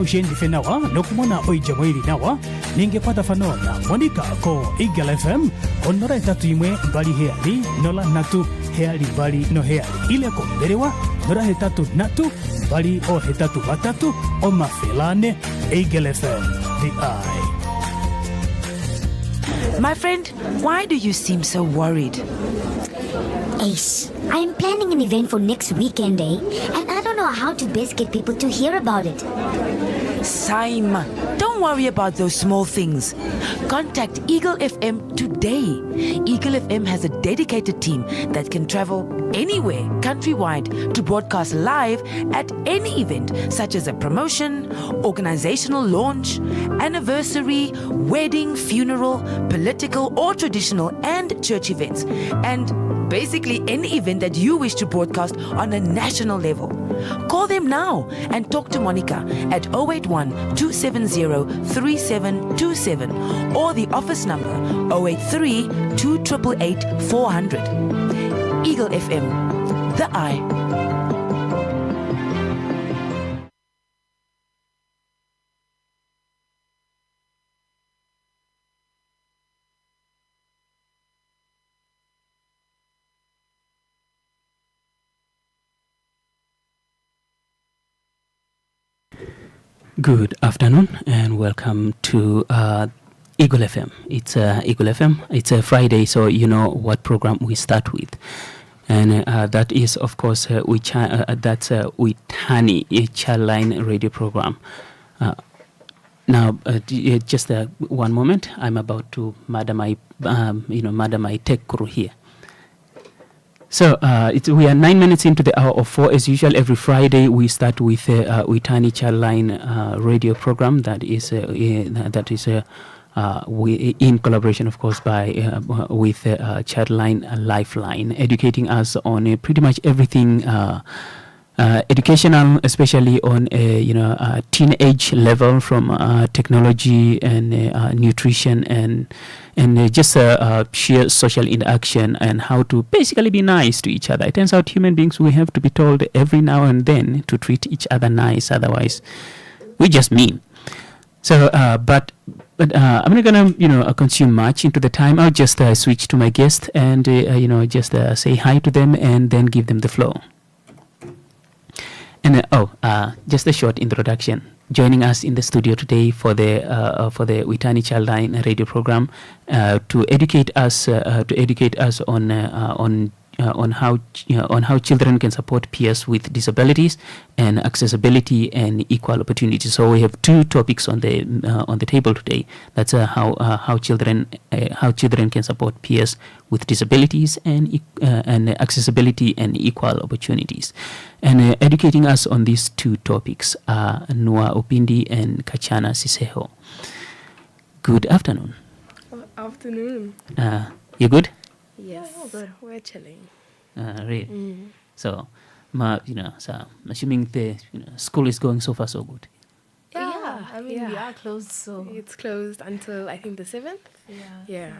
Ushendi fenawa nokumona oija mwiri nawa ningepata fanona Monica ko Eagle FM onora etatu imwe bali heali nola natu heali bali no heali ile ko berewa nora hetatu natu bali o hetatu batatu o mafelane Eagle FM the eye. My friend, why do you seem so worried? Ace, I'm planning an event for next weekend, and I don't know how to best get people to hear about it. Saima, don't worry about those small things. Contact Eagle FM today. Eagle FM has a dedicated team that can travel anywhere countrywide to broadcast live at any event, such as a promotion, organizational launch, anniversary, wedding, funeral, political or traditional and church events, and basically any event that you wish to broadcast on a national level. Call them now and talk to Monica at 081 270 3727 or the office number 083 2888 400. Eagle FM, the eye. Good afternoon and welcome to Eagle FM. It's Eagle FM. It's a Friday, so you know what program we start with. And that is, of course, that's Uitani, a Childline radio program. Now, just one moment. I'm about to murder my tech crew here. So we are 9 minutes into the hour of 4. As usual, every Friday we start with Uitani Childline radio program that is in collaboration, of course, with Childline Lifeline, educating us on pretty much everything educational, especially on a teenage level, from technology and nutrition and just sheer social interaction and how to basically be nice to each other. It turns out human beings, we have to be told every now and then to treat each other nice, otherwise we just mean. So, but I'm not gonna consume much into the time. I'll just switch to my guest and just say hi to them and then give them the floor. And just a short introduction. Joining us in the studio today for the Uitani Childline radio program to educate us on how children can support peers with disabilities and accessibility and equal opportunities. So we have two topics on the table today. That's how children can support peers with disabilities and accessibility and equal opportunities. And educating us on these two topics are Noah Opindi and Kachana Siseho. Good afternoon. Good afternoon. You good? Yes, good. We're chilling. Really? So, so assuming the school is going so far so good. Yeah. I mean, we are closed, so it's closed until I think the 7th. Yeah.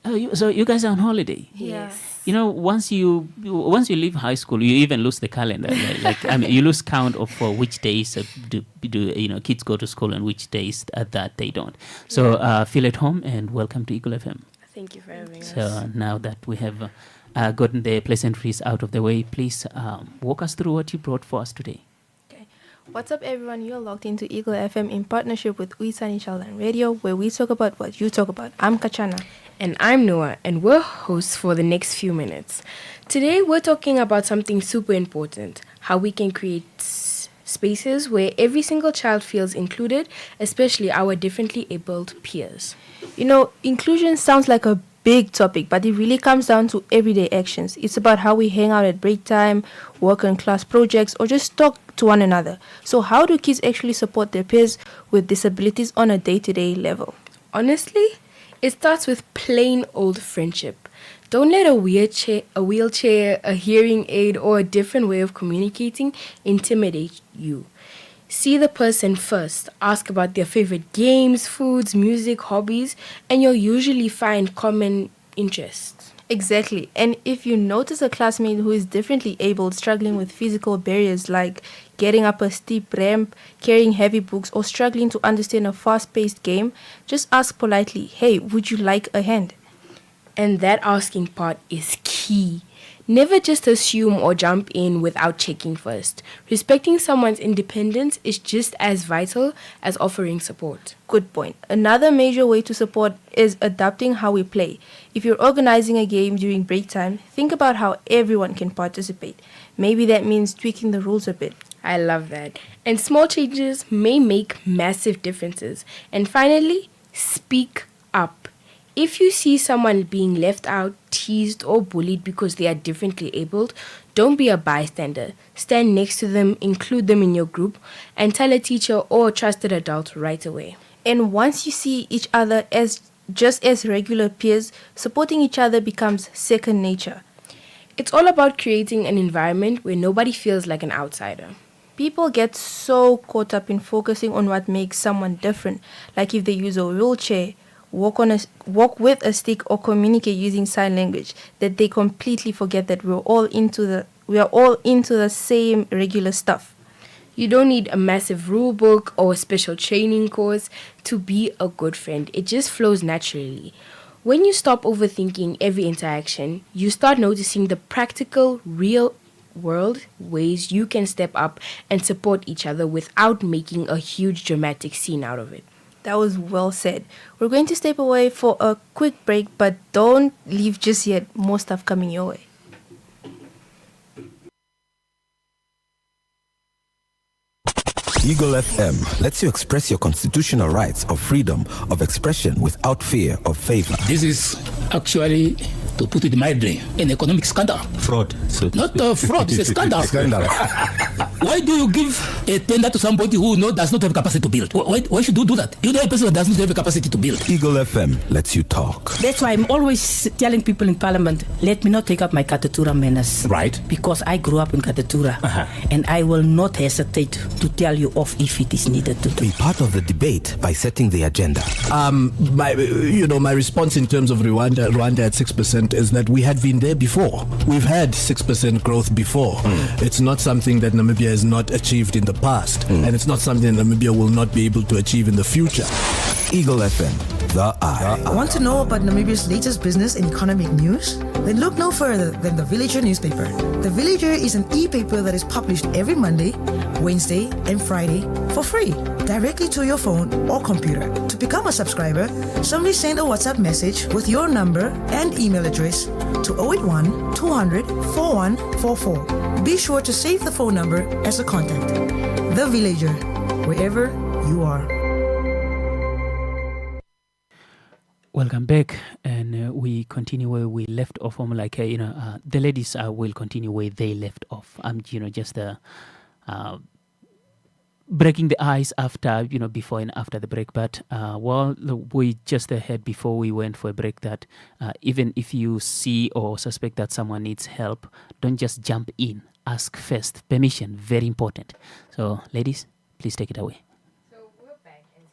Oh, so you guys are on holiday? Yes. Once you leave high school, you even lose the calendar. You lose count of which days do kids go to school and which days that they don't. So feel at home and welcome to Eagle FM. Thank you for having us. So now that we have gotten the pleasantries out of the way, please walk us through what you brought for us today. Okay. What's up, everyone? You're logged into Eagle FM in partnership with Uitani Childline Radio, where we talk about what you talk about. I'm Kachana. And I'm Noah, and we're hosts for the next few minutes. Today, we're talking about something super important, how we can create spaces where every single child feels included, especially our differently abled peers. Inclusion sounds like a big topic, but it really comes down to everyday actions. It's about how we hang out at break time, work on class projects, or just talk to one another. So how do kids actually support their peers with disabilities on a day-to-day level? Honestly, it starts with plain old friendship. Don't let a wheelchair, a hearing aid, or a different way of communicating intimidate you. See the person first, ask about their favorite games, foods, music, hobbies, and you'll usually find common interests. Exactly. And if you notice a classmate who is differently abled, struggling with physical barriers like getting up a steep ramp, carrying heavy books, or struggling to understand a fast-paced game, just ask politely, hey, would you like a hand? And that asking part is key. Never just assume or jump in without checking first. Respecting someone's independence is just as vital as offering support. Good point. Another major way to support is adapting how we play. If you're organizing a game during break time, think about how everyone can participate. Maybe that means tweaking the rules a bit. I love that. And small changes may make massive differences. And finally, speak up. If you see someone being left out, teased, or bullied because they are differently abled, don't be a bystander. Stand next to them, include them in your group, and tell a teacher or a trusted adult right away. And once you see each other as just as regular peers, supporting each other becomes second nature. It's all about creating an environment where nobody feels like an outsider. People get so caught up in focusing on what makes someone different, like if they use a wheelchair, walk with a stick, or communicate using sign language, that they completely forget that we are all into the same regular stuff. You don't need a massive rule book or a special training course to be a good friend. It just flows naturally. When you stop overthinking every interaction, you start noticing the practical, real world ways you can step up and support each other without making a huge dramatic scene out of it. That was well said. We're going to step away for a quick break, but don't leave just yet. More stuff coming your way. Eagle FM lets you express your constitutional rights of freedom of expression without fear of favor. This is actually, to put it mildly, an economic scandal. Fraud. So Not fraud, it's a scandal. Why do you give a tender to somebody who does not have capacity to build? Why should you do that? You know a person that does not have a capacity to build. Eagle FM lets you talk. That's why I'm always telling people in Parliament, let me not take up my Katatura manners. Right. Because I grew up in Katatura. And I will not hesitate to tell you off if it is needed to do. Be part of the debate by setting the agenda. My response in terms of Rwanda at 6% is that we had been there before. We've had 6% growth before. It's not something that Namibia has not achieved in the past, and it's not something that Namibia will not be able to achieve in the future. Eagle FM, the eye. Want to know about Namibia's latest business and economic news? Then look no further than The Villager newspaper. The Villager is an e-paper that is published every Monday, Wednesday, and Friday for free, directly to your phone or computer. To become a subscriber, simply send a WhatsApp message with your number and email address to 081 200 4144. Be sure to save the phone number as a contact. The Villager, wherever you are. Welcome back, and we continue where we left off. The ladies will continue where they left off. Just breaking the ice after, before and after the break. But we just heard before we went for a break that even if you see or suspect that someone needs help, don't just jump in. Ask first. Permission, very important. So, ladies, please take it away.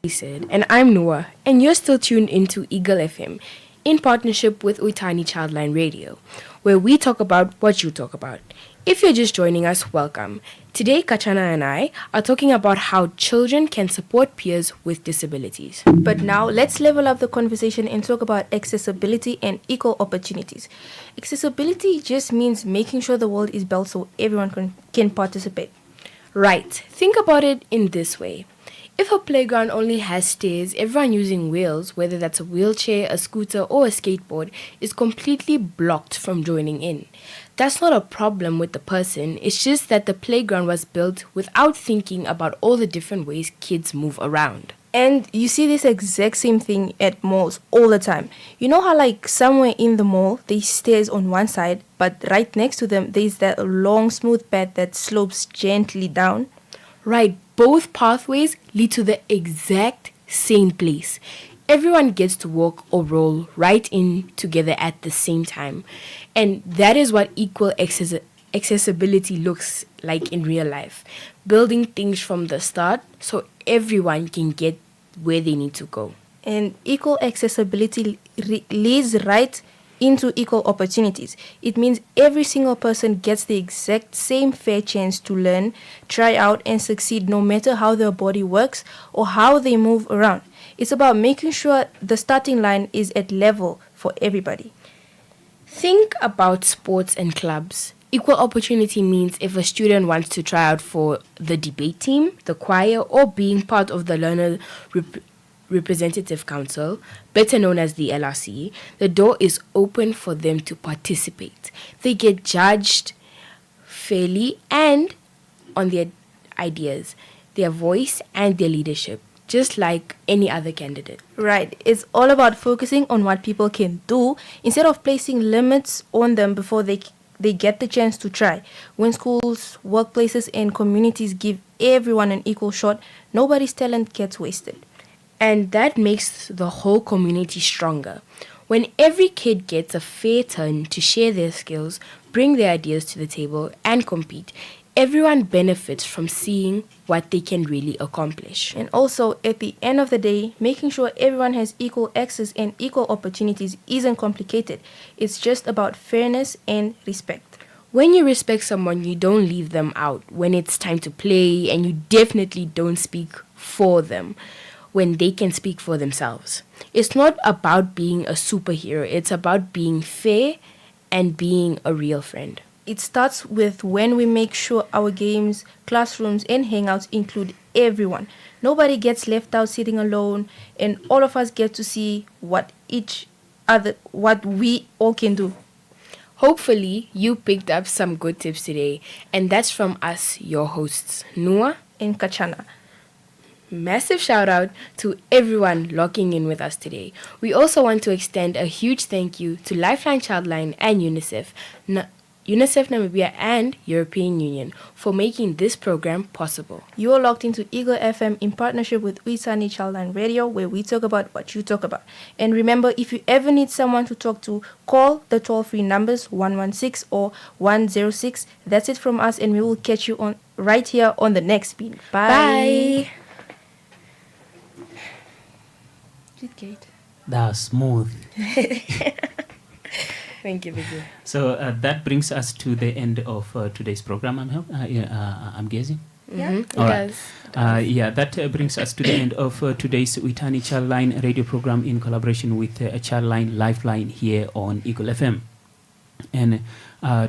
He said, and I'm Noah, and you're still tuned into Eagle FM in partnership with Uitani Childline Radio, where we talk about what you talk about. If you're just joining us, welcome. Today, Kachana and I are talking about how children can support peers with disabilities. But now, let's level up the conversation and talk about accessibility and equal opportunities. Accessibility just means making sure the world is built so everyone can participate. Right. Think about it in this way. If a playground only has stairs, everyone using wheels, whether that's a wheelchair, a scooter, or a skateboard, is completely blocked from joining in. That's not a problem with the person, it's just that the playground was built without thinking about all the different ways kids move around. And you see this exact same thing at malls all the time. You know how somewhere in the mall, there's stairs on one side, but right next to them, there's that long smooth path that slopes gently down? Right, both pathways lead to the exact same place. Everyone gets to walk or roll right in together at the same time. And that is what equal accessibility looks like in real life. Building things from the start so everyone can get where they need to go. And equal accessibility leads right into equal opportunities. It means every single person gets the exact same fair chance to learn, try out, and succeed no matter how their body works or how they move around. It's about making sure the starting line is at level for everybody. Think about sports and clubs. Equal opportunity means if a student wants to try out for the debate team, the choir, or being part of the Learner Representative Council, better known as the LRC, the door is open for them to participate. They get judged fairly and on their ideas, their voice, and their leadership, just like any other candidate. Right. It's all about focusing on what people can do instead of placing limits on them before they get the chance to try. When schools, workplaces, and communities give everyone an equal shot, nobody's talent gets wasted. And that makes the whole community stronger. When every kid gets a fair turn to share their skills, bring their ideas to the table, and compete, everyone benefits from seeing what they can really accomplish. And also, at the end of the day, making sure everyone has equal access and equal opportunities isn't complicated. It's just about fairness and respect. When you respect someone, you don't leave them out when it's time to play, and you definitely don't speak for them when they can speak for themselves. It's not about being a superhero. It's about being fair and being a real friend. It starts with when we make sure our games, classrooms, and hangouts include everyone. Nobody gets left out sitting alone, and all of us get to see what we all can do. Hopefully, you picked up some good tips today, and that's from us, your hosts, Nua and Kachana. Massive shout out to everyone logging in with us today. We also want to extend a huge thank you to Lifeline Childline and UNICEF, UNICEF Namibia and European Union for making this program possible. You are logged into Eagle FM in partnership with Uitani Childline Radio, where we talk about what you talk about. And remember, if you ever need someone to talk to, call the toll-free numbers 116 or 106. That's it from us, and we will catch you on right here on the next beat. Bye. That's smooth. Thank you, Vicky. So that brings us to the end of today's program. I'm guessing. Yeah, it right. does. That brings us to the end of today's Uitani Childline radio program in collaboration with Childline Lifeline here on Eagle FM. And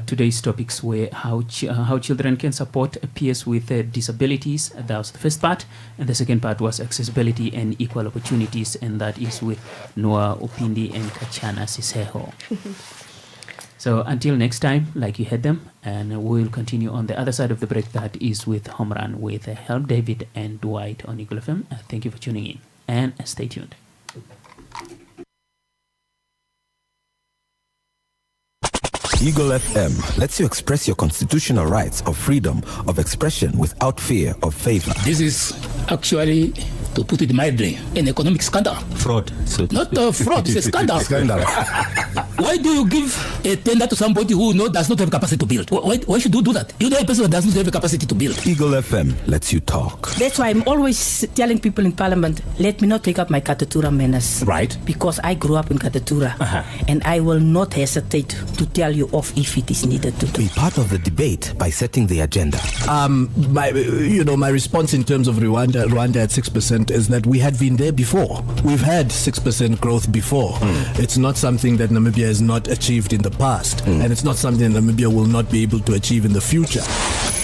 today's topics were how children can support peers with disabilities. That was the first part. And the second part was accessibility and equal opportunities. And that is with Noah Upindi and Kachana Siseho. So until next time, like you heard them, and we'll continue on the other side of the break. That is with Home Run with Help David and Dwight on Eagle FM. Thank you for tuning in and stay tuned. Eagle FM lets you express your constitutional rights of freedom of expression without fear of favor. This is actually, to put it mildly, an economic scandal. Fraud. So not a fraud, it's a scandal. Why do you give a tender to somebody who does not have capacity to build? Why should you do that? You know a person that does not have a capacity to build. Eagle FM lets you talk. That's why I'm always telling people in Parliament, let me not take up my Katatura manners. Right. Because I grew up in Katatura. And I will not hesitate to tell you off if it is needed to do. Be part of the debate by setting the agenda. My response in terms of Rwanda at 6% is that we had been there before. We've had 6% growth before. It's not something that Namibia has not achieved in the past, and it's not something that Namibia will not be able to achieve in the future.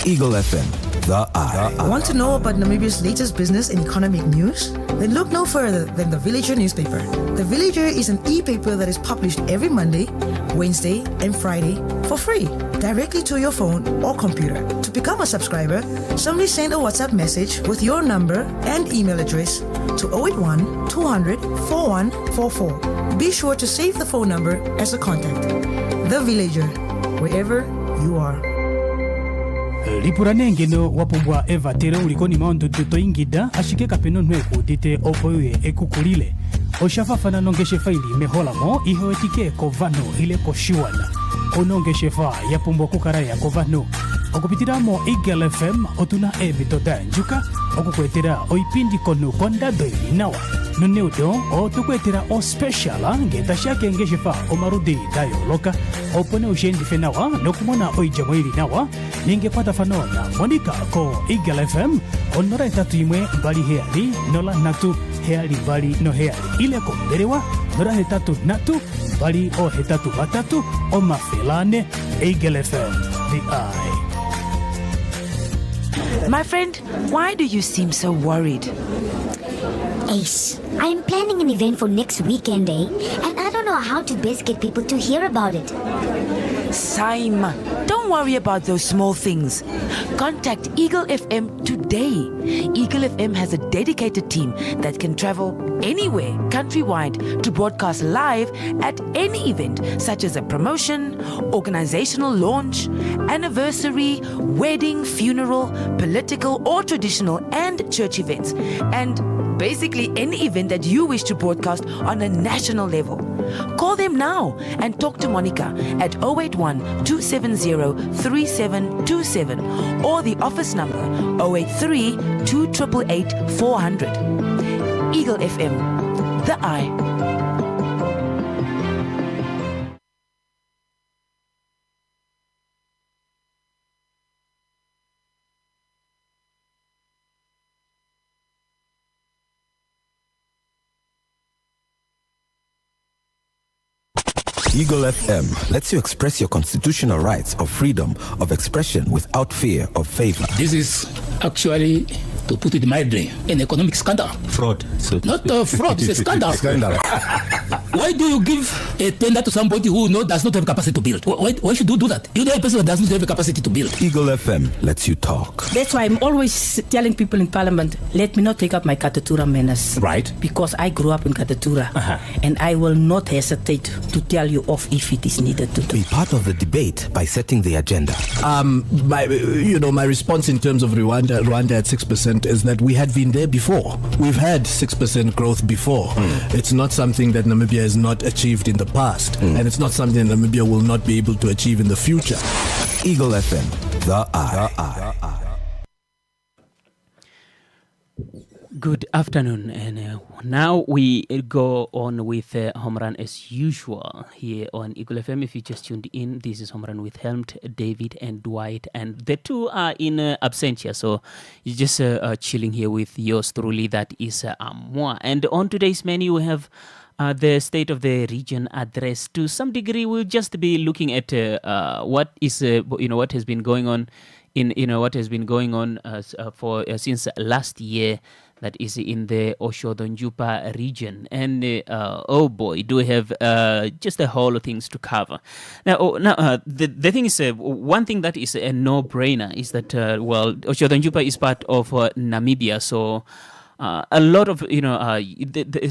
Eagle FM, the eye. Want to know about Namibia's latest business and economic news? Then look no further than The Villager newspaper. The Villager is an e-paper that is published every Monday, Wednesday, and Friday for free, directly to your phone or computer. To become a subscriber, simply send a WhatsApp message with your number and email address to 081 200 4144. Be sure to save the phone number as a contact. The Villager, wherever you are. Lipurane ngeno wapumbwa Eva tere ulikoni maondo tuto ingida ashike kapeno nweku dite opoye ekukulile oshafafana nongeshe faili mehola mo ihoetike kovano ile koshiwana onongeshe fa yapumbwa kukaraya kovano okupitiramo Eagle FM otuna ebitoda njuka okukwetera oipindi konu konda nawa nuneudo o tukwetera o speciala ngeta shake ngeshifa o marudi dayo loka opone ushendi fenawa nokumona o ijamwiri nawa ningepata fanona monika ko Eagle FM onora etatu imwe bali heali nola natu heali bali no heali ile ko berewa nora hetatu natu bali o hetatu batatu o mafelane Eagle FM the eye. My friend, why do you seem so worried? Ace, I'm planning an event for next weekend, and I don't know how to best get people to hear about it. Saima, don't worry about those small things. Contact Eagle FM today. Eagle FM has a dedicated team that can travel anywhere countrywide to broadcast live at any event, such as a promotion, organizational launch, anniversary, wedding, funeral, political or traditional, and church events. And basically any event that you wish to broadcast on a national level. Call them now and talk to Monica at 081 270 3727 or the office number 083 2888 400. Eagle FM, the eye. Eagle FM lets you express your constitutional rights of freedom of expression without fear of favor. This is actually, to put it mildly, an economic scandal. Fraud. So Not fraud, it's a scandal. Scandal. Why do you give a tender to somebody who does not have capacity to build? Why should you do that? You know a person that does not have a capacity to build. Eagle FM lets you talk. That's why I'm always telling people in Parliament, let me not take up my Katatura manners. Right. Because I grew up in Katatura. And I will not hesitate to tell you off if it is needed to do. Be part of the debate by setting the agenda. My response in terms of Rwanda at 6% is that we had been there before. We've had 6% growth before. It's not something that Namibia has not achieved in the past, and it's not something that Namibia will not be able to achieve in the future. Eagle FM, the eye. Good afternoon, and now we go on with Home Run as usual here on Eagle FM. If you just tuned in, this is Home Run with Helmut, David, and Dwight, and the two are in absentia, so you're just chilling here with yours truly, that is moi. And on today's menu, we have the State of the Region address. To some degree, we'll just be looking at what is what has been going on for since last year. That is in the Oshodonjupa region. And oh boy, do we have just a whole lot of things to cover. Now, the thing is, one thing that is a no-brainer is that, Oshodonjupa is part of Namibia, so a lot of,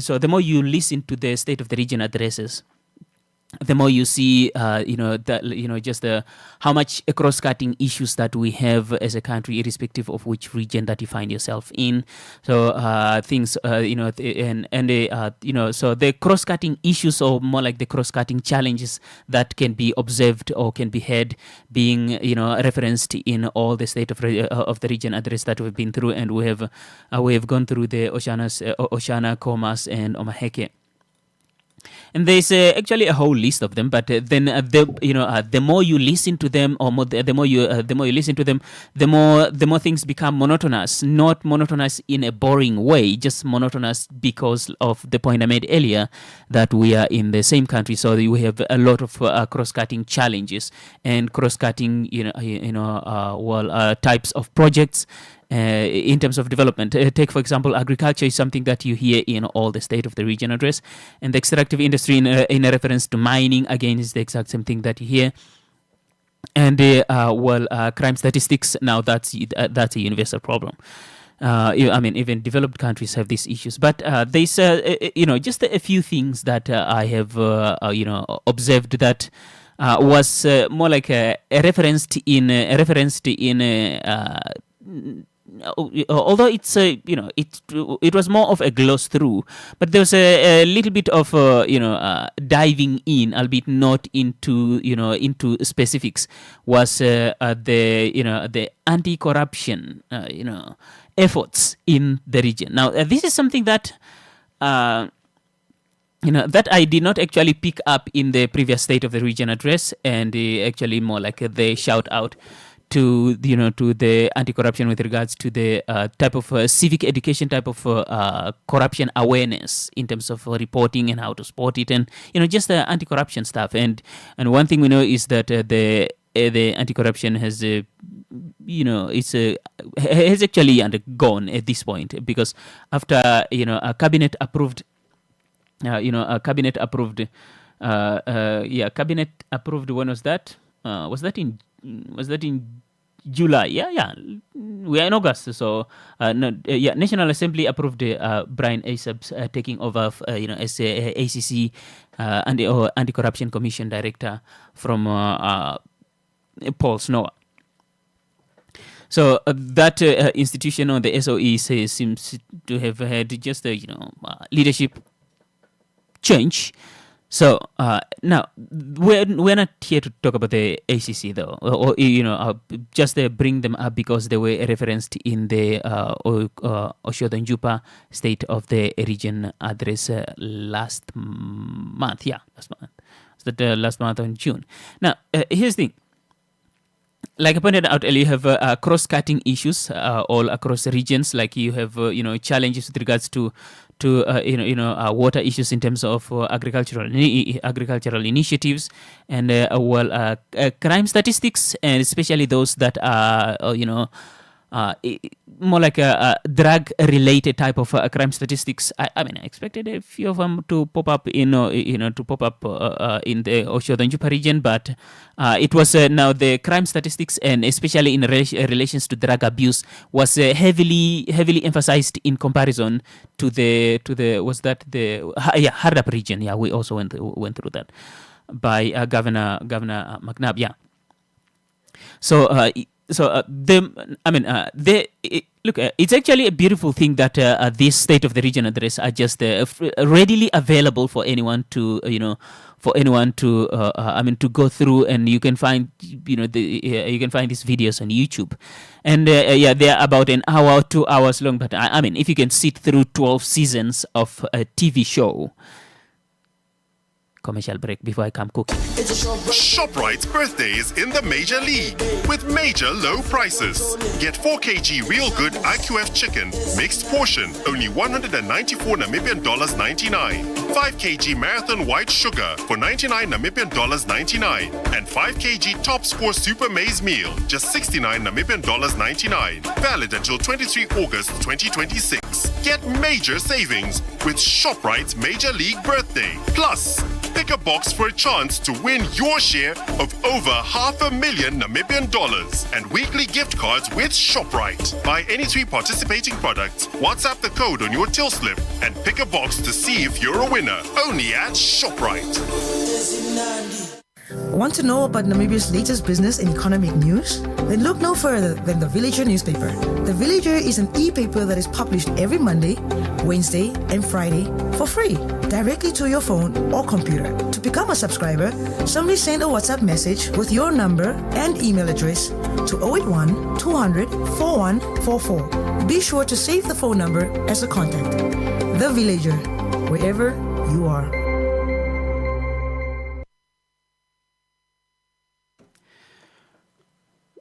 so the more you listen to the State of the Region addresses, the more you see, how much cross-cutting issues that we have as a country, irrespective of which region that you find yourself in. So so the cross-cutting issues, or more like the cross-cutting challenges that can be observed or can be heard, being referenced in all the State of the Region address that we've been through, and we have gone through the Oshana, Khomas, and Omaheke. And there's actually a whole list of them, but then the more you listen to them, or the more you listen to them, the more things become monotonous. Not monotonous in a boring way, just monotonous because of the point I made earlier, that we are in the same country, so we have a lot of cross-cutting challenges and cross-cutting types of projects. In terms of development, take for example, agriculture is something that you hear in all the State of the Region address, and the extractive industry in a reference to mining, again, is the exact same thing that you hear. And crime statistics, now that's a universal problem. Even developed countries have these issues, but there's just a few things that I have observed that was more like a reference in although it's it was more of a gloss through, but there was a little bit of diving in, albeit not into specifics, was the anti-corruption efforts in the region. Now this is something that that I did not actually pick up in the previous State of the Region address, and actually more like the shout out to to the anti-corruption with regards to the type of civic education type of corruption awareness in terms of reporting and how to spot it, and just the anti-corruption stuff. And one thing we know is that the anti-corruption has has actually undergone at this point, because after a cabinet approved cabinet approved when was that? Was that in July? Yeah. We are in August, so National Assembly approved Brian Aesop's taking over, as ACC Anti-Corruption Commission Director from Paul Snow. So that institution, or the SOE, seems to have had just leadership change. So now we're not here to talk about the ACC though, or just bring them up because they were referenced in the Oshodi Njupa State of the Region address last month. Last month. So that last month in June. Now here's the thing. Like I pointed out earlier, you have cross-cutting issues all across the regions. Like you have challenges with regards to water issues in terms of agricultural initiatives, and crime statistics, and especially those that are more like a drug-related type of crime statistics. I expected a few of them to pop up in the Oshodi Njupa region, but it was now the crime statistics, and especially in relations to drug abuse, was heavily emphasized in comparison to the Hardap region. Yeah, we also went through that by Governor McNabb. Yeah. It's actually a beautiful thing that this State of the Region address are just readily available for anyone to to go through, and you can find you can find these videos on YouTube, and they are about an hour, 2 hours long. But if you can sit through 12 seasons of a TV show. Commercial break before I come cooking. ShopRite's birthday is in the major league with major low prices. Get 4 kg Real Good IQF chicken, mixed portion, only 194 Namibian dollars 99. 5 kg Marathon White Sugar for 99 Namibian dollars 99. And 5 kg Top Score Super Maize Meal, just 69 Namibian dollars 99. Valid until 23 August 2026. Get major savings with ShopRite's Major League Birthday. Plus, pick a box for a chance to win your share of over $500,000 Namibian dollars and weekly gift cards with ShopRite. Buy any 3 participating products, WhatsApp the code on your till slip, and pick a box to see if you're a winner. Only at ShopRite. Want to know about Namibia's latest business and economic news? Then look no further than The Villager newspaper. The Villager is an e-paper that is published every Monday, Wednesday, and Friday for free, directly to your phone or computer. To become a subscriber, simply send a WhatsApp message with your number and email address to 081 200 4144. Be sure to save the phone number as a contact. The Villager, wherever you are.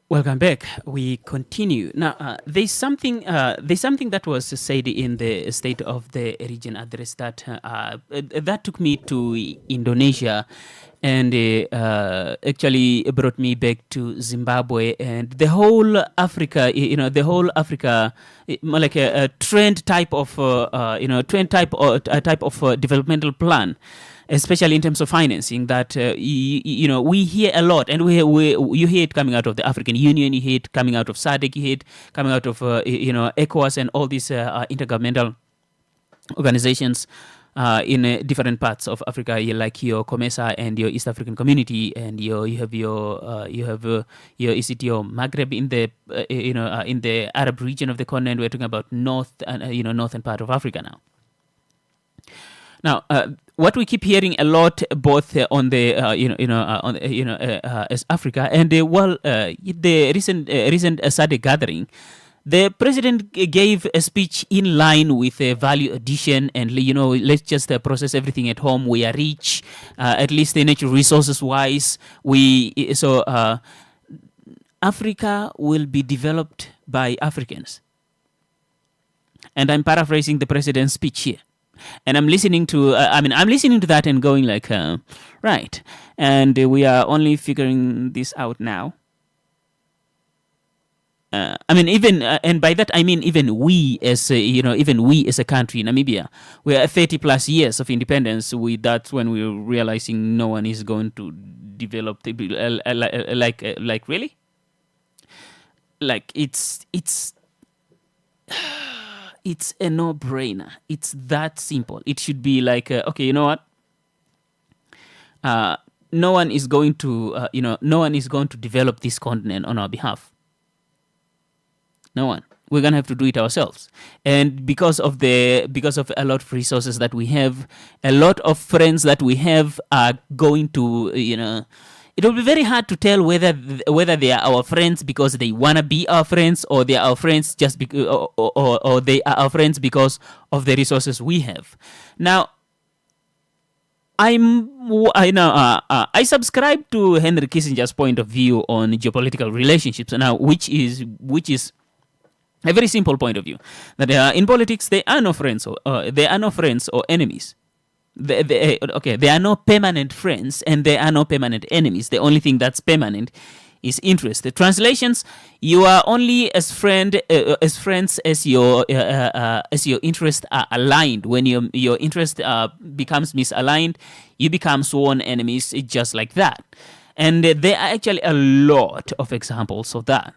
Welcome back. We continue now. There's something that was said in the State of the Region address that took me to Indonesia, and actually brought me back to Zimbabwe and the whole Africa. Like a trend type of developmental plan. Especially in terms of financing, that we hear a lot, and you hear it coming out of the African Union, you hear it coming out of SADC, you hear it coming out of ECOWAS and all these intergovernmental organizations in different parts of Africa, like your COMESA and your East African Community, and you have your Maghreb in the in the Arab region of the continent. We're talking about northern part of Africa now. Now, what we keep hearing a lot, both on the as Africa, and the recent SADC gathering, The president gave a speech in line with value addition and, let's just process everything at home. We are rich, at least the natural resources wise. Africa will be developed by Africans. And I'm paraphrasing the president's speech here. And I'm listening to, I'm listening to that and going like, right. And we are only figuring this out now. And by that I mean even we as a country, Namibia, we are 30 plus years of independence. That's when we were realizing no one is going to develop like really, like it's a no-brainer. It's that simple. It should be like, okay, you know what? No one is going to develop this continent on our behalf. No one. We're gonna have to do it ourselves. And because of a lot of resources that we have, a lot of friends that we have are going to, it will be very hard to tell whether they are our friends because they wanna be our friends, or they are our friends just or they are our friends because of the resources we have. Now, I subscribe to Henry Kissinger's point of view on geopolitical relationships now, which is a very simple point of view, that in politics there are no friends or enemies. There are no permanent friends and there are no permanent enemies. The only thing that's permanent is interest. The translations: you are only as friends as your interests are aligned. When your interest becomes misaligned, you become sworn enemies, just like that. And there are actually a lot of examples of that.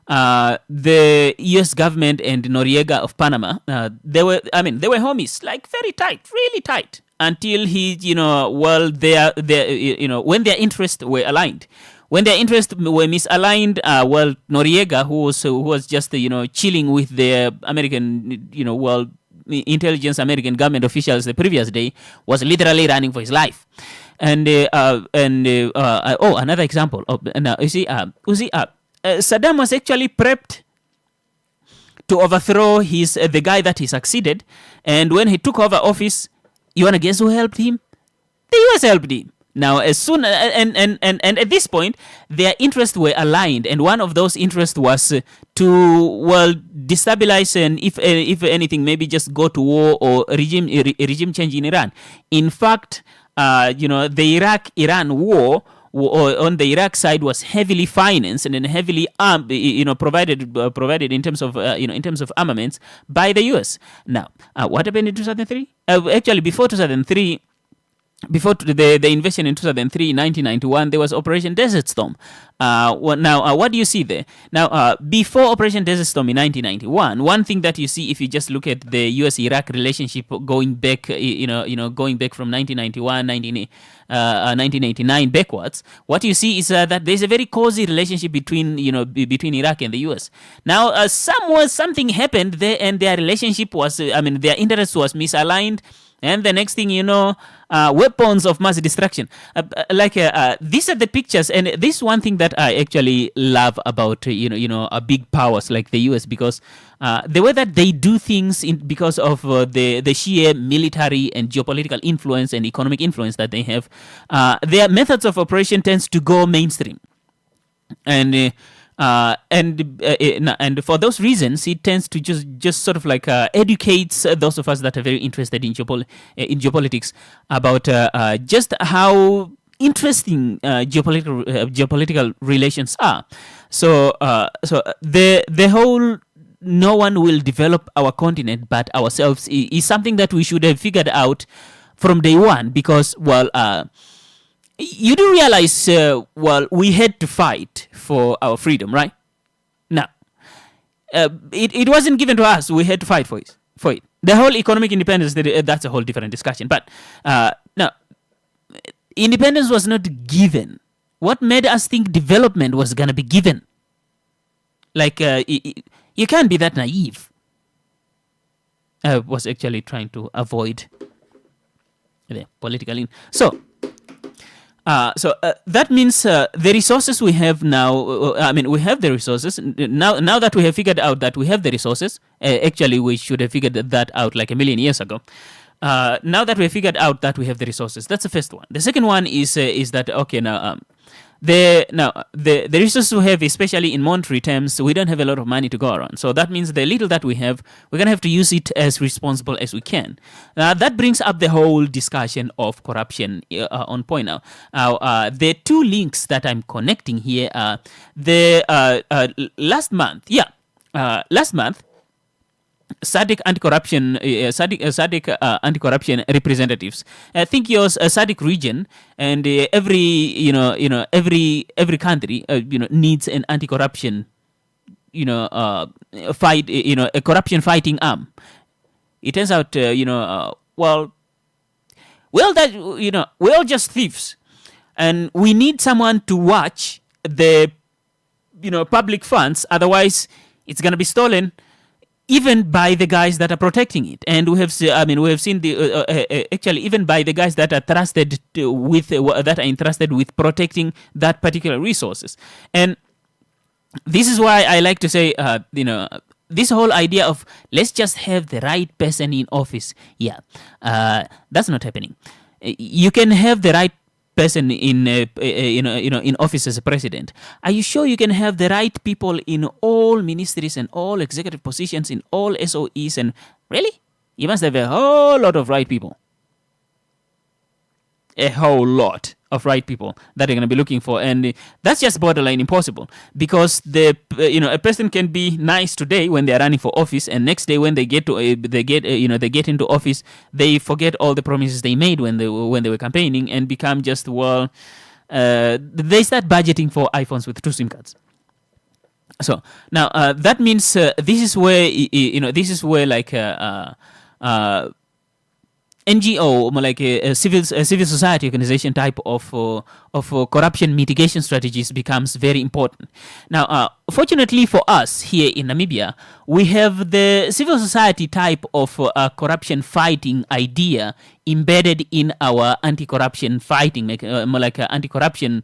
The U.S. government and Noriega of Panama, they were homies, like very tight, really tight, until when their interests were aligned. When their interests were misaligned, Noriega, who was just chilling with the American, intelligence American government officials the previous day, was literally running for his life. And another example. Saddam was actually prepped to overthrow the guy that he succeeded, and when he took over office, you wanna guess who helped him? The US helped him. Now, as soon and at this point, their interests were aligned, and one of those interests was to destabilize and if anything, maybe just go to war or regime change in Iran. In fact, the Iraq-Iran war, on the Iraq side, was heavily financed and then heavily armed, provided in terms of armaments by the US. Now, what happened in 2003? Actually, before 2003. Before the invasion in 2003, 1991, there was Operation Desert Storm. What do you see there? Now, before Operation Desert Storm in 1991, one thing that you see if you just look at the U.S.-Iraq relationship going back, going back from 1991, 1989 backwards, what you see is that there's a very cozy relationship between Iraq and the U.S. Now, something happened there, and their relationship was, their interest was misaligned. And the next thing you know, weapons of mass destruction. These are the pictures, and this is one thing that I actually love about big powers like the US, because the way that they do things because of the sheer military and geopolitical influence and economic influence that they have, their methods of operation tends to go mainstream, and for those reasons, it tends to just sort of like educates those of us that are very interested in geopolitics about just how interesting geopolitical relations are. So the whole no one will develop our continent but ourselves is something that we should have figured out from day one, because you do realize, we had to fight for our freedom, right? Now, it wasn't given to us. We had to fight for it. The whole economic independence, that's a whole different discussion. But now, independence was not given. What made us think development was going to be given? Like, you can't be that naive. I was actually trying to avoid the political... So, So that means the resources we have now, we have the resources. Now that we have figured out that we have the resources, actually we should have figured that out like a million years ago. Now that we have figured out that we have the resources, that's the first one. The second one is that, okay, now, the resources we have, especially in monetary terms, we don't have a lot of money to go around. So that means the little that we have, we're going to have to use it as responsible as we can. That brings up the whole discussion of corruption on point now. The two links that I'm connecting here are last month, SADC anti-corruption representatives. I think your SADC region and every country needs an anti-corruption fight, a corruption fighting arm. It turns out we're all just thieves, and we need someone to watch the public funds, otherwise it's going to be stolen, even by the guys that are protecting it. And we have seen actually even by the guys that are trusted that are entrusted with protecting that particular resources. And this is why I like to say, this whole idea of let's just have the right person in office. That's not happening. You can have the right person in office as a president. Are you sure you can have the right people in all ministries and all executive positions in all SOEs? And really, you must have a whole lot of right people. A whole lot of right people that are going to be looking for, and that's just borderline impossible, because a person can be nice today when they are running for office, and next day when they get into office, they forget all the promises they made when they were campaigning and become just they start budgeting for iPhones with 2 SIM cards. So now that means this is where like NGO, more like a civil society organization type of corruption mitigation strategies becomes very important. Now, fortunately for us here in Namibia, we have the civil society type of corruption fighting idea embedded in our anti-corruption fighting, more like anti-corruption.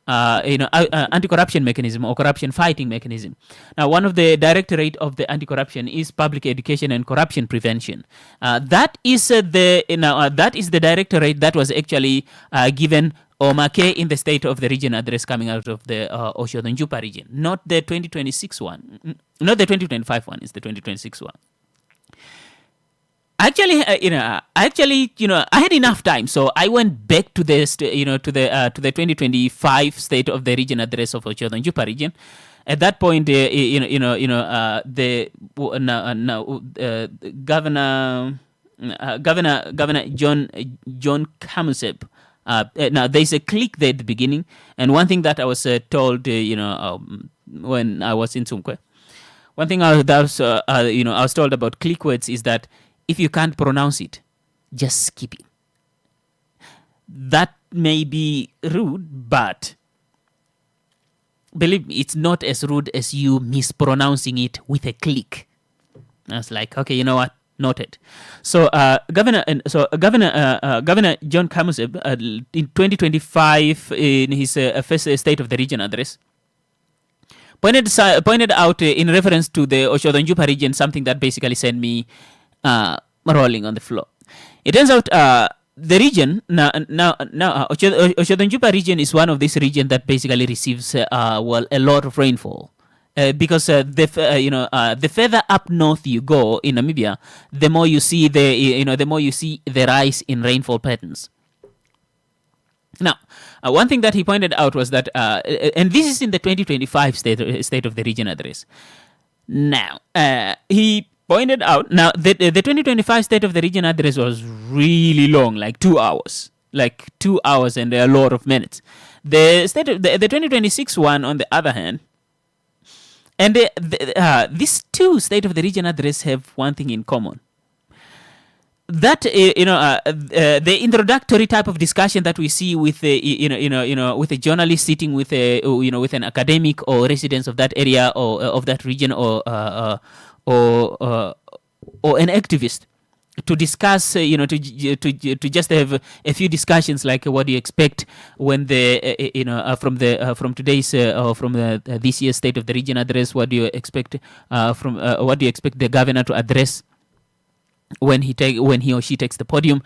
Anti-corruption mechanism or corruption fighting mechanism. Now, one of the directorate of the anti-corruption is public education and corruption prevention. That is the directorate that was actually given Omake in the State of the Region address coming out of the Oshodonjupa region, not the 2026 one, not the 2025 one. It's the 2026 one. Actually, I had enough time, so I went back to the 2025 State of the Region address of Oshodonjupa region. At that point, Governor John Kamusep. Now there's a click there at the beginning, and one thing that I was told, when I was in Tumkwe, one thing I was told about click words is that if you can't pronounce it, just skip it. That may be rude, but believe me, it's not as rude as you mispronouncing it with a click. I was like, okay, you know what? Noted. So, Governor John Kamusep, in 2025, in his first State of the Region address, pointed out in reference to the Oshodonjupa region something that basically sent me rolling on the floor. It turns out the region Oshodonjupa region is one of these regions that basically receives a lot of rainfall. Because the further up north you go in Namibia, the more you see the rise in rainfall patterns. Now, one thing that he pointed out was that, and this is in the 2025 State of the Region address. Now, he pointed out, now the 2025 State of the Region address was really long, like 2 hours. Like 2 hours and a lot of minutes. The 2026 one, on the other hand, and these two State of the Region address have one thing in common. That the introductory type of discussion that we see with with a journalist sitting with with an academic or residents of that area or of that region or an activist to discuss, to just have a few discussions, like what do you expect when from today's or from this year's State of the Region address? What do you expect what do you expect the governor to address when he or she takes the podium?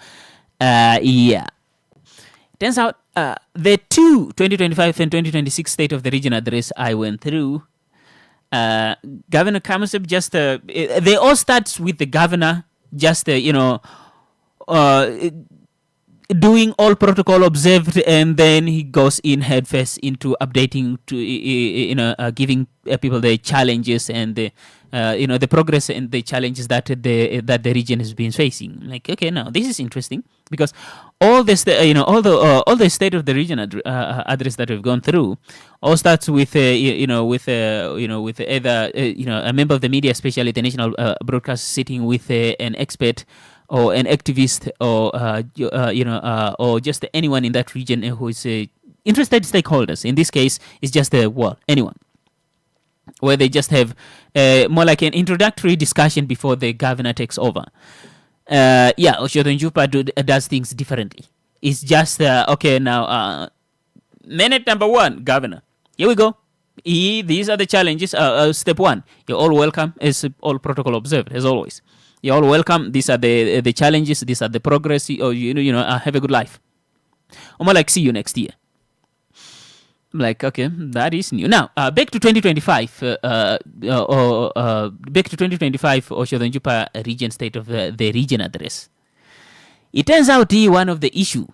Turns out the two 2025 and 2026 State of the Region address I went through, Governor Kamusep just they all start with the governor just doing all protocol observed, and then he goes in headfirst into updating to giving people the challenges and the progress and the challenges that the region has been facing. Like, okay, now this is interesting because all this all the State of the Region address that we've gone through all starts with with either a member of the media, especially the national broadcast, sitting with an expert or an activist or just anyone in that region who is interested stakeholders. In this case, it's just anyone, where they just have more like an introductory discussion before the governor takes over. Oshodun Jupa does things differently. It's just okay now. Minute number 1, governor. Here we go. These are the challenges. Step 1, you're all welcome. It's all protocol observed as always. You're all welcome. These are the challenges. These are the progress. Have a good life. Or more like, see you next year. I'm like, okay, that is new. Now, back to 2025. Back to 2025 Oshodun Jupa Region State of the Region address. It turns out one of the issue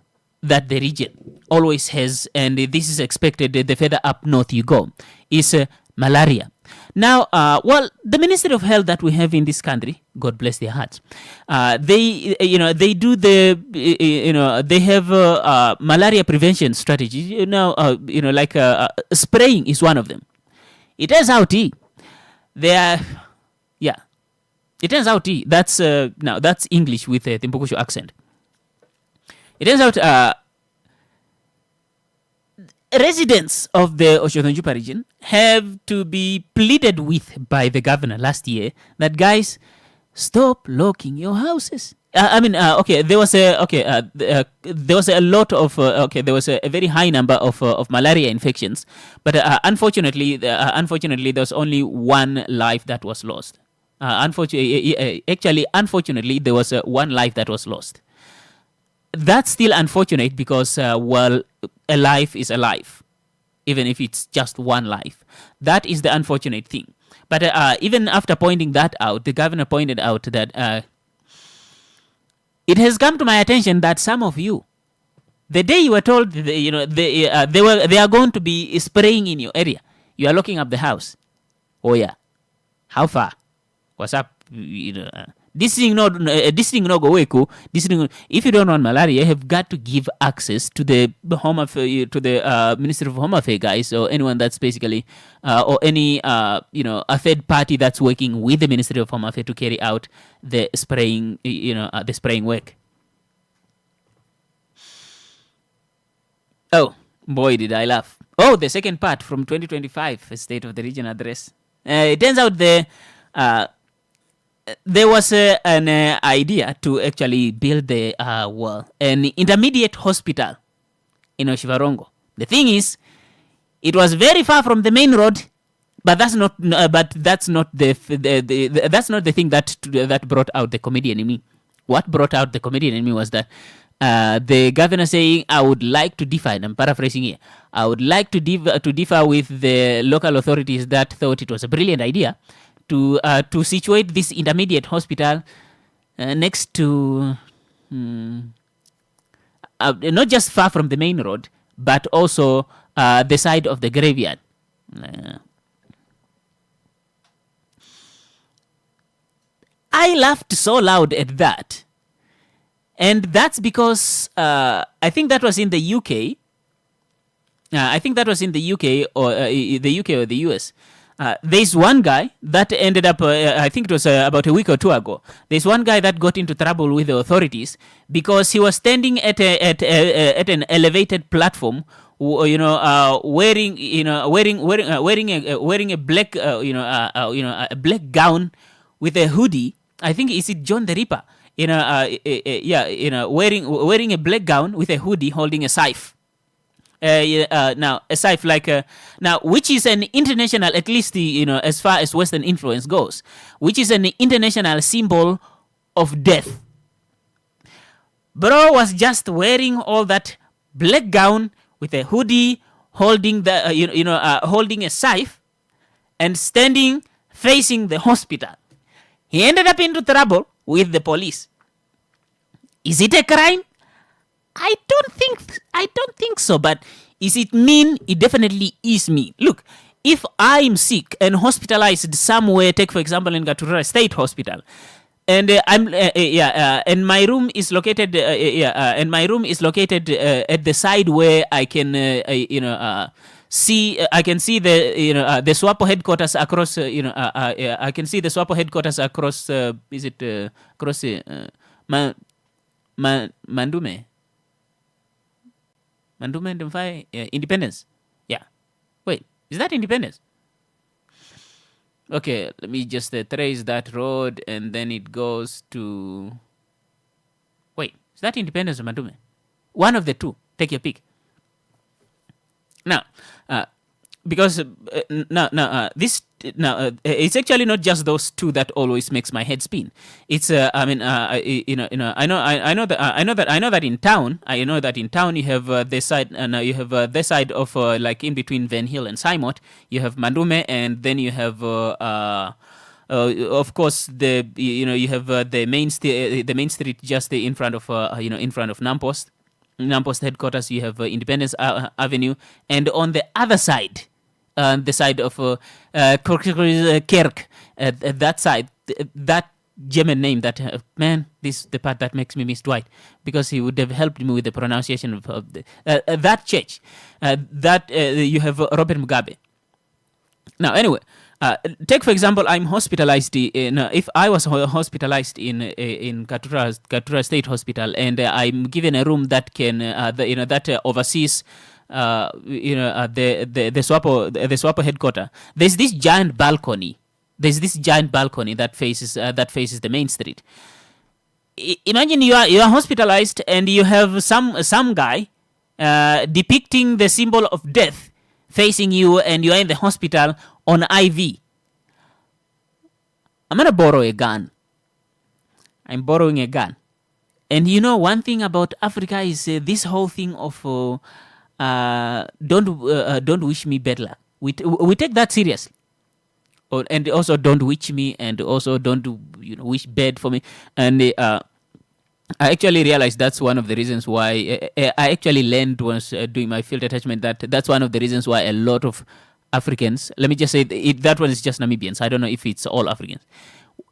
that the region always has, and this is expected the further up north you go, is malaria. Now, the Ministry of Health that we have in this country, God bless their hearts, they do they have malaria prevention strategies. Spraying is one of them. It turns out, it turns out that's English with a Timbukushu accent. It turns out residents of the Oshodun Jupa region have to be pleaded with by the governor last year that, guys, stop locking your houses. There was a lot of there was a very high number of malaria infections, but unfortunately there was only one life that was lost. Unfortunately, there was one life that was lost. That's still unfortunate because, a life is a life, even if it's just one life. That is the unfortunate thing. But even after pointing that out, the governor pointed out that it has come to my attention that some of you, the day you were told, they are going to be spraying in your area, you are locking up the house. Oh yeah, how far? What's up? This thing no go away. If you don't want malaria, you have got to give access to the Ministry of Home Affairs guys, or anyone that's basically or any a third party that's working with the Ministry of Home Affairs to carry out the spraying the spraying work. Oh boy, did I laugh! Oh, the second part from 2025 State of the Region address. It turns out there was an idea to actually build an intermediate hospital in Oshivarongo. The thing is, it was very far from the main road, but that's not the thing that brought out the comedian in me. What brought out the comedian in me was that the governor saying, I would like to differ, and I'm paraphrasing here, I would like to differ with the local authorities that thought it was a brilliant idea to situate this intermediate hospital next to not just far from the main road, but also the side of the graveyard. I laughed so loud at that, and that's because I think that was in the UK. I think that was in the UK or the UK or the US. There's one guy that ended up, I think it was about a week or two ago. There's one guy that got into trouble with the authorities because he was standing at an elevated platform, wearing a black, a black gown with a hoodie I think is it John the Ripper, wearing a black gown with a hoodie, holding a scythe. Now a scythe now, which is an international, at least as far as Western influence goes, which is an international symbol of death. Bro was just wearing all that black gown with a hoodie, holding holding a scythe, and standing facing the hospital. He ended up into trouble with the police. Is it a crime? I don't think so, but is it mean? It definitely is mean. Look, if I'm sick and hospitalized somewhere, take for example in Gaturra State Hospital, and and my room is located at the side where I can see the SWAPO headquarters across I can see the SWAPO headquarters across Mandume Ndumfai, Independence. Yeah. Wait, is that Independence? Okay, let me just trace that road and then it goes to... Wait, is that Independence or Mandume? One of the two. Take your pick. Now, because it's actually not just those two that always makes my head spin. It's I know that in town you have this side, you have this side of like in between Van Hill and Simot, you have Mandume, and then you have of course you have the main street just in front of Nampost headquarters. You have Independence Avenue, and on the other side, the side of Kerk, that side, that German name, that man, this the part that makes me miss Dwight, because he would have helped me with the pronunciation of that church. You have Robert Mugabe. Now, anyway, take for example, I'm hospitalized if I was hospitalized in Gaturra State Hospital, and I'm given a room that can that oversees the SWAPO headquarters. There's this giant balcony. That faces the main street. Imagine you are hospitalized and you have some guy depicting the symbol of death facing you, and you are in the hospital on IV. I'm gonna borrow a gun. I'm borrowing a gun. And one thing about Africa is this whole thing of don't wish me bad luck. We take that seriously. And also don't wish me, and also don't wish bad for me. And I actually realized that's one of the reasons why I actually learned once doing my field attachment that's one of the reasons why a lot of Africans, let me just say that one is just Namibians, I don't know if it's all Africans,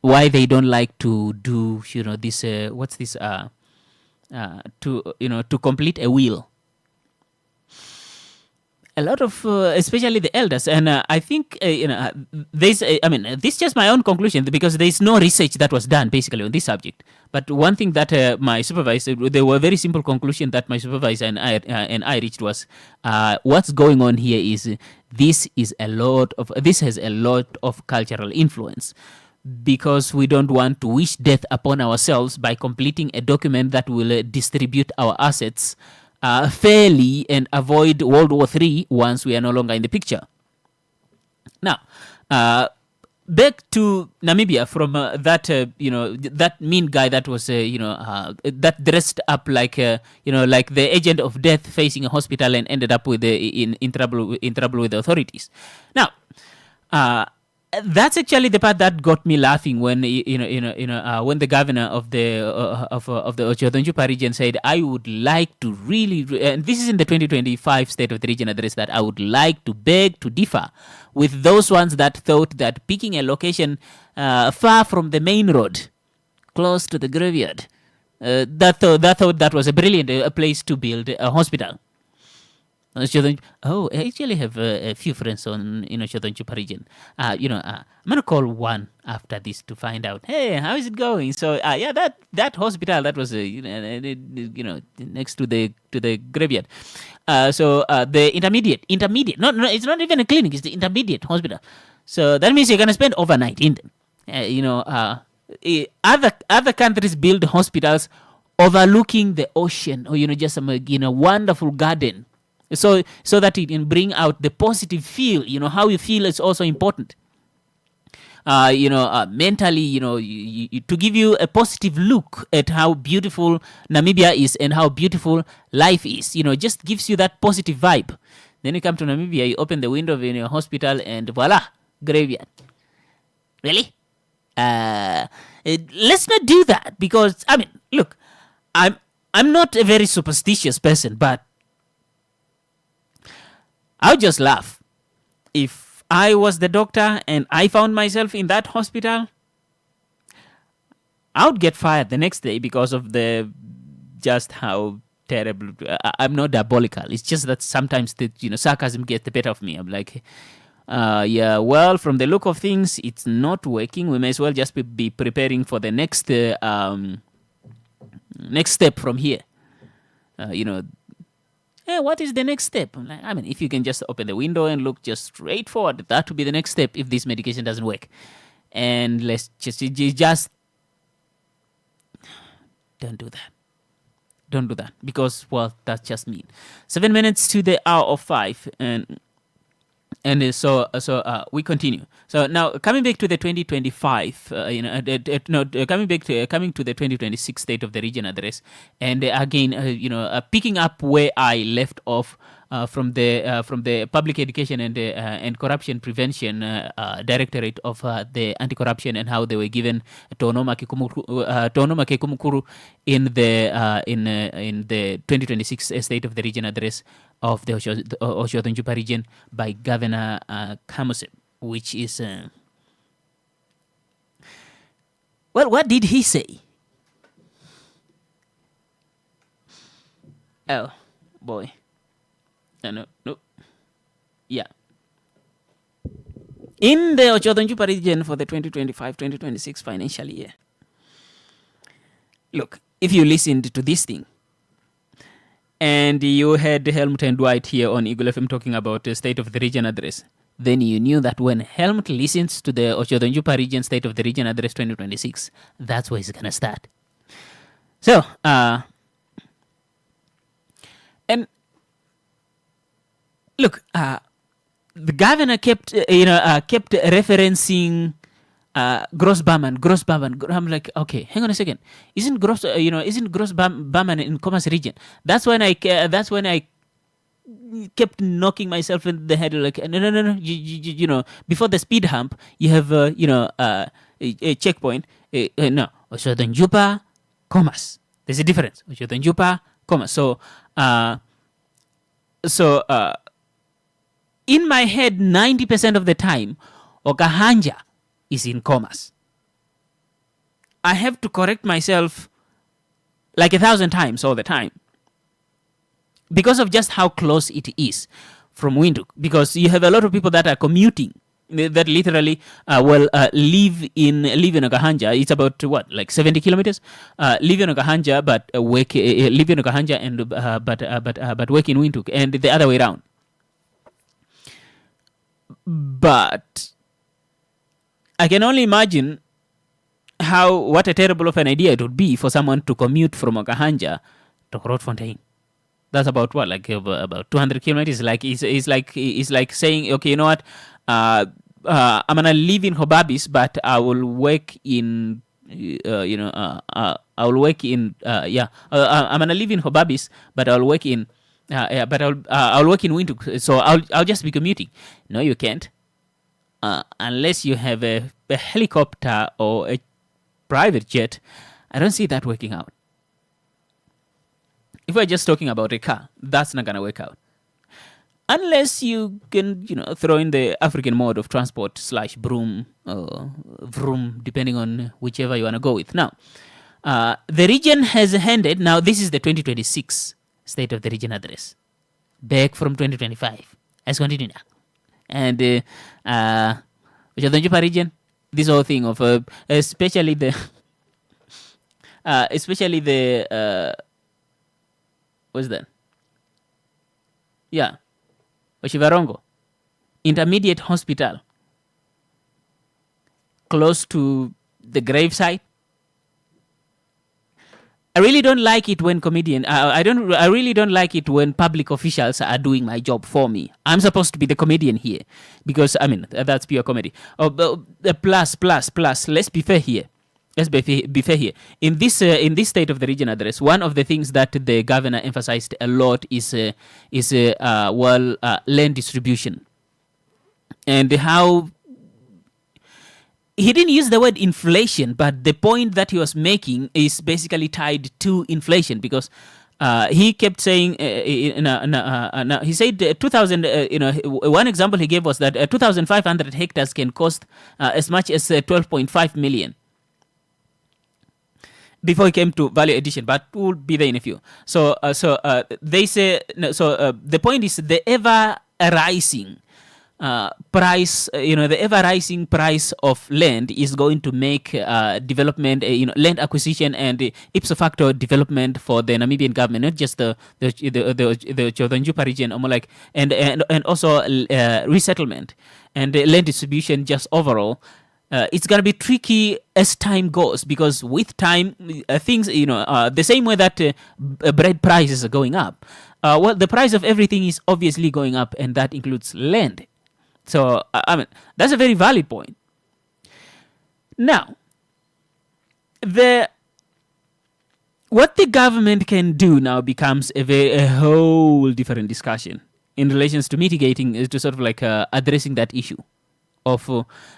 why they don't like to do this to complete a will. A lot of especially the elders, and I think there's this is just my own conclusion, because there's no research that was done basically on this subject. But one thing that my supervisor, there were very simple conclusion that my supervisor and I reached was what's going on here is this has a lot of cultural influence, because we don't want to wish death upon ourselves by completing a document that will distribute our assets fairly and avoid World War III once we are no longer in the picture. Now, back to Namibia from that mean guy that was that dressed up like like the agent of death facing a hospital and ended up with in trouble with the authorities. Now, that's actually the part that got me laughing when when the governor of the Otjozondjupa region said, I would like to really, and this is in the 2025 State of the Region address, that I would like to beg to differ with those ones that thought that picking a location far from the main road, close to the graveyard, that thought that was a brilliant place to build a hospital. I actually have a few friends in Otjozondjupa region. I'm gonna call one after this to find out. Hey, how is it going? So that hospital that was next to the graveyard. So the intermediate. No, it's not even a clinic. It's the intermediate hospital. So that means you're gonna spend overnight in them. other countries build hospitals overlooking the ocean, or just a wonderful garden, so that it can bring out the positive feel. How you feel is also important. Mentally, to give you a positive look at how beautiful Namibia is and how beautiful life is. Just gives you that positive vibe. Then you come to Namibia, you open the window in your hospital, and voila, graveyard. Really? Let's not do that, because look, I'm not a very superstitious person, but I would just laugh if I was the doctor and I found myself in that hospital. I would get fired the next day because of just how terrible. I'm not diabolical. It's just that sometimes the sarcasm gets the better of me. I'm like, yeah, well, from the look of things, it's not working. We may as well just be preparing for the next step from here. Hey, what is the next step? I'm like, if you can just open the window and look just straight forward, that would be the next step if this medication doesn't work. And let's just don't do that. Don't do that, because, well, that's just mean. 7 minutes to the hour of 5, and so we continue. So now coming back to the 2025, coming to the 2026 State of the Region address, and again, picking up where I left off from the Public Education and Corruption Prevention Directorate of the Anti-Corruption, and how they were given Tonoma Kekumukuru in the 2026 State of the Region address of the Oshotun-Jupa region by Governor Kamose, which is well, what did he say? Oh boy. No. Yeah. In the Oshotun-Jupa region for the 2025-2026 financial year. Look, if you listened to this thing, and you heard Helmut and Dwight here on Eagle FM talking about the State of the Region address, then you knew that when Helmut listens to the Oshotun-Jupa region State of the Region address 2026, that's where he's going to start. So, and look, the governor kept referencing Gross Barman. I'm like, okay, hang on a second. Isn't Gross Barman in Commerce region? That's when I kept knocking myself in the head, like, no. Before the speed hump, you have a checkpoint. No, Oshotun-Jupa, Commerce. There's a difference. Oshotun-Jupa, Commerce. So in my head, 90% of the time, Okahanja is in Commerce. I have to correct myself like 1,000 times all the time because of just how close it is from Windhoek. Because you have a lot of people that are commuting, that literally live in Okahanja. It's about like 70 kilometers. Live in Okahanja, but work live in Okahanja and but work in Windhoek, and the other way around. But I can only imagine what a terrible of an idea it would be for someone to commute from Okahanja to Grootfontein. That's about about 200 kilometers. It's like saying, okay, you know what? I'm gonna live in Hobabis, but I will work in I will work in I'm gonna live in Hobabis, but I'll work in I'll work in Windhoek. So I'll just be commuting. No, you can't. Unless you have a helicopter or a private jet, I don't see that working out. If we're just talking about a car, that's not going to work out. Unless you can, throw in the African mode of transport / broom or vroom, depending on whichever you want to go with. Now, the region has ended. Now, this is the 2026 State of the Region address. Back from 2025. Let's continue now. And Oshotun-Jupa region, this whole thing of especially the what's that? Yeah, Oshivarongo Intermediate Hospital, close to the gravesite. I really don't like it when I really don't like it when public officials are doing my job for me. I'm supposed to be the comedian here because that's pure comedy. Plus. Let's be fair here. In this State of the Region address, one of the things that the governor emphasized a lot is land distribution, and how he didn't use the word inflation, but the point that he was making is basically tied to inflation because he kept saying, he said 2,000, one example he gave was that 2,500 hectares can cost as much as 12.5 million before he came to value addition, but we'll be there in a few. So they say, the point is the ever-rising price, the ever-rising price of land is going to make development, land acquisition and ipso facto development for the Namibian government, not just the Chotanjupa region, and also resettlement and land distribution just overall. It's going to be tricky as time goes because with time, things, the same way that bread prices are going up, the price of everything is obviously going up, and that includes land. So, that's a very valid point. Now, what the government can do now becomes a whole different discussion in relations to mitigating, to sort of like addressing that issue.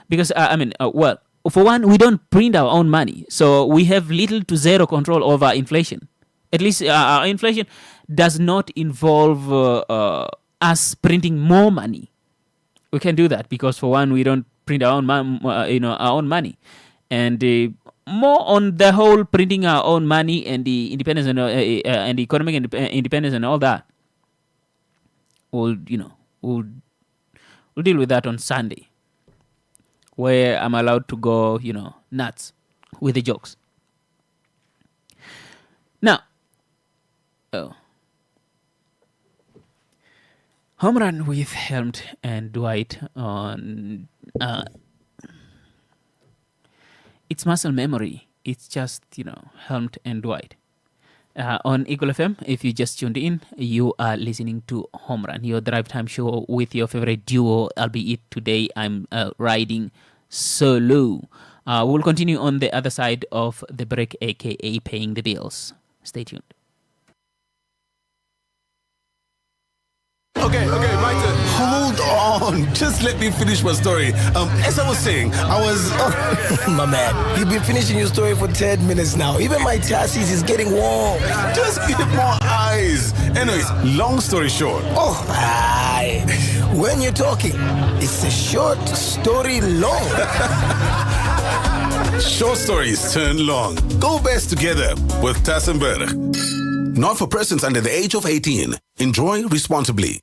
Because, for one, we don't print our own money, so we have little to zero control over inflation. At least our inflation does not involve us printing more money. We can do that because, for one, we don't print our own, our own money, and more on the whole, printing our own money and the independence and the economic independence and all that. We'll deal with that on Sunday, where I'm allowed to go, nuts with the jokes. Now, home run with Helmut and Dwight on it's muscle memory. It's just, Helmut and Dwight. On Eagle FM, if you just tuned in, you are listening to Home Run, your drive time show with your favorite duo, albeit today I'm riding solo. We'll continue on the other side of the break, aka paying the bills. Stay tuned. Okay, my turn. Hold on. Just let me finish my story. As I was saying, my man, you've been finishing your story for 10 minutes now. Even my chassis is getting warm. Just give more eyes. Anyways, long story short. Oh, aye. When you're talking, it's a short story long. Short stories turn long. Go best together with Tassenberg. Not for persons under the age of 18. Enjoy responsibly.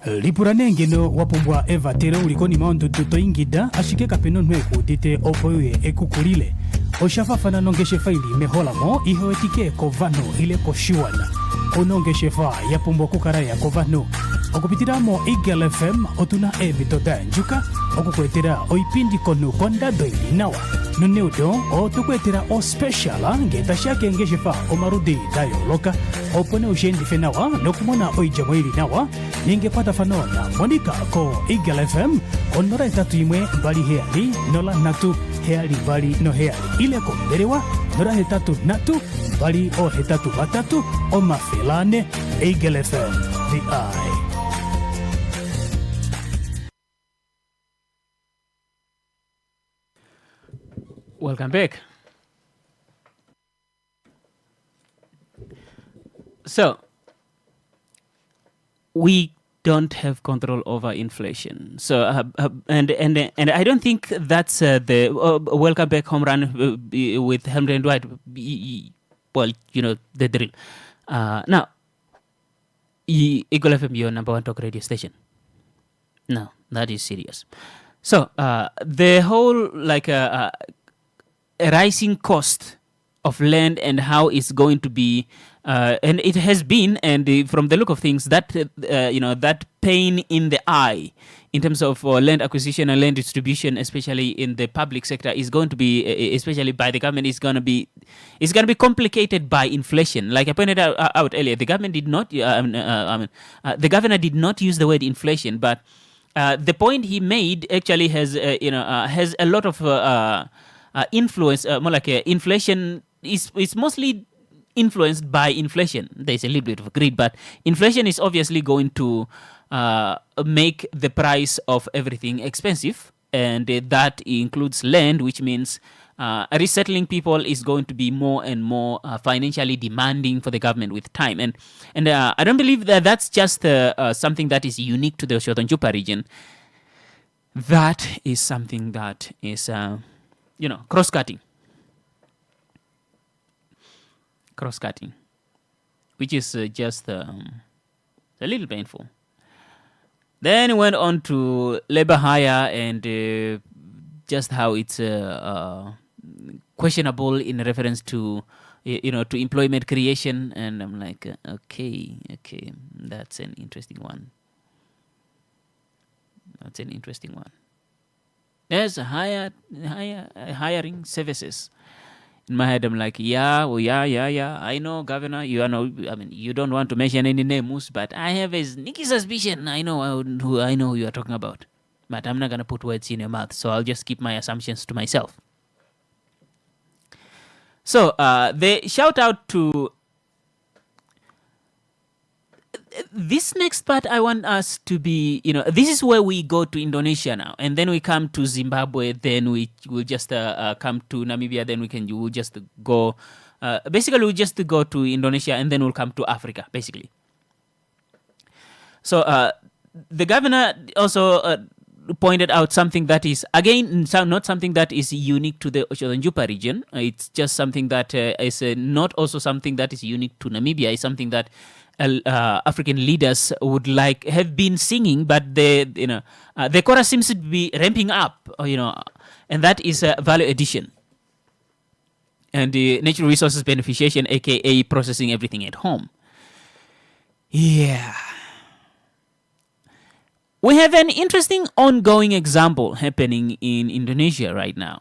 Lipuranengeno wapumbwa Eva tero ulikoni maundu tutoingida ashike kapeno nweku dite opoye ekukulile. Oshafafana nongeshe faili meholamo ihoetike kovano ile koshiwana. Onongeshe fa yapumbwa kukaraya kovano. Okupitiramo Eagle FM otuna ebitoda njuka. Okukwetera oipindi konu konda doili nawa. Nuneudo otukwetera o speciala ngeta shake ngeshe fa omarudi dayo loka. Opone ushendi fenawa nokumona oijamwili nawa. Ningepata fanona monika ko Eagle FM onora itatu imwe bali heali nola natu heali bali no heali ile komberewa nora hetatu natu bali o hetatu batatu o mafelane Eagle FM the eye. Welcome back. So, we don't have control over inflation. So, and I don't think that's the welcome back home run with Helmut and Dwight. Well, the drill. Now, Eagle FM, your number one talk radio station. No, that is serious. So, the whole rising cost of land and how it's going to be, and it has been, and from the look of things, that that pain in the eye in terms of land acquisition and land distribution, especially in the public sector, is going to be, especially by the government, is going to be complicated by inflation. Like I pointed out earlier, the government did not, the governor did not use the word inflation, but the point he made actually has a lot of influence. More like inflation is mostly influenced by inflation. There's a little bit of greed, but inflation is obviously going to make the price of everything expensive, and that includes land, which means resettling people is going to be more and more financially demanding for the government with time. And I don't believe that that's just something that is unique to the Oshotong-Jupa region. That is something that is, cross-cutting. Cross-cutting, which is just a little painful. Then it went on to labor hire and just how it's questionable in reference to to employment creation, and I'm like, okay, that's an interesting one. There's hiring services. In my head, I'm like, yeah. I know, Governor. You don't want to mention any names, but I have a sneaky suspicion. I know who you are talking about, but I'm not gonna put words in your mouth. So I'll just keep my assumptions to myself. So they shout out to this next part. I want us to be, this is where we go to Indonesia now, and then we come to Zimbabwe, then we will just come to Namibia, then we'll just go, basically we'll just go to Indonesia, and then we'll come to Africa, basically. So the governor also pointed out something that is, again, not something that is unique to the Oshotong-Jupa region. It's just something that is not also something that is unique to Namibia. It's something that African leaders would have been singing, but the chorus seems to be ramping up, and that is value addition and the natural resources beneficiation, aka processing everything at home. Yeah. We have an interesting ongoing example happening in Indonesia right now.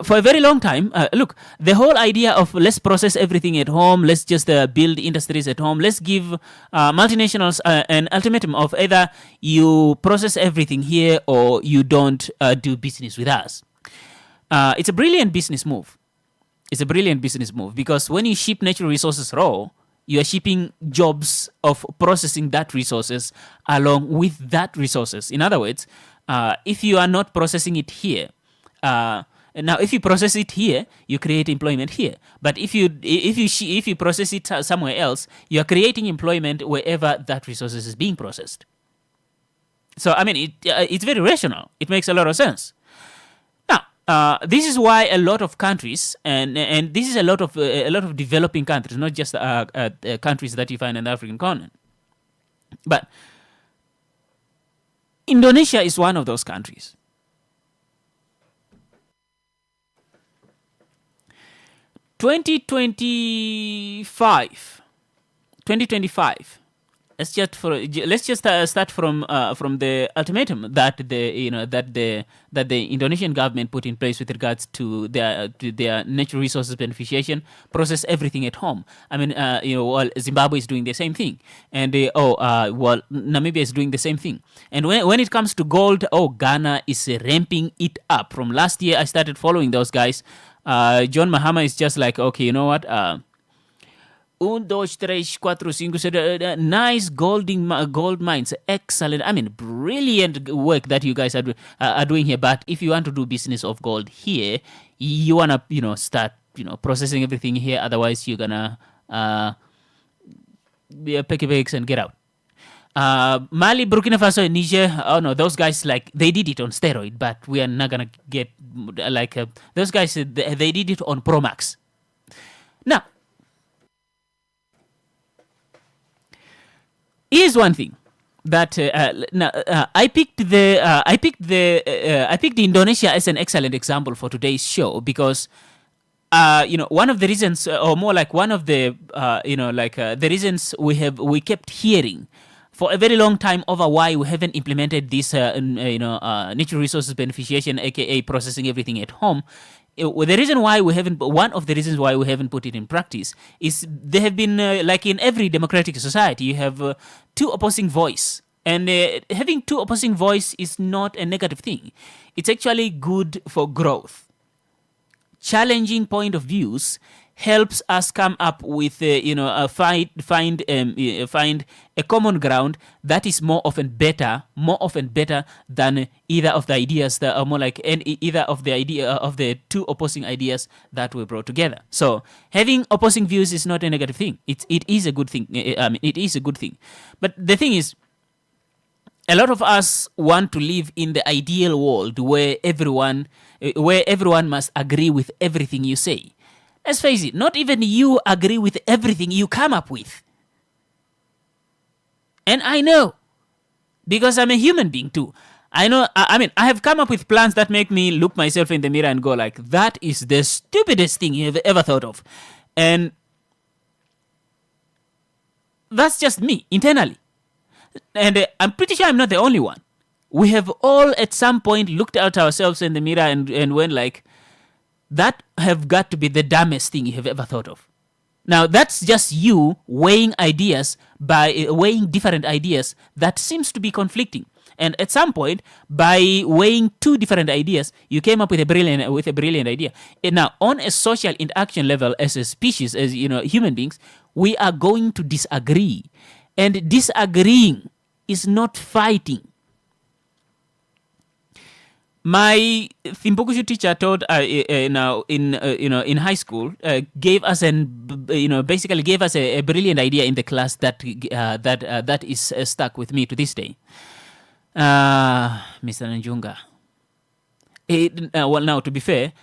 For a very long time, look, the whole idea of let's process everything at home, let's just build industries at home, let's give multinationals an ultimatum of either you process everything here or you don't do business with us. It's a brilliant business move. Because when you ship natural resources raw, you are shipping jobs of processing that resources along with that resources. In other words, if you are not processing it here, now, if you process it here, you create employment here. But if you process it somewhere else, you are creating employment wherever that resources is being processed. So, it's very rational. It makes a lot of sense. Now, this is why a lot of countries, and this is a lot of developing countries, not just countries that you find in the African continent, but Indonesia is one of those countries. 2025. Let's just start from the ultimatum that the Indonesian government put in place with regards to their natural resources beneficiation, process everything at home. Zimbabwe is doing the same thing, and Namibia is doing the same thing. And when it comes to gold, Ghana is ramping it up. From last year, I started following those guys. John Mahama is just like, okay, you know what? 1, 2, 3, 4, 5, nice gold mines, excellent. Brilliant work that you guys are doing here. But if you want to do business of gold here, you wanna start processing everything here. Otherwise, you're gonna pick your bags and get out. Mali, Burkina Faso, and Niger, those guys, they did it on steroid, but we are not gonna get those guys. They did it on Pro Max. Now, here's one thing that I picked Indonesia as an excellent example for today's show because one of the reasons, or more like one of the the reasons we kept hearing for a very long time over why we haven't implemented this, natural resources beneficiation, aka processing everything at home. The reason why we haven't, one of the reasons why we haven't put it in practice is there have been, like in every democratic society, you have two opposing voice. And having two opposing voice is not a negative thing. It's actually good for growth. Challenging point of views helps us come up with, find a common ground that is more often better than either of the ideas that are more like either of the idea of the two opposing ideas that were brought together. So having opposing views is not a negative thing. It is a good thing. It is a good thing. But the thing is, a lot of us want to live in the ideal world where everyone must agree with everything you say. Let's face it, not even you agree with everything you come up with. And I know, because I'm a human being too. I know, I have come up with plans that make me look myself in the mirror and go like, that is the stupidest thing you have ever thought of. And that's just me, internally. And I'm pretty sure I'm not the only one. We have all at some point looked at ourselves in the mirror and went like, that have got to be the dumbest thing you have ever thought of. Now, that's just you weighing ideas by weighing different ideas that seems to be conflicting. And at some point, by weighing two different ideas, you came up with a brilliant idea. And now, on a social interaction level, as a species, as human beings, we are going to disagree. And disagreeing is not fighting. My Thimbukushu teacher taught in high school gave us basically gave us a brilliant idea in the class that is stuck with me to this day. Mr. Nanjunga. Well, now to be fair,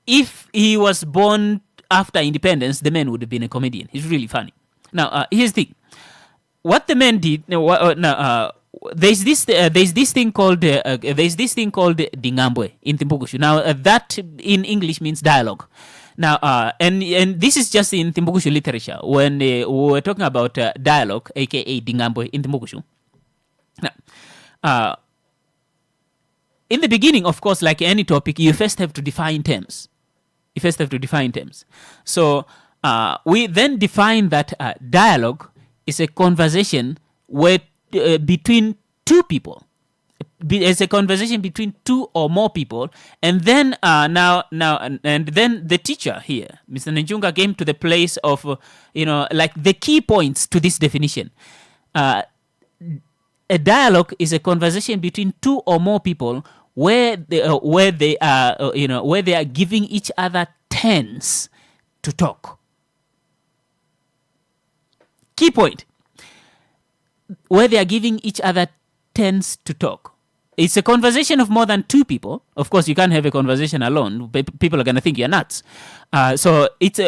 if he was born after independence, the man would have been a comedian. He's really funny. Now, here's the thing. What the man did. There's this thing called Dingambwe in Thimbukushu. Now, that in English means dialogue. Now, and this is just in Thimbukushu literature when we were talking about dialogue, aka Dingambwe in Thimbukushu. Now, in the beginning, of course, like any topic, you first have to define terms. So we then define that dialogue is a conversation where between two people. It's a conversation between two or more people, and then then the teacher here, Mr. Njunga, came to the place of like the key points to this definition. A dialogue is a conversation between two or more people where they are giving each other turns to talk. Key point. Where they are giving each other turns to talk. It's a conversation of more than two people. Of course, you can't have a conversation alone. People are going to think you're nuts. So it's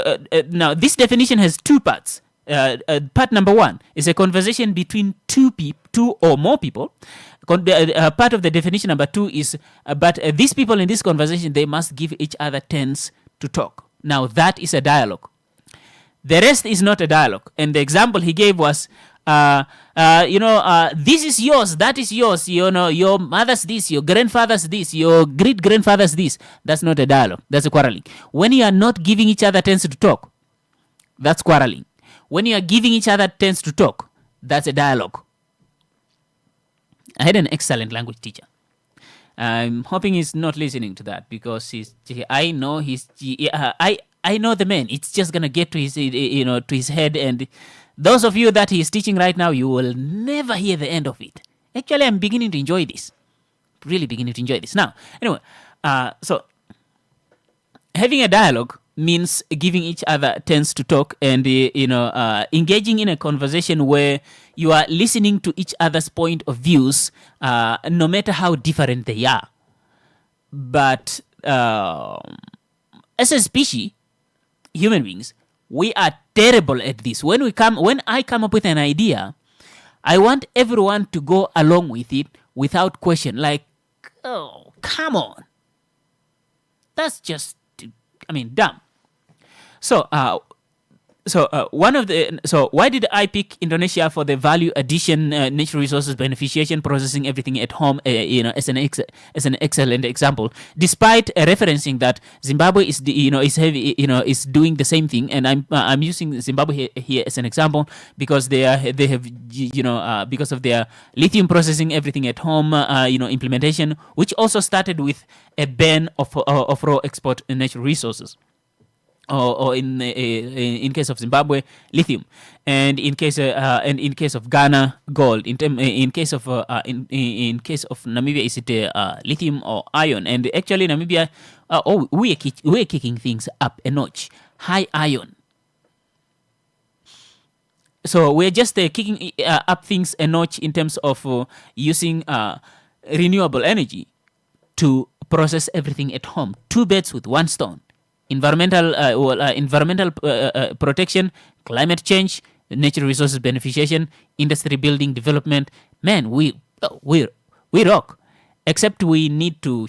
now this definition has two parts. Part number one is a conversation between two or more people. Part of the definition number two is, but these people in this conversation, they must give each other turns to talk. Now that is a dialogue. The rest is not a dialogue. And the example he gave was, this is yours, that is yours, your mother's this, your grandfather's this, your great-grandfather's this. That's not a dialogue. That's a quarreling. When you are not giving each other turns to talk, that's quarreling. When you are giving each other turns to talk, that's a dialogue. I had an excellent language teacher. I'm hoping he's not listening to that because I know the man. It's just gonna get to his to his head, and those of you that he's teaching right now, you will never hear the end of it. Actually, I'm beginning to enjoy this. Really beginning to enjoy this. Now, anyway, so having a dialogue means giving each other turns to talk and, engaging in a conversation where you are listening to each other's point of views, no matter how different they are. But as a species, human beings, we are terrible at this. When I come up with an idea, I want everyone to go along with it without question. Like, oh, come on. That's just, dumb. So why did I pick Indonesia for the value addition, natural resources beneficiation, processing everything at home, as an excellent example, despite referencing that Zimbabwe is is doing the same thing, and I'm using Zimbabwe here as an example because they have because of their lithium processing everything at home implementation, which also started with a ban of raw export natural resources. Or in case of Zimbabwe, lithium, and in case of Ghana, gold. In case of Namibia, is it lithium or iron? And actually, Namibia, we're kicking things up a notch, high iron. So we're just kicking up things a notch in terms of using renewable energy to process everything at home. Two birds with one stone. Environmental protection, climate change, natural resources beneficiation, industry building, development. Man, we rock. Except we need to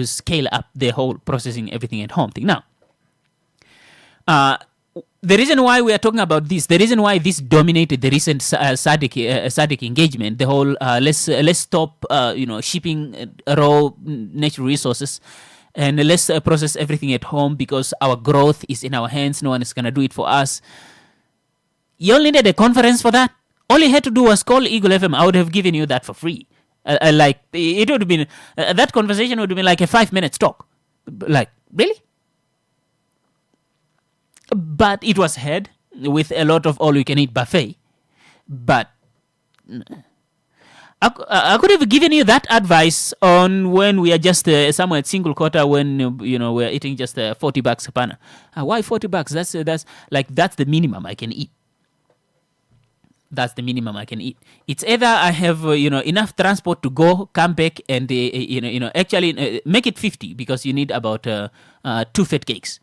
scale up the whole processing everything at home thing. Now, the reason why we are talking about this, the reason why this dominated the recent SADC engagement, the whole let's stop shipping raw natural resources. And let's process everything at home because our growth is in our hands. No one is going to do it for us. You only needed a conference for that. All you had to do was call Eagle FM. I would have given you that for free. It would have been, that conversation would have been like a 5-minute talk. Like, really? But it was had with a lot of all-you-can-eat buffet. But I could have given you that advice on when we are just somewhere at single quarter when we're eating just $40 a pana. Why $40? That's the minimum I can eat. That's the minimum I can eat. It's either I have enough transport to go, come back, and actually make it 50 because you need about 2 fat cakes,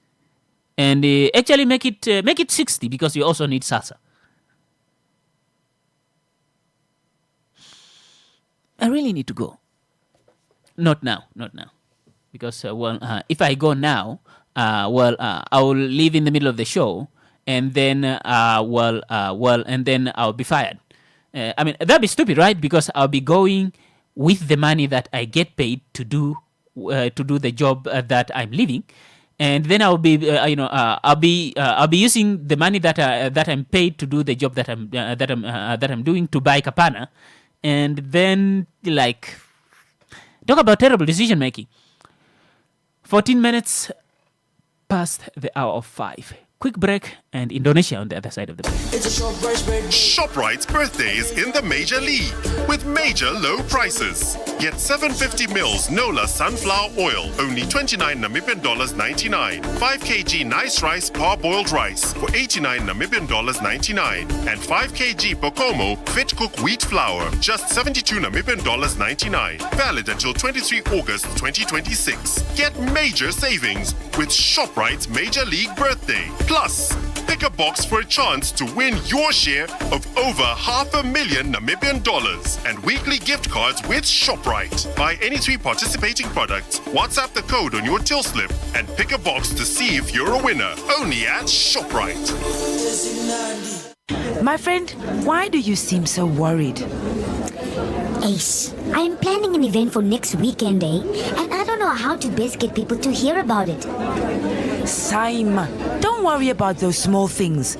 and actually make it 60 because you also need salsa. I really need to go. Not now. Because, if I go now, I will leave in the middle of the show, and then, and then I'll be fired. That'd be stupid, right? Because I'll be going with the money that I get paid to do the job that I'm leaving, and then I'll be, I'll be using the money that I'm paid to do the job that I'm doing to buy kapana. And then, talk about terrible decision making. 14 minutes past the hour of 5. Quick break, and Indonesia on the other side of the break. ShopRite's birthday is in the Major League with major low prices. Get 750 mils Nola sunflower oil, only 29 Namibian dollars 99. 5 kg nice rice parboiled rice for 89 Namibian dollars 99. And 5 kg Bokomo fit cook wheat flour, just 72 Namibian dollars 99. Valid until 23 August 2026. Get major savings with ShopRite's Major League birthday. Plus, pick a box for a chance to win your share of over $500,000 Namibian dollars and weekly gift cards with ShopRite. Buy any 3 participating products, WhatsApp the code on your till slip, and pick a box to see if you're a winner. Only at ShopRite. My friend, why do you seem so worried? Ace, I'm planning an event for next weekend, and I don't know how to best get people to hear about it. Saima, don't worry about those small things.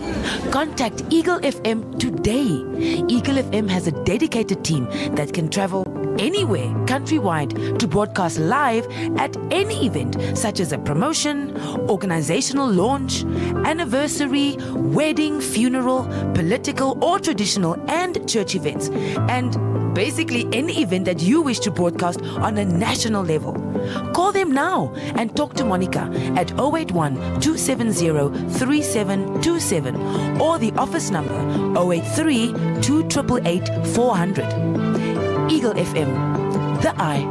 Contact Eagle FM today. Eagle FM has a dedicated team that can travel anywhere countrywide to broadcast live at any event, such as a promotion, organizational launch, anniversary, wedding, funeral, political or traditional, and church events. And basically any event that you wish to broadcast on a national level. Call them now and talk to Monica at 081-270-3727 or the office number 083-288-400. Eagle FM, the eye.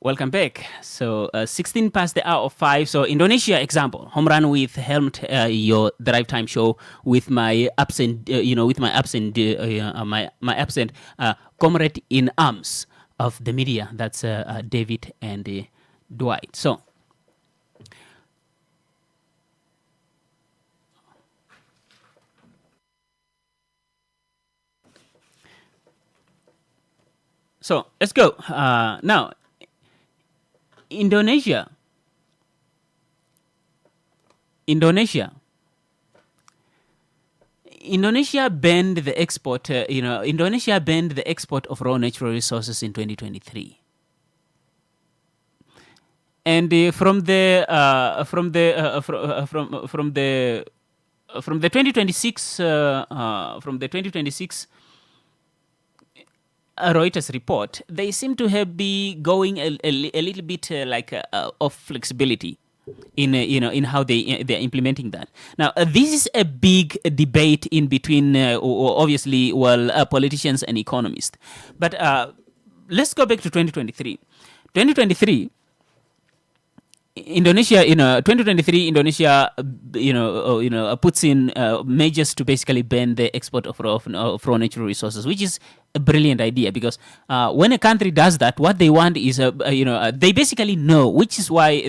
Welcome back. So 16 past the hour of 5. So Indonesia example, home run with helmed your drive time show with my absent, my absent comrade in arms of the media. That's David and Dwight. So. So let's go. Now, Indonesia banned the export. Indonesia banned the export of raw natural resources in 2023. And from the 2026 Reuters report, they seem to have be going a little bit of flexibility in how they're implementing that. Now, this is a big debate in between, obviously, politicians and economists. But let's go back to 2023. 2023. Indonesia, puts in measures to basically ban the export of raw natural resources, which is a brilliant idea because when a country does that, what they want is, they basically know, this is why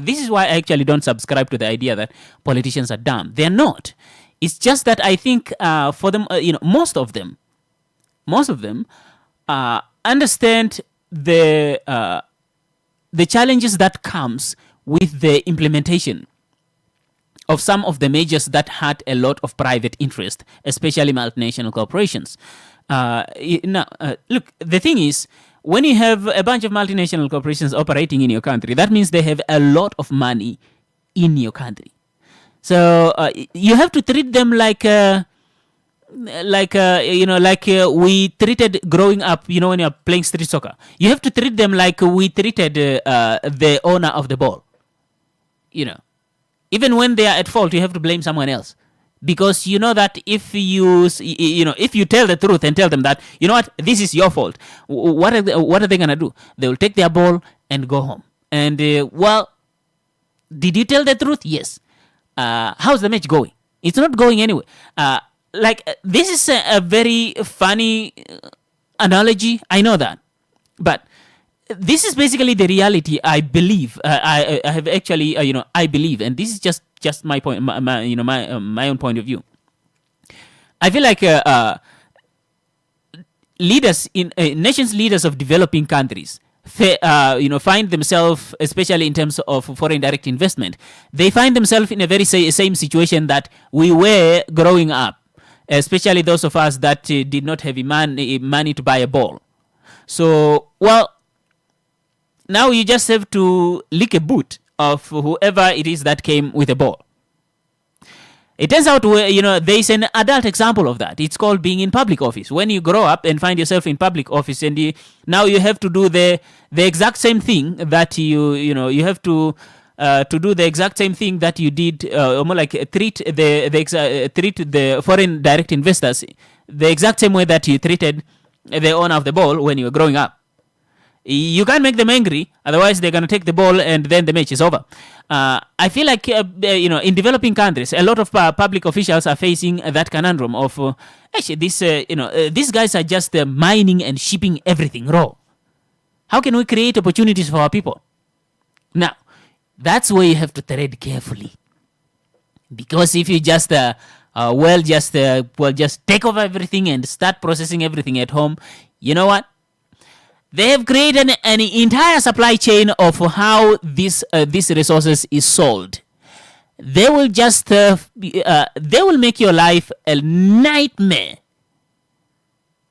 I actually don't subscribe to the idea that politicians are dumb. They're not. It's just that I think for them, most of them understand the challenges that comes with the implementation of some of the measures that had a lot of private interest, especially multinational corporations. Look, the thing is, when you have a bunch of multinational corporations operating in your country, that means they have a lot of money in your country. So you have to treat them like we treated growing up, when you're playing street soccer. You have to treat them like we treated the owner of the ball. Even when they are at fault, you have to blame someone else. Because you know that if you tell the truth and tell them that, this is your fault, what are they going to do? They will take their ball and go home. And, did you tell the truth? Yes. How's the match going? It's not going anywhere. This is a very funny analogy. I know that. But this is basically the reality. I believe. I have actually, I believe, and this is just my point, my own point of view. I feel like leaders in nations, leaders of developing countries, find themselves, especially in terms of foreign direct investment, they find themselves in a very same situation that we were growing up, especially those of us that did not have money to buy a ball. So, now you just have to lick a boot of whoever it is that came with a ball. It turns out, there is an adult example of that. It's called being in public office. When you grow up and find yourself in public office, and now you have to do the exact same thing that you have to do the exact same thing that you did, more like treat the foreign direct investors the exact same way that you treated the owner of the ball when you were growing up. You can't make them angry, otherwise they're going to take the ball and then the match is over. I feel like, in developing countries, a lot of public officials are facing that conundrum of, actually, these guys are just mining and shipping everything raw. How can we create opportunities for our people? Now, that's where you have to tread carefully. Because if you just, just take over everything and start processing everything at home, you know what? They have created an entire supply chain of how these resources is sold. They will just they will make your life a nightmare.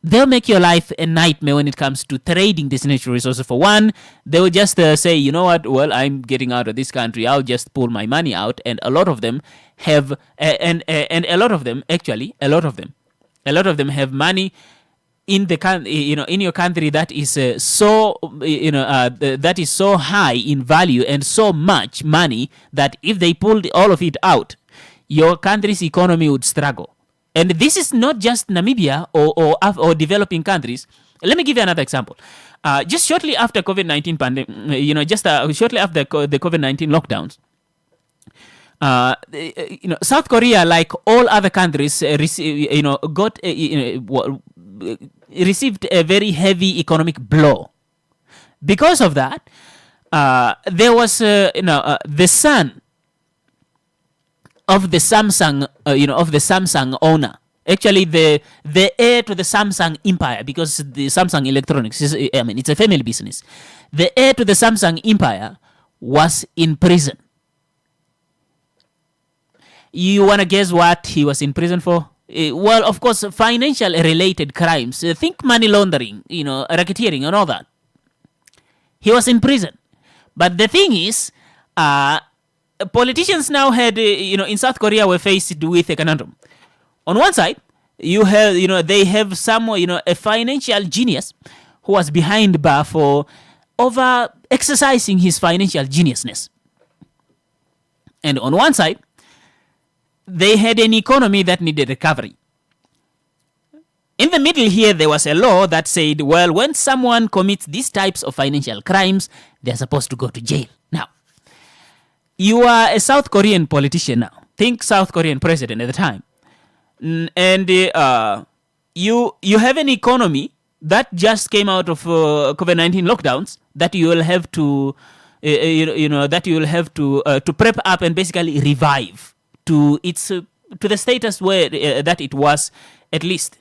They'll make your life a nightmare when it comes to trading these natural resources. For one, they will just say, you know what? Well, I'm getting out of this country. I'll just pull my money out. And a lot of them have, and a lot of them have money in the in your country that is that is so high in value and so much money that if they pulled all of it out, your country's economy would struggle. And this is not just Namibia or developing countries. Let me give you another example. just shortly after COVID-19 pandemic, shortly after the COVID-19 lockdowns, South Korea, like all other countries, received a very heavy economic blow. Because of that, there was, the son of the Samsung owner. Actually, the heir to the Samsung empire, because the Samsung Electronics it's a family business. The heir to the Samsung empire was in prison. You wanna guess what he was in prison for? Well, of course, financial related crimes. Think money laundering, racketeering and all that. He was in prison. But the thing is, politicians now had, in South Korea were faced with a conundrum. On one side, you have, they have a financial genius who was behind bar for over exercising his financial geniusness. And on one side, they had an economy that needed recovery. In the middle here, there was a law that said, well, when someone commits these types of financial crimes, they're supposed to go to jail. Now, you are a South Korean politician now. Think South Korean president at the time. And you have an economy that just came out of COVID-19 lockdowns that you will have to, to prep up and basically revive to its to the status where that it was at least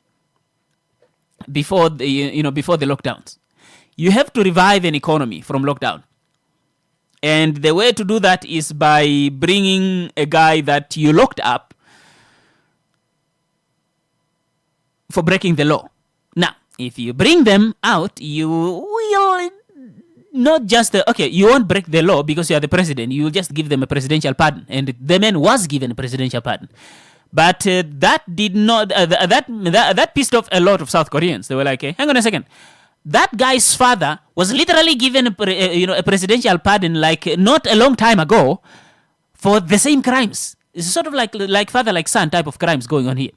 before the before the lockdowns. You have to revive an economy from lockdown. And the way to do that is by bringing a guy that you locked up for breaking the law. Now, if you bring them out, you will not just, you won't break the law because you are the president. You will just give them a presidential pardon. And the man was given a presidential pardon. But that did not, that pissed off a lot of South Koreans. They were like, hang on a second. That guy's father was literally given a presidential pardon like not a long time ago for the same crimes. It's sort of like father like son type of crimes going on here.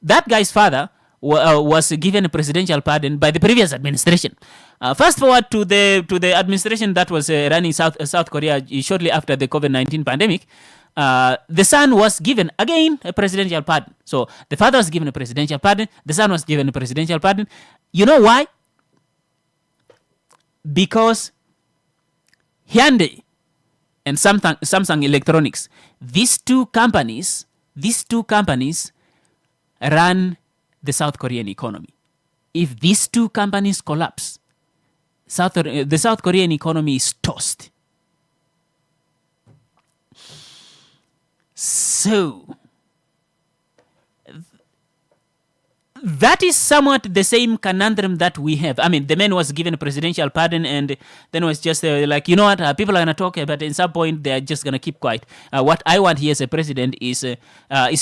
That guy's father was given a presidential pardon by the previous administration. Fast forward to the administration that was running South Korea shortly after the COVID-19 pandemic. The son was given again a presidential pardon. So the father was given a presidential pardon. The son was given a presidential pardon. You know why? Because Hyundai and Samsung Electronics, these two companies run the South Korean economy. If these two companies collapse, the South Korean economy is toast. So, that is somewhat the same conundrum that we have. I mean, the man was given a presidential pardon and then was just like, you know what, people are going to talk, but at some point they're just going to keep quiet. What I want here as a president is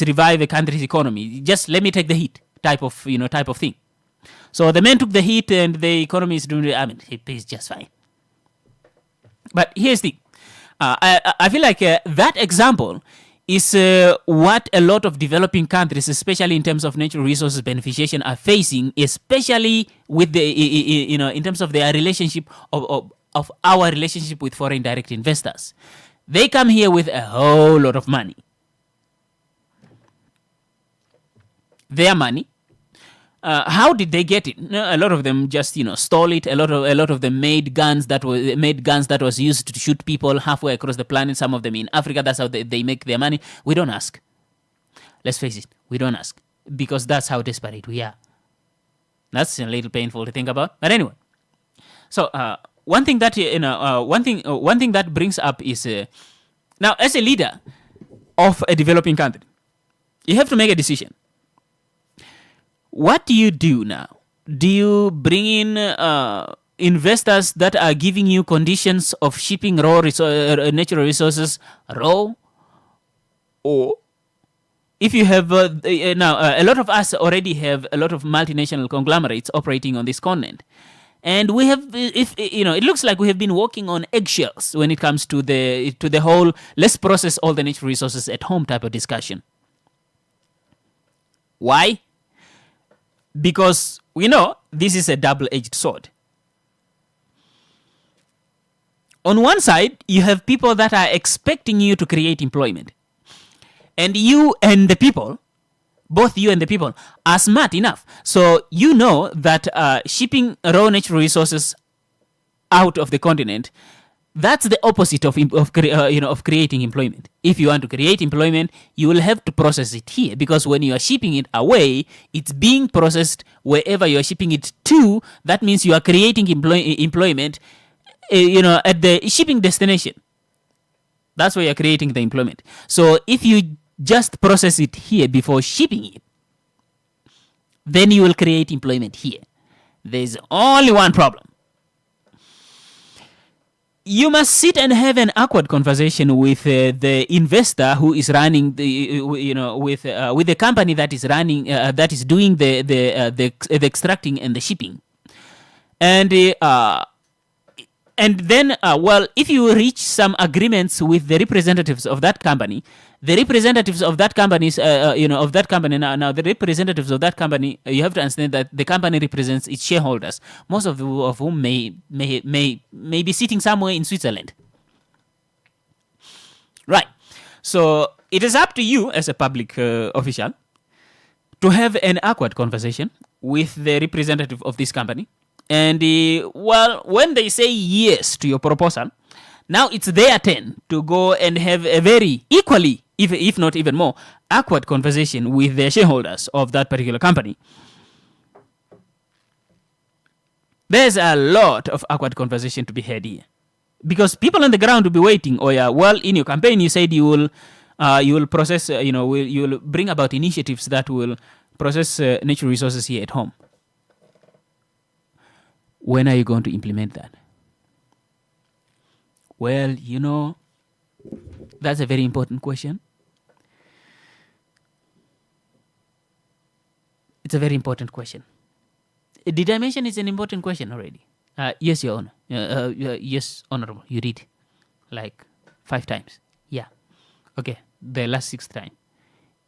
revive a country's economy. Just let me take the heat type of thing. So the man took the heat and the economy is doing, it is just fine. But here's the thing. I feel like that example is what a lot of developing countries, especially in terms of natural resources beneficiation, are facing, especially with the in terms of their relationship of our relationship with foreign direct investors. They come here with a whole lot of money. Their money. How did they get it? A lot of them just stole it. A lot of them made guns that was used to shoot people halfway across the planet. Some of them in Africa. That's how they make their money. We don't ask. Let's face it. We don't ask because that's how desperate we are. That's a little painful to think about. But anyway, so one thing that one thing that brings up is now as a leader of a developing country, you have to make a decision. What do you do now? Do you bring in investors that are giving you conditions of shipping raw natural resources raw? Or if you have now a lot of us already have a lot of multinational conglomerates operating on this continent, and we have, it looks like we have been walking on eggshells when it comes to the whole let's process all the natural resources at home type of discussion. Why? Because we know this is a double-edged sword. on one side, you have people that are expecting you to create employment. And you and the people, both you and the people, are smart enough. So you know that shipping raw natural resources out of the continent, that's the opposite of creating employment. If you want to create employment, you will have to process it here, because when you are shipping it away, it's being processed wherever you are shipping it to. That means you are creating employment, at the shipping destination. That's where you're creating the employment. So if you just process it here before shipping it, then you will create employment here. There's only one problem. You must sit and have an awkward conversation with the investor who is running with the company that is running that is doing the extracting and the shipping, and then if you reach some agreements with the representatives of that company, the representatives of that company now the representatives of that company, you have to understand that the company represents its shareholders, most of whom may be sitting somewhere in Switzerland. Right. So it is up to you as a public official to have an awkward conversation with the representative of this company. And when they say yes to your proposal, now it's their turn to go and have a very equally, if not even more, awkward conversation with the shareholders of that particular company. There's a lot of awkward conversation to be had here, because people on the ground will be waiting. In your campaign you said you will process, you will bring about initiatives that will process natural resources here at home. When are you going to implement that? Well, that's a very important question. It's a very important question. Did I mention it's an important question already? Yes, Your Honor. Yes, Honorable. You did. Like 5 times. Yeah. Okay. The last 6th time.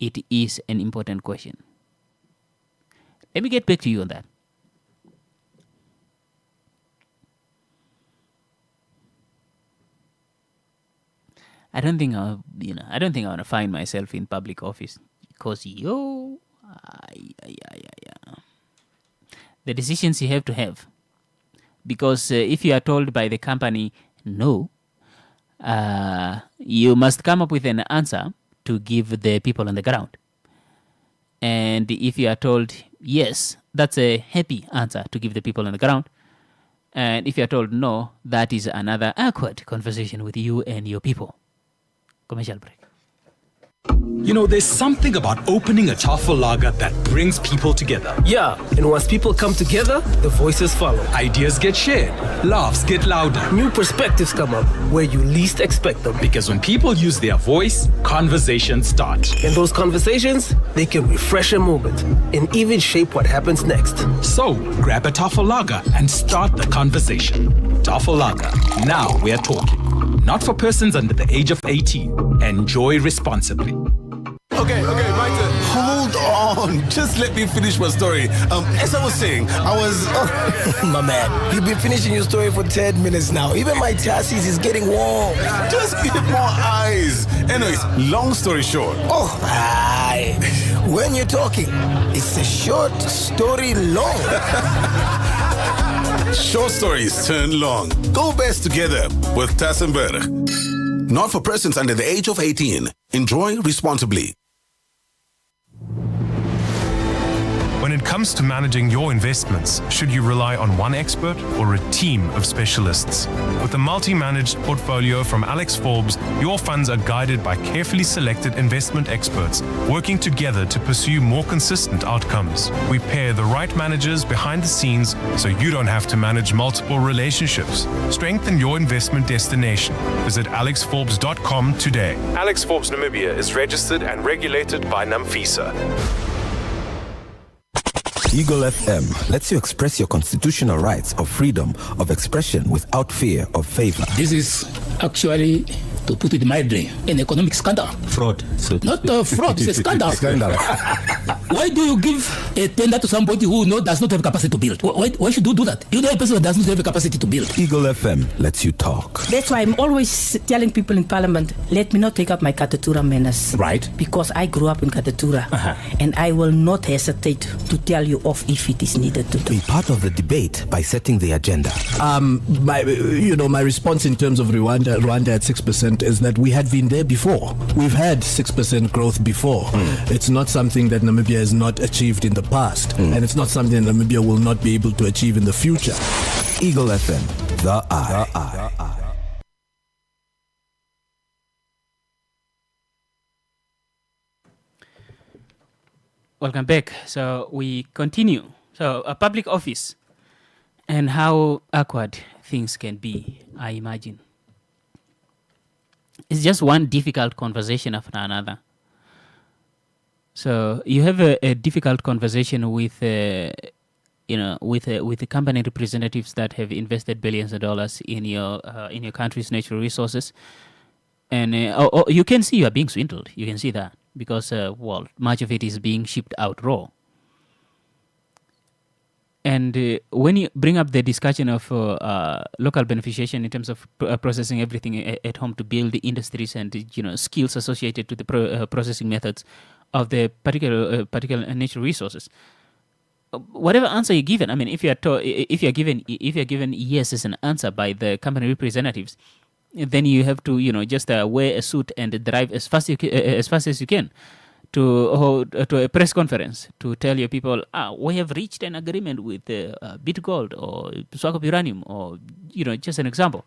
It is an important question. Let me get back to you on that. I don't think I want to find myself in public office, because the decisions you have to have. Because if you are told by the company no, you must come up with an answer to give the people on the ground. And if you are told yes, that's a happy answer to give the people on the ground. And if you are told no, that is another awkward conversation with you and your people. Commercial break. There's something about opening a Tafel Lager that brings people together. Yeah, and once people come together, the voices follow. Ideas get shared, laughs get louder. New perspectives come up where you least expect them. Because when people use their voice, conversations start. And those conversations, they can refresh a moment and even shape what happens next. So, grab a Tafel Lager and start the conversation. Tafel Lager, now we're talking. Not for persons under the age of 18. Enjoy responsibly. Okay, my turn. Hold on. Just let me finish my story. As I was saying, My man, you've been finishing your story for 10 minutes now. Even my chassis is getting warm. Just give more eyes. Anyways, long story short. When you're talking, it's a short story long. Short stories turn long. Go best together with Tassenberg. Not for persons under the age of 18. Enjoy responsibly. When it comes to managing your investments, should you rely on one expert or a team of specialists? With a multi-managed portfolio from Alex Forbes, your funds are guided by carefully selected investment experts working together to pursue more consistent outcomes. We pair the right managers behind the scenes so you don't have to manage multiple relationships. Strengthen your investment destination. Visit alexforbes.com today. Alex Forbes Namibia is registered and regulated by NAMFISA. Eagle FM lets you express your constitutional rights of freedom of expression without fear of favor. This is actually, to put it mildly, an economic scandal. Fraud. Not fraud, it's a scandal. Why do you give a tender to somebody who does not have capacity to build? Why should you do that? You know a person that does not have a capacity to build. Eagle FM lets you talk. That's why I'm always telling people in Parliament, let me not take up my Katatura manners. Right. Because I grew up in Katatura. And I will not hesitate to tell you off if it is needed to do. Be part of the debate by setting the agenda. My response in terms of Rwanda at 6% is that we had been there before. We've had 6% growth before. It's not something that Namibia has not achieved in the past, and it's not something that Namibia will not be able to achieve in the future. Eagle FM, the eye. Welcome back. So we continue. So a public office and how awkward things can be, I imagine. It's just one difficult conversation after another. So you have a difficult conversation with, with the company representatives that have invested billions of dollars in your country's natural resources, and you can see you are being swindled. You can see that because much of it is being shipped out raw. And when you bring up the discussion of local beneficiation in terms of processing everything at home to build the industries and skills associated to the processing methods of the particular natural resources, whatever answer you're given, I mean, if you're given yes as an answer by the company representatives, then you have to just wear a suit and drive as fast as you can to a press conference to tell your people, we have reached an agreement with Bitgold or Swakop Uranium, or just an example.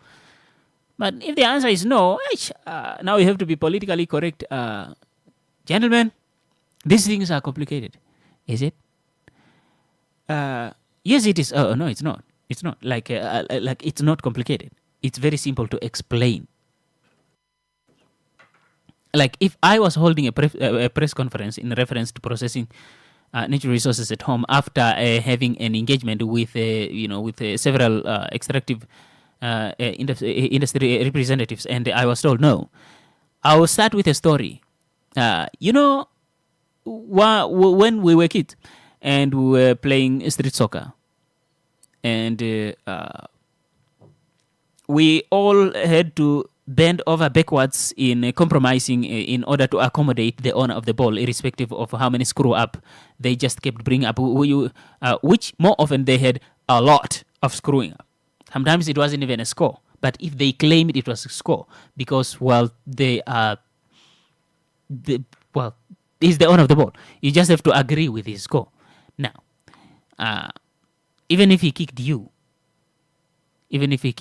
But if the answer is no, now you have to be politically correct. Gentlemen, these things are complicated. Is it? Yes, it is. Oh, no, it's not. It's not. Like it's not complicated. It's very simple to explain. Like if I was holding a press conference in reference to processing natural resources at home after having an engagement with several extractive industry representatives, and I was told no, I will start with a story. When we were kids and we were playing street soccer, and we all had to bend over backwards in compromising in order to accommodate the owner of the ball, irrespective of how many screw up they just kept bringing up, which more often they had a lot of screwing up. Sometimes it wasn't even a score, but if they claimed it was a score, because he's the owner of the ball, you just have to agree with his score. Now, even if he kicked you, even if he's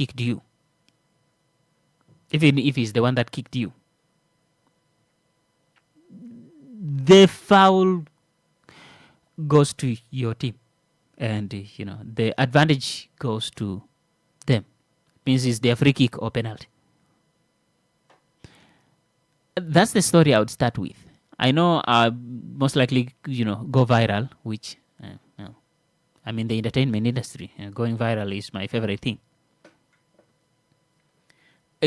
the one that kicked you, the foul goes to your team, and the advantage goes to them. Means it's their free kick or penalty. That's the story I would start with. I know most likely go viral, which I'm in the entertainment industry. Going viral is my favorite thing.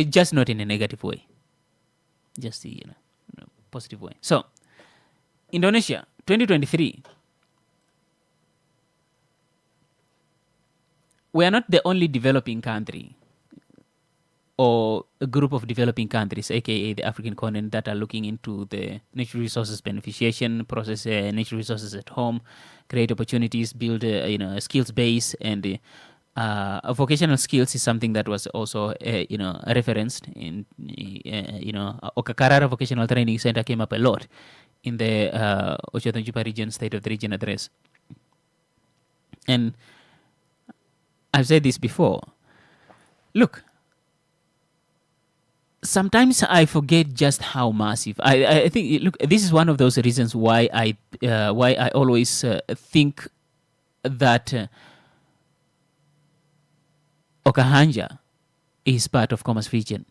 Just not in a negative way, just positive way. So, Indonesia, 2023. We are not the only developing country or a group of developing countries, aka the African continent, that are looking into the natural resources beneficiation, process natural resources at home, create opportunities, build a skills base, and vocational skills is something that was also referenced in Okakarara Vocational Training Center came up a lot in the Ocho-Tanjupa region State of the Region address. And I've said this before. Look, sometimes I forget just how massive. I think. Look, this is one of those reasons why I always think that Okahanja is part of Commerce Region,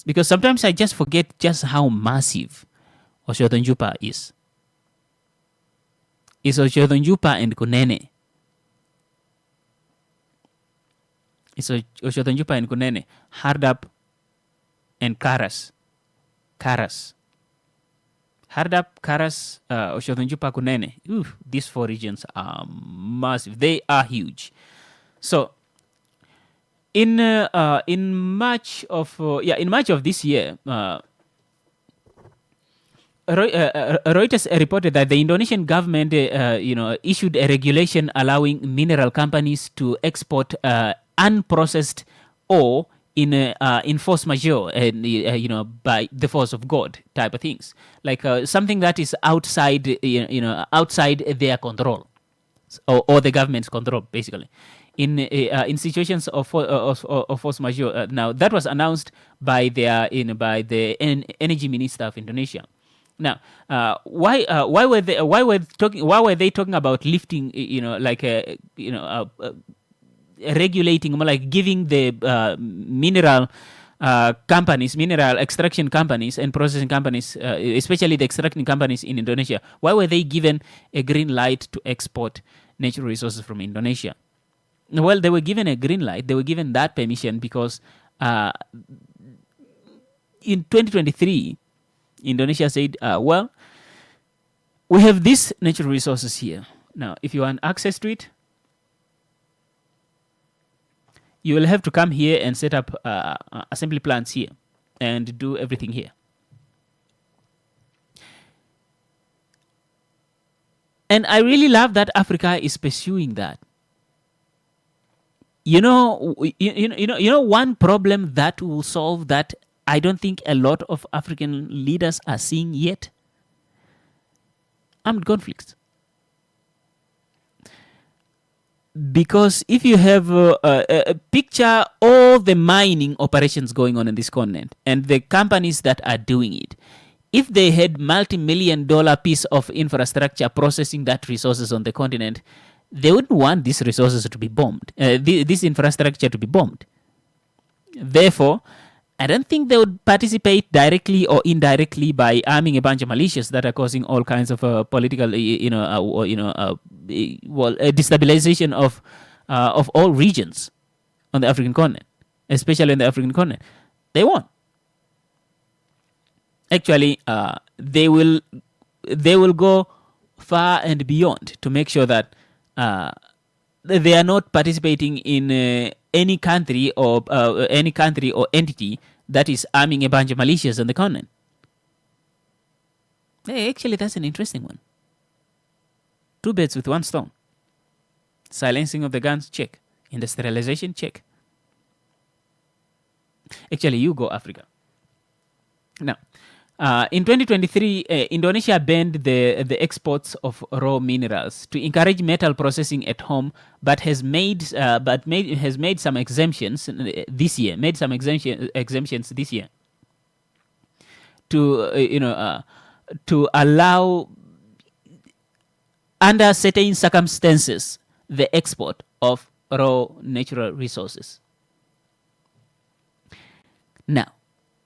because sometimes I just forget just how massive Ocho-Tanjupa is. It's Ocho-Tanjupa and Kunene. It's Ocho-Tanjupa and Kunene, Hardap and Karas. Hardap, Karas, Oshodonjupa, Kunene. These 4 regions are massive. They are huge. So, in March of this year, Reuters reported that the Indonesian government, issued a regulation allowing mineral companies to export unprocessed ore in force majeure and by the force of God type of things, like something that is outside outside their control or the government's control, basically. In situations of force majeure. Now that was announced by the energy minister of Indonesia. Now, why were they talking about lifting? Regulating, more like giving the mineral extraction companies and processing companies, especially the extracting companies in Indonesia. Why were they given a green light to export natural resources from Indonesia? Well, they were given a green light. They were given that permission because in 2023, Indonesia said, well, we have these natural resources here. Now, if you want access to it, you will have to come here and set up assembly plants here and do everything here. And I really love that Africa is pursuing that. You know, one problem that will solve that I don't think a lot of African leaders are seeing yet: armed conflicts. Because if you have a picture all the mining operations going on in this continent and the companies that are doing it, if they had multi-million-dollar piece of infrastructure processing that resources on the continent, they wouldn't want these resources to be bombed, this infrastructure to be bombed. Therefore, I don't think they would participate directly or indirectly by arming a bunch of militias that are causing all kinds of political, destabilization of all regions on the African continent, especially on the African continent. They won't. Actually, they will go far and beyond to make sure that they are not participating in any country or entity that is arming a bunch of militias on the continent. Hey, actually, that's an interesting one. 2 birds with 1 stone. Silencing of the guns, check. Industrialization, check. Actually, you go, Africa. Now, in 2023, Indonesia banned the exports of raw minerals to encourage metal processing at home, but has made some exemptions this year. Made some exemptions this year to allow, under certain circumstances, the export of raw natural resources. Now,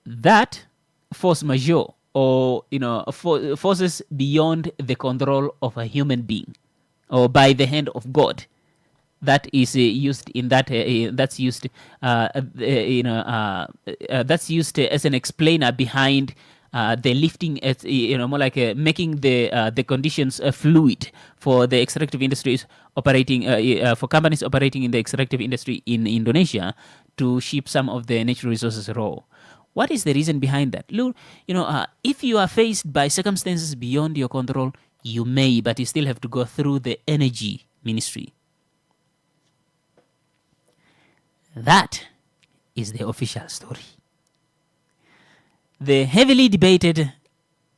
that force majeure, or forces beyond the control of a human being, or by the hand of God, that is used in that that's used as an explainer behind the lifting, more like making the conditions fluid for the extractive industries operating, for companies operating in the extractive industry in Indonesia to ship some of the natural resources raw. What is the reason behind that? Look, if you are faced by circumstances beyond your control, you may, but you still have to go through the energy ministry. That is the official story. The heavily debated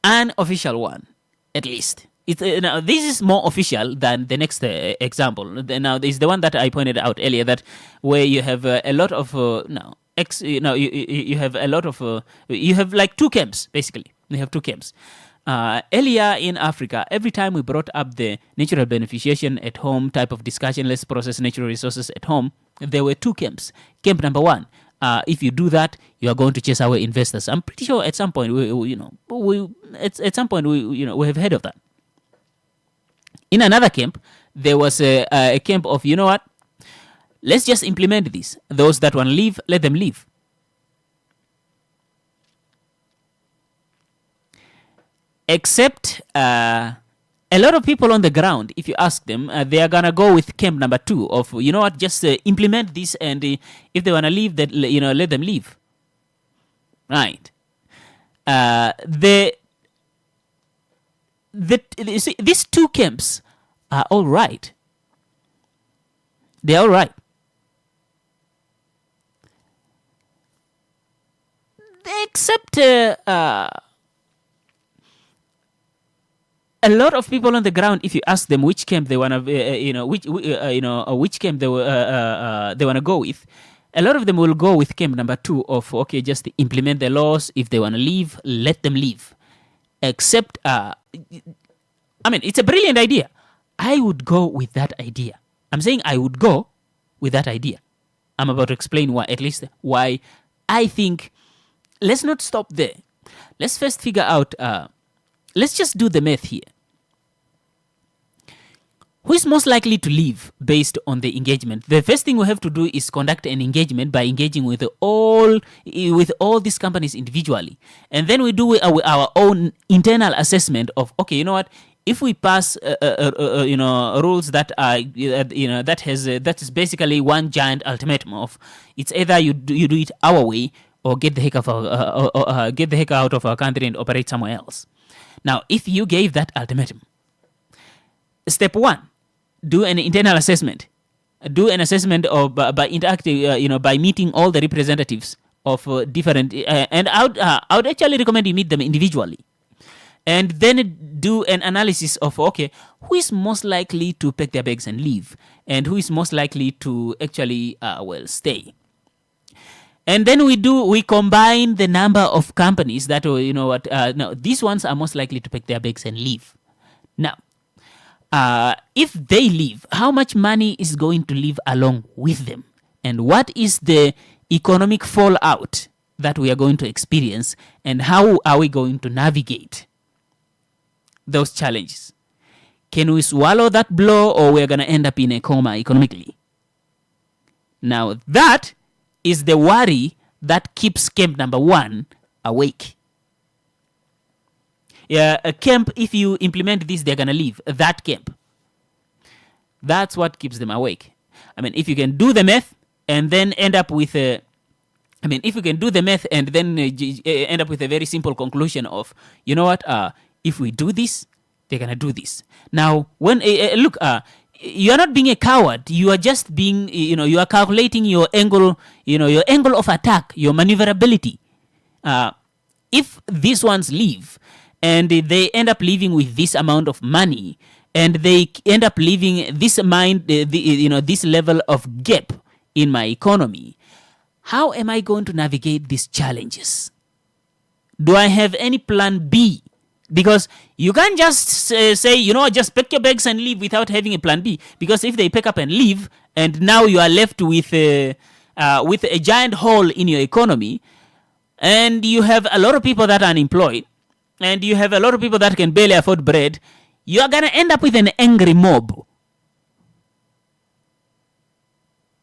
unofficial one, at least. Now, this is more official than the next example. Now, this is the one that I pointed out earlier, that where you have a lot of you have a lot of you have like 2 camps basically. You have 2 camps. Earlier in Africa, every time we brought up the natural beneficiation at home type of discussion, let's process natural resources at home, there were 2 camps. Camp number 1, if you do that, you are going to chase away investors. I'm pretty sure at some point we have heard of that. In another camp, there was a camp of, you know what? Let's just implement this. Those that want to leave, let them leave. except a lot of people on the ground, if you ask them, they are gonna go with camp number 2 of, you know what, just implement this, and if they wanna leave, that let them leave. Right. See, these 2 camps are all right. They're all right. Except a lot of people on the ground, if you ask them which camp they wanna, which camp they wanna go with, a lot of them will go with camp number 2 of, okay, just implement the laws. If they wanna leave, let them leave. Except, it's a brilliant idea. I would go with that idea. I'm saying I would go with that idea. I'm about to explain why, at least why I think. Let's not stop there. Let's first figure out, let's just do the math here. Who is most likely to leave based on the engagement? The first thing we have to do is conduct an engagement by engaging with all these companies individually. And then we do our own internal assessment of, okay, you know what? If we pass, rules that are, that is basically one giant ultimatum of, it's either you do it our way or get the heck out of our country and operate somewhere else. Now, if you gave that ultimatum, step 1, do an internal assessment. Do an assessment of by interacting, by meeting all the representatives of different, and I would actually recommend you meet them individually. And then do an analysis of, okay, who is most likely to pack their bags and leave, and who is most likely to actually, stay. And then we combine the number of companies that, these ones are most likely to pack their bags and leave. Now, if they leave, how much money is going to leave along with them? And what is the economic fallout that we are going to experience? And how are we going to navigate those challenges? Can we swallow that blow, or we're going to end up in a coma economically? Now, that is the worry that keeps camp number 1 awake. Yeah, a camp, if you implement this, they're going to leave. That camp. That's what keeps them awake. If you can do the math and then end up with a... if you can do the math and then end up with a very simple conclusion of, you know what, if we do this, they're going to do this. Now, when look, you are not being a coward. You are just being, you are calculating your angle, your angle of attack, your maneuverability. If these ones leave and they end up leaving with this amount of money, and they end up leaving this this level of gap in my economy, how am I going to navigate these challenges? Do I have any plan B? Because you can't just say, just pack your bags and leave without having a plan B. Because if they pack up and leave, and now you are left with a giant hole in your economy, and you have a lot of people that are unemployed, and you have a lot of people that can barely afford bread, you are going to end up with an angry mob.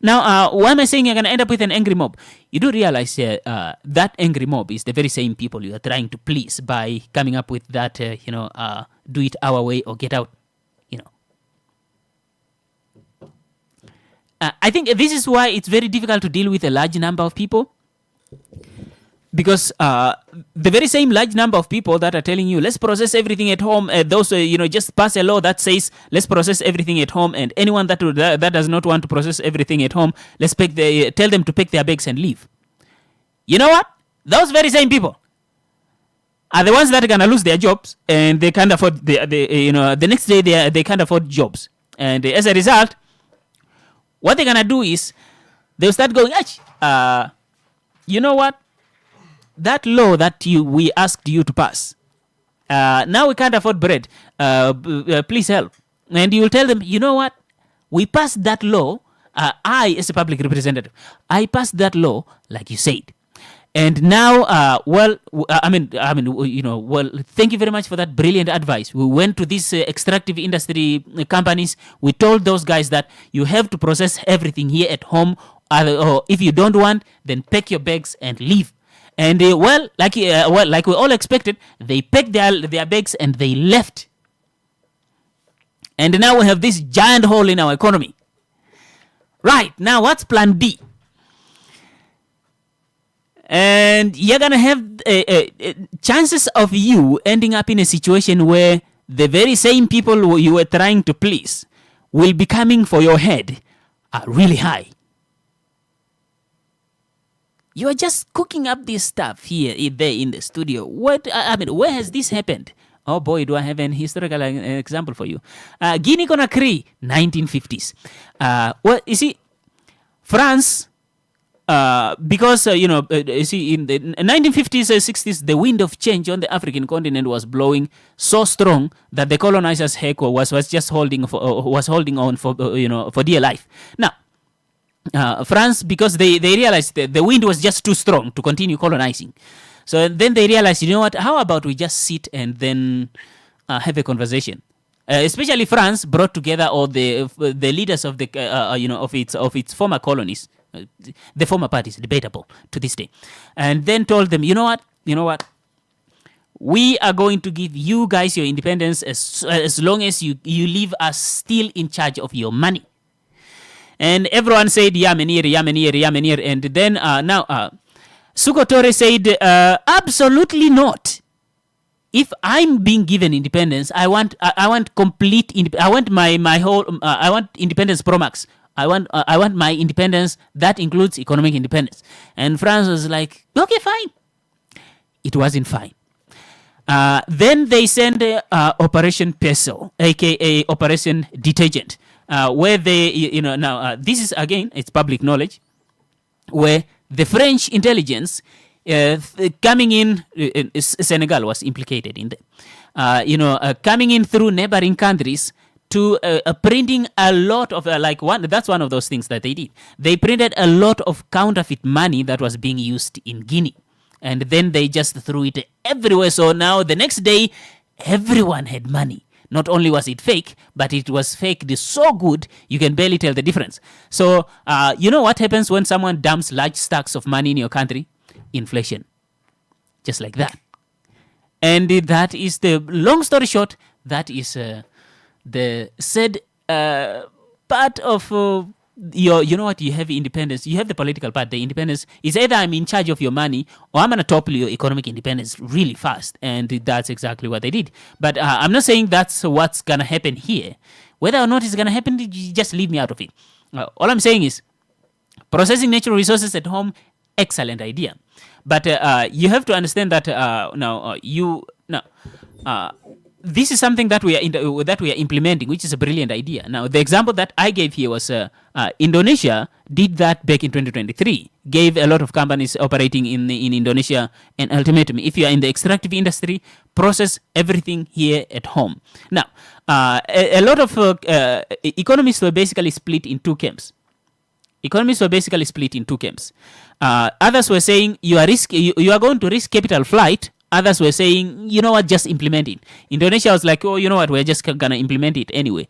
Now, why am I saying you're going to end up with an angry mob? You do realize that angry mob is the very same people you are trying to please by coming up with that, do it our way or get out, I think this is why it's very difficult to deal with a large number of people. Because the very same large number of people that are telling you, let's process everything at home, just pass a law that says, let's process everything at home, and anyone that does not want to process everything at home, tell them to pack their bags and leave. You know what? Those very same people are the ones that are going to lose their jobs, and they can't afford, the next day they can't afford jobs. And as a result, what they're going to do is, they'll start going, you know what? That law that we asked you to pass, now we can't afford bread. Please help. And you will tell them, you know what? We passed that law. I, as a public representative, I passed that law like you said. And now, thank you very much for that brilliant advice. We went to these extractive industry companies. We told those guys that you have to process everything here at home. Or if you don't want, then pack your bags and leave. And like we all expected, they packed their bags and they left. And now we have this giant hole in our economy. Right, now what's plan B? And you're going to have chances of you ending up in a situation where the very same people who you were trying to please will be coming for your head are really high. You are just cooking up this stuff here, there in the studio. Where has this happened? Oh boy, do I have an historical example for you. Guinea-Conakry, 1950s. You see, France, because, you see, in the 1950s and 60s, the wind of change on the African continent was blowing so strong that the colonizers' heck was just holding on for dear life. Now, France, because they realized that the wind was just too strong to continue colonizing. So then they realized, you know what, how about we just sit and then have a conversation? Especially France brought together all the leaders of of its former colonies, the former parties, debatable to this day, and then told them, you know what, we are going to give you guys your independence as long as you leave us still in charge of your money. And everyone said, Yamenir. And then now Suko Tore said, absolutely not. If I'm being given independence, I want complete. I want my whole. I want independence pro max. I want my independence that includes economic independence. And France was like, okay, fine. It wasn't fine. Then they sent Operation Peso, aka Operation Detergent, where they, now this is again, it's public knowledge, where the French intelligence coming in, Senegal was implicated in them, coming in through neighboring countries to printing a lot of that's one of those things that they did. They printed a lot of counterfeit money that was being used in Guinea, and then they just threw it everywhere. So now the next day, everyone had money. Not only was it fake, but it was faked so good you can barely tell the difference. So you know what happens when someone dumps large stacks of money in your country? Inflation. Just like that. And that is the long story short. That is the said part of your, you know what, you have independence. You have the political part. The independence is either I'm in charge of your money or I'm going to topple your economic independence really fast. And that's exactly what they did. But I'm not saying that's what's going to happen here. Whether or not it's going to happen, you just leave me out of it. All I'm saying is processing natural resources at home, excellent idea. But you have to understand that this is something that we are implementing, which is a brilliant idea. Now, the example that I gave here was Indonesia did that back in 2023, gave a lot of companies operating in Indonesia an ultimatum. If you are in the extractive industry, process everything here at home. Now, a lot of economists were basically split in two camps. Others were saying you are going to risk capital flight. Others were saying, you know what, just implement it. Indonesia was like, oh, you know what, we're just gonna implement it anyway.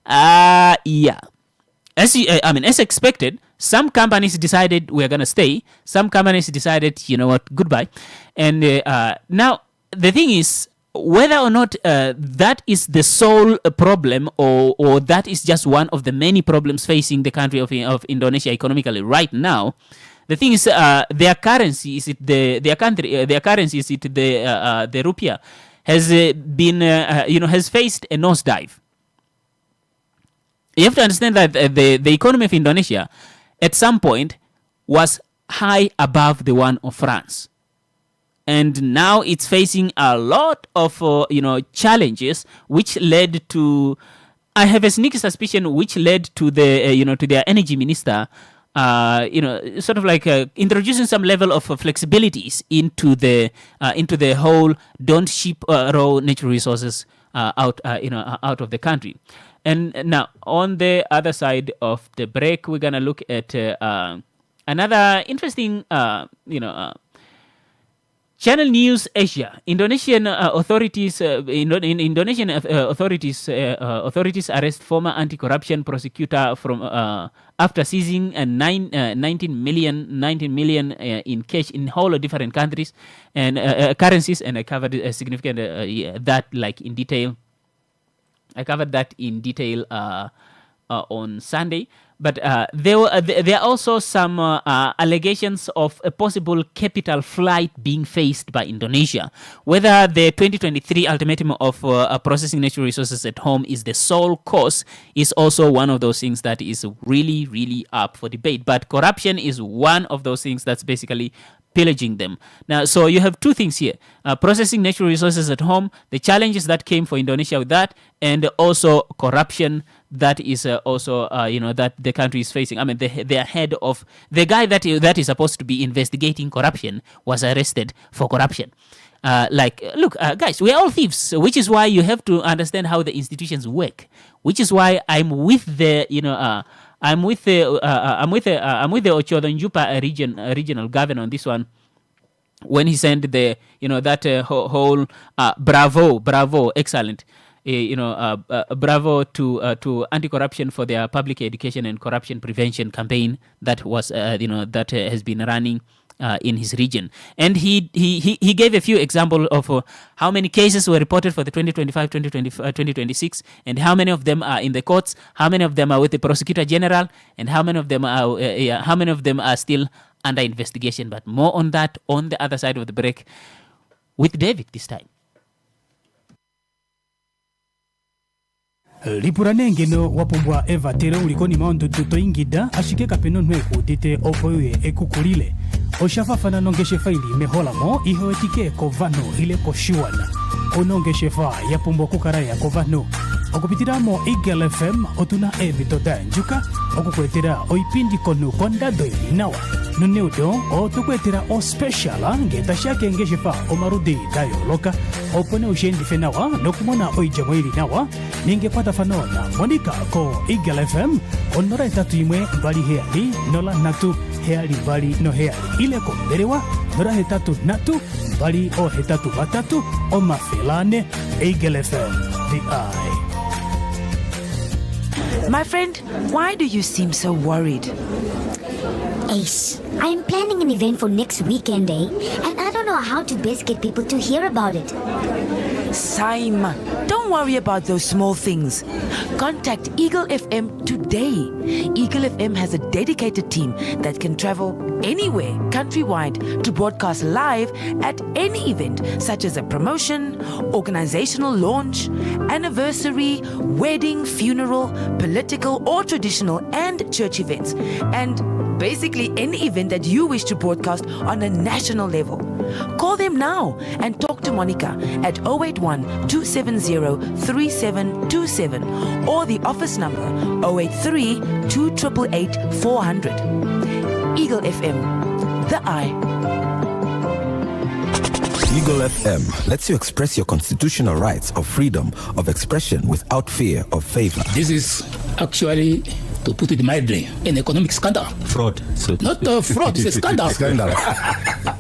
Yeah. As expected, some companies decided we're gonna stay. Some companies decided, you know what, goodbye. And now the thing is, whether or not that is the sole problem or that is just one of the many problems facing the country of Indonesia economically right now. The thing is, their currency is it the rupiah has been has faced a nosedive. You have to understand that the economy of Indonesia at some point was high above the one of France, and now it's facing a lot of challenges, which led to, I have a sneaky suspicion, which led to the to their energy minister. Sort of like introducing some level of flexibilities into the whole don't ship raw natural resources out of the country. And now on the other side of the break, we're gonna look at another interesting Channel News Asia. Indonesian authorities authorities arrest former anti-corruption prosecutor from after seizing 19 million in cash in whole of different countries and currencies. And I covered a significant that like in detail. I covered that in detail on Sunday. But there are also some allegations of a possible capital flight being faced by Indonesia. Whether the 2023 ultimatum of processing natural resources at home is the sole cause is also one of those things that is really, really up for debate. But corruption is one of those things that's basically pillaging them. Now, so you have two things here. Processing natural resources at home, the challenges that came for Indonesia with that, and also corruption that is also, that the country is facing. I mean, the head of, the guy that is supposed to be investigating corruption was arrested for corruption. Look, guys, we're all thieves, which is why you have to understand how the institutions work, which is why I'm with the, I'm with the Ochodon Jupa regional governor on this one. When he sent the, that whole bravo, excellent, bravo to anti-corruption for their public education and corruption prevention campaign that was, that has been running in his region. And he gave a few examples of how many cases were reported for the 2025-2026, and how many of them are in the courts, how many of them are with the prosecutor general, and how many of them are still under investigation. But more on that on the other side of the break with David this time. Lipurane ngeno wapumbwa Eva tere ulikoni maondo tutoingida ashike kapeno nweku dite opoye ekukulile oshafafana nongeshe faili mehola mo ihoetike kovano ile koshiwana onongeshe fa yapumbwa kukaraya kovano okupitiramo Eagle FM otuna emitoda njuka okukwetera oipindi konu kondado inawa nuneudo otukwetera o special ngeta shake ngeshe fa omarudi dayo loka opone ushendi fenawa nokumona oijamwili nawa ningepata fanona monika ko Eagle FM onora 3 bali heali nola natu heali bali no heali ile ko berewa nora 3 natu bali o 3 o mafelane Eagle FM the eye. My friend, why do you seem so worried? Ace, I'm planning an event for next weekend, and I don't know how to best get people to hear about it. Saima, don't worry about those small things. Contact Eagle FM today. Eagle FM has a dedicated team that can travel anywhere countrywide to broadcast live at any event, such as a promotion, organizational launch, anniversary, wedding, funeral, political or traditional, and church events. And basically any event that you wish to broadcast on a national level. Call them now and talk to Monica at 081-270-3727 or the office number 083-288-400. Eagle FM, the eye. Eagle FM lets you express your constitutional rights of freedom of expression without fear of favor. This is actually, to put it mildly, an economic scandal. Fraud. Not fraud, it's a scandal.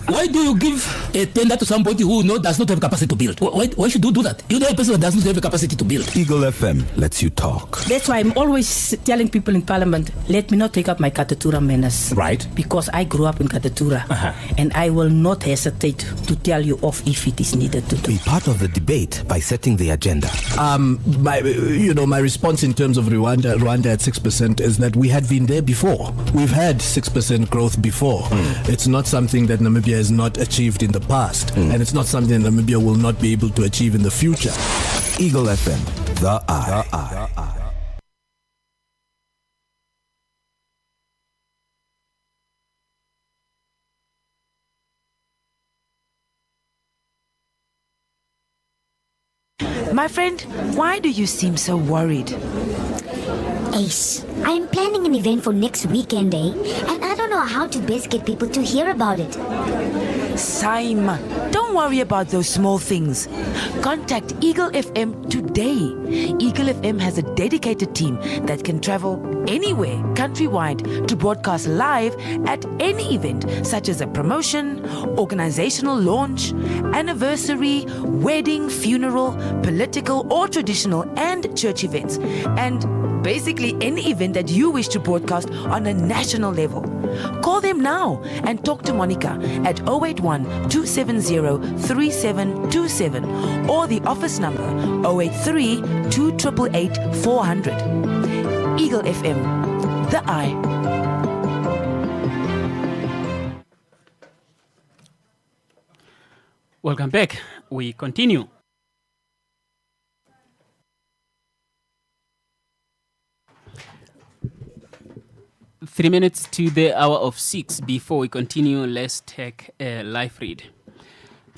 Why do you give a tender to somebody who does not have capacity to build? Why should you do that? You know a person who does not have the capacity to build. Eagle FM lets you talk. That's why I'm always telling people in Parliament, let me not take up my Katatura manners. Right. Because I grew up in Katatura. And I will not hesitate to tell you off if it is needed to do. Be part of the debate by setting the agenda. My response in terms of Rwanda at 6% is that we had been there before. We've had 6% growth before. It's not something that Namibia has not achieved in the past, and it's not something that Namibia will not be able to achieve in the future. Eagle FM, the eye. My friend, why do you seem so worried? Ace, I'm planning an event for next weekend, and I don't know how to best get people to hear about it. Saima, don't worry about those small things. Contact Eagle FM today. Eagle FM has a dedicated team that can travel anywhere countrywide to broadcast live at any event, such as a promotion, organizational launch, anniversary, wedding, funeral, political or traditional and church events, and basically any event that you wish to broadcast on a national level. Call them now and talk to Monica at 081 270 3727 or the office number 083 2888 400. Eagle FM, the eye. Welcome back. We continue. Three minutes to the hour of 6. Before we continue, let's take a live read.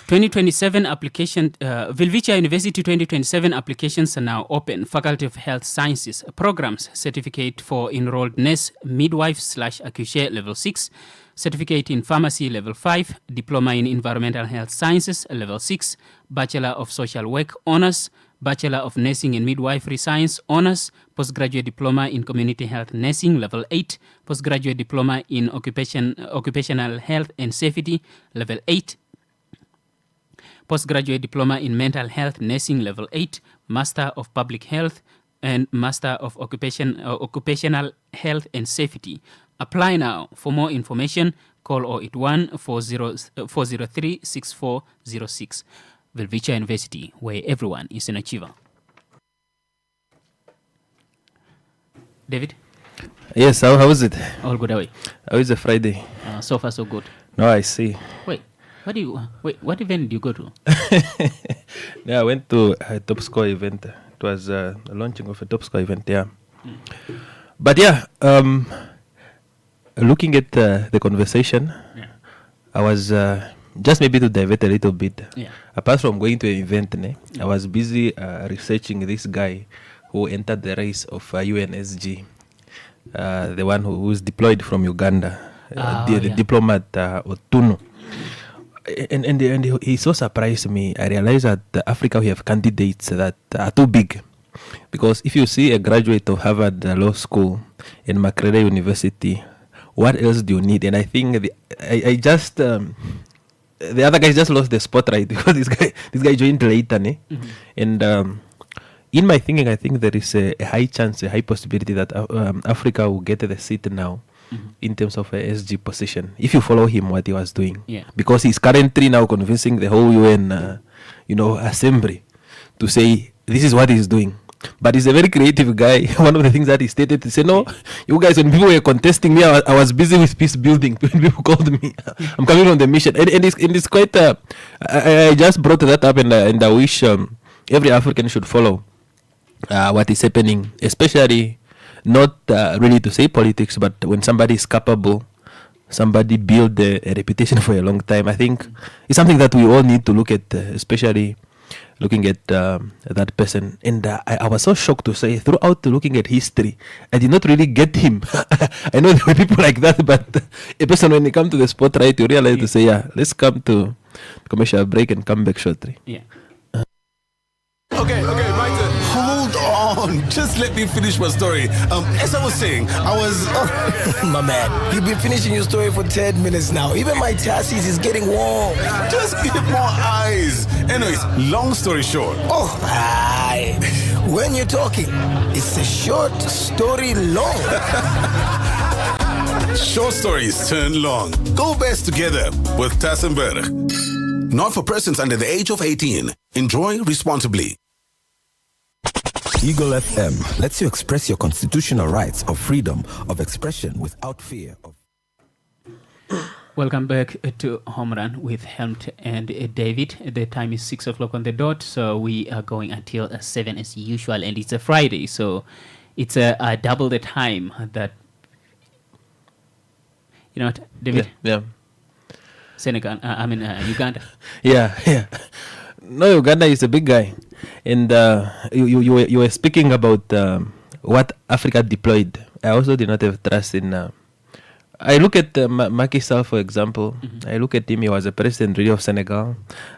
2027 application, Vilvicha University 2027 applications are now open. Faculty of Health Sciences programs, certificate for enrolled nurse, midwife/accoucheur level 6, certificate in pharmacy level 5, diploma in environmental health sciences level 6, bachelor of social work honors, bachelor of nursing and midwifery science honors, postgraduate diploma in community health nursing level 8, postgraduate diploma in occupational health and safety level 8, postgraduate diploma in mental health nursing level 8, master of public health and master of occupational health and safety. Apply now. For more information, call 081 403 6406. Vilvicha University, where everyone is an achiever. David? Yes, how is it? All good away. How is the Friday? So far, so good. No, I see. What event did you go to? Yeah, I went to a Top Score event. It was a launching of a Top Score event, yeah. But yeah, looking at the conversation, I was just maybe to divert a little bit. Yeah. Apart from going to an event, I was busy researching this guy who entered the race of UNSG, the one who was deployed from Uganda, the diplomat Otunu. And he so surprised me. I realized that Africa we have candidates that are too big, because if you see a graduate of Harvard Law School and Makerere University, what else do you need? And I think the other guys just lost the spotlight because this guy joined later, and in my thinking, I think there is a high chance, a high possibility that Africa will get the seat now. In terms of a SG position, if you follow him, what he was doing, because he's currently now convincing the whole UN, assembly to say this is what he's doing. But he's a very creative guy. One of the things that he stated, he said, "No, you guys, when people were contesting me, I was busy with peace building. When people called me, I'm coming on the mission." And it's quite. I just brought that up, and I wish every African should follow what is happening, especially. Not really to say politics, but when somebody is capable, somebody build a reputation for a long time, I think it's something that we all need to look at, especially looking at that person. And I was so shocked to say, throughout looking at history, I did not really get him. I know there were people like that, but a person, when you come to the spotlight, you realize to say, let's come to commercial break and come back shortly. Yeah. Okay, my turn. Hold on. Just let me finish my story. As I was saying, I was... My man, you've been finishing your story for 10 minutes now. Even my chassis is getting warm. Just give more eyes. Anyways, long story short. Oh, aye. When you're talking, it's a short story long. Short stories turn long. Go best together with Tassenberg. Not for persons under the age of 18. Enjoy responsibly. Eagle FM lets you express your constitutional rights of freedom of expression without fear of... Welcome back to Home Run with Helmut and David. The time is 6 o'clock on the dot, so we are going until 7 as usual, and it's a Friday, so it's a double the time that... You know what, David? Yeah. Senegal, Uganda. Yeah. No, Uganda is a big guy. And you were speaking about what Africa deployed. I also did not have trust in I look at Macky Sall, for example. I look at him. He was a president really of Senegal.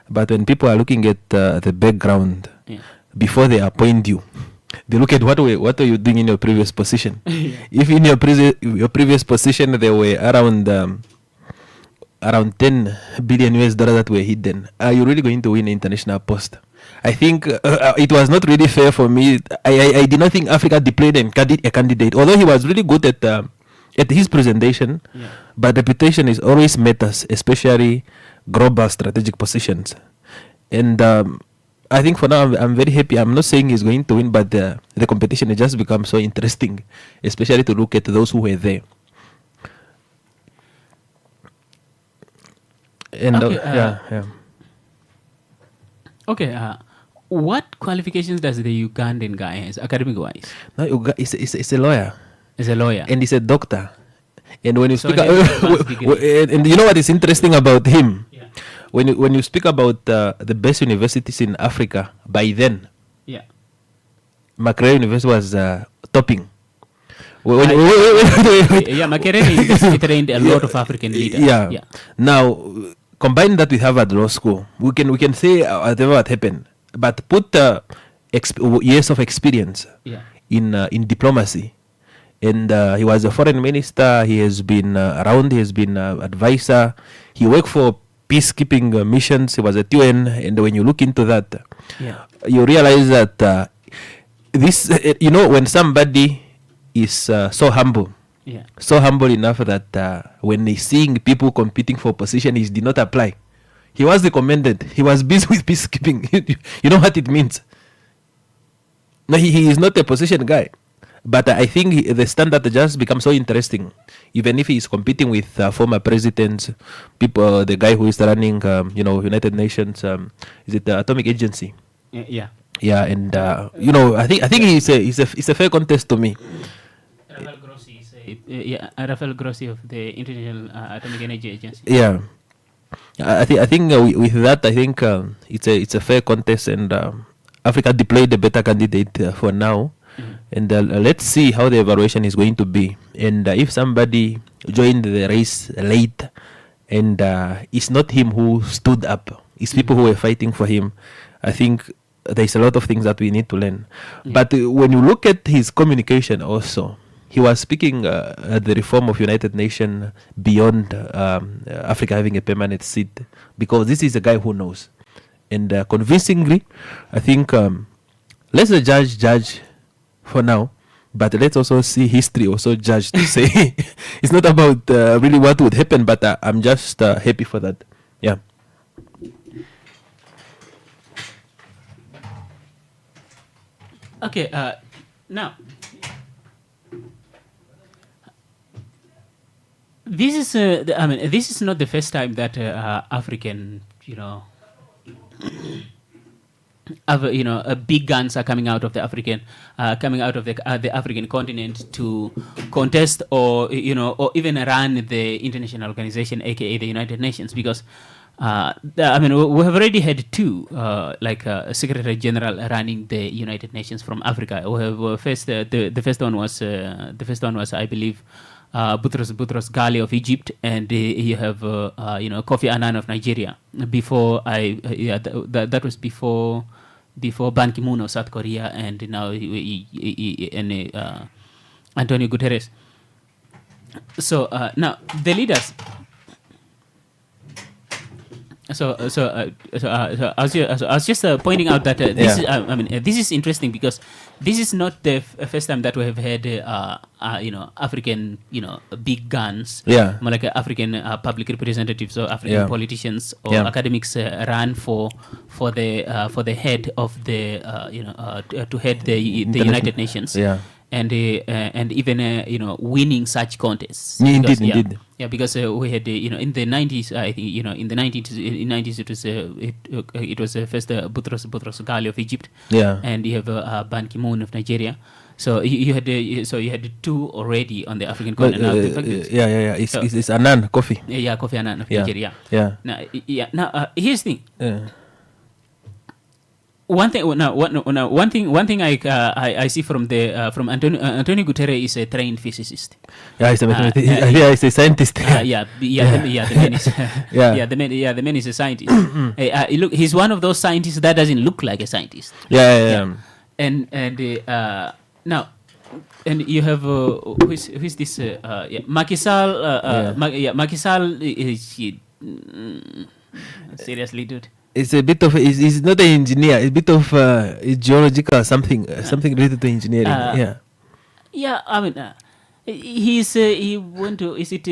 But when people are looking at the background, before they appoint you, they look at what are you doing in your previous position. If in your previous position there were around 10 billion US dollars that were hidden, are you really going to win an international post? I think it was not really fair for me. I did not think Africa deployed a candidate, although he was really good at his presentation. But reputation is always matters, especially global strategic positions. And I think for now I'm very happy. I'm not saying he's going to win, but the competition has just become so interesting, especially to look at those who were there. And okay, Okay, what qualifications does the Ugandan guy have, academic-wise? No, it's a lawyer. He's a lawyer. And he's a doctor. And when you speak, and you know what is interesting about him? Yeah. When you speak about the best universities in Africa, by then, Makerere University was topping. Makerere trained a lot of African leaders. Yeah. Now, combine that with Harvard Law School, we can say whatever what happened, but put years of experience in diplomacy. And he was a foreign minister. He has been around. He has been advisor. He worked for peacekeeping missions. He was at UN. And when you look into that, you realize that this, when somebody is so humble, so humble enough that when he's seeing people competing for position, he did not apply. He was the commandant. He was busy with peacekeeping. You know what it means? No, he is not a position guy. But I think the standard just becomes so interesting. Even if he is competing with former presidents, people, the guy who is running, United Nations, is it the Atomic Agency? Yeah. Yeah, and I think it's a fair contest to me. Rafael Grossi of the International Atomic Energy Agency. Yeah, I think with that, I think it's a fair contest, and Africa deployed a better candidate for now. And let's see how the evaluation is going to be. And if somebody joined the race late, and it's not him who stood up, it's people who were fighting for him, I think there's a lot of things that we need to learn. But when you look at his communication also, he was speaking at the reform of United Nations beyond Africa having a permanent seat, because this is a guy who knows. And convincingly, I think let's judge for now, but let's also see history also judge to say it's not about really what would happen, but I'm just happy for that. Yeah. Okay, now this is this is not the first time that African, big guns are coming out of the African, the African continent to contest or even run the international organization, aka the United Nations, because we have already had two, Secretary General running the United Nations from Africa. We have the first one was I believe Boutros Ghali of Egypt, and you have Kofi Annan of Nigeria. Before that was before Ban Ki-moon of South Korea, and now Antonio Guterres. So now the leaders. So I was just pointing out that this is interesting, because this is not the first time that we have had African big guns, more like African public representatives or African politicians or academics run for the head of the to head the United Nations. And even winning such contests. Indeed. Yeah, because we had in the 90s, I think in the 90s it was first Boutros Ghali of Egypt, and you have Ban Ki-moon of Nigeria. So you had two already on the African continent. It's Annan, Kofi. Yeah, Kofi Annan of Nigeria. Yeah. Now here's the thing. one thing I see from Antonio Guterres is a trained physicist. Yeah, he's a scientist. The man is the man is a scientist. Look, he's one of those scientists that doesn't look like a scientist. Yeah. And now. And you have who is this? Macky Sall. Macky Sall is seriously, dude. It's a bit of. He's not an engineer. It's a bit of geological something related to engineering. Yeah. I mean, he went to. Is it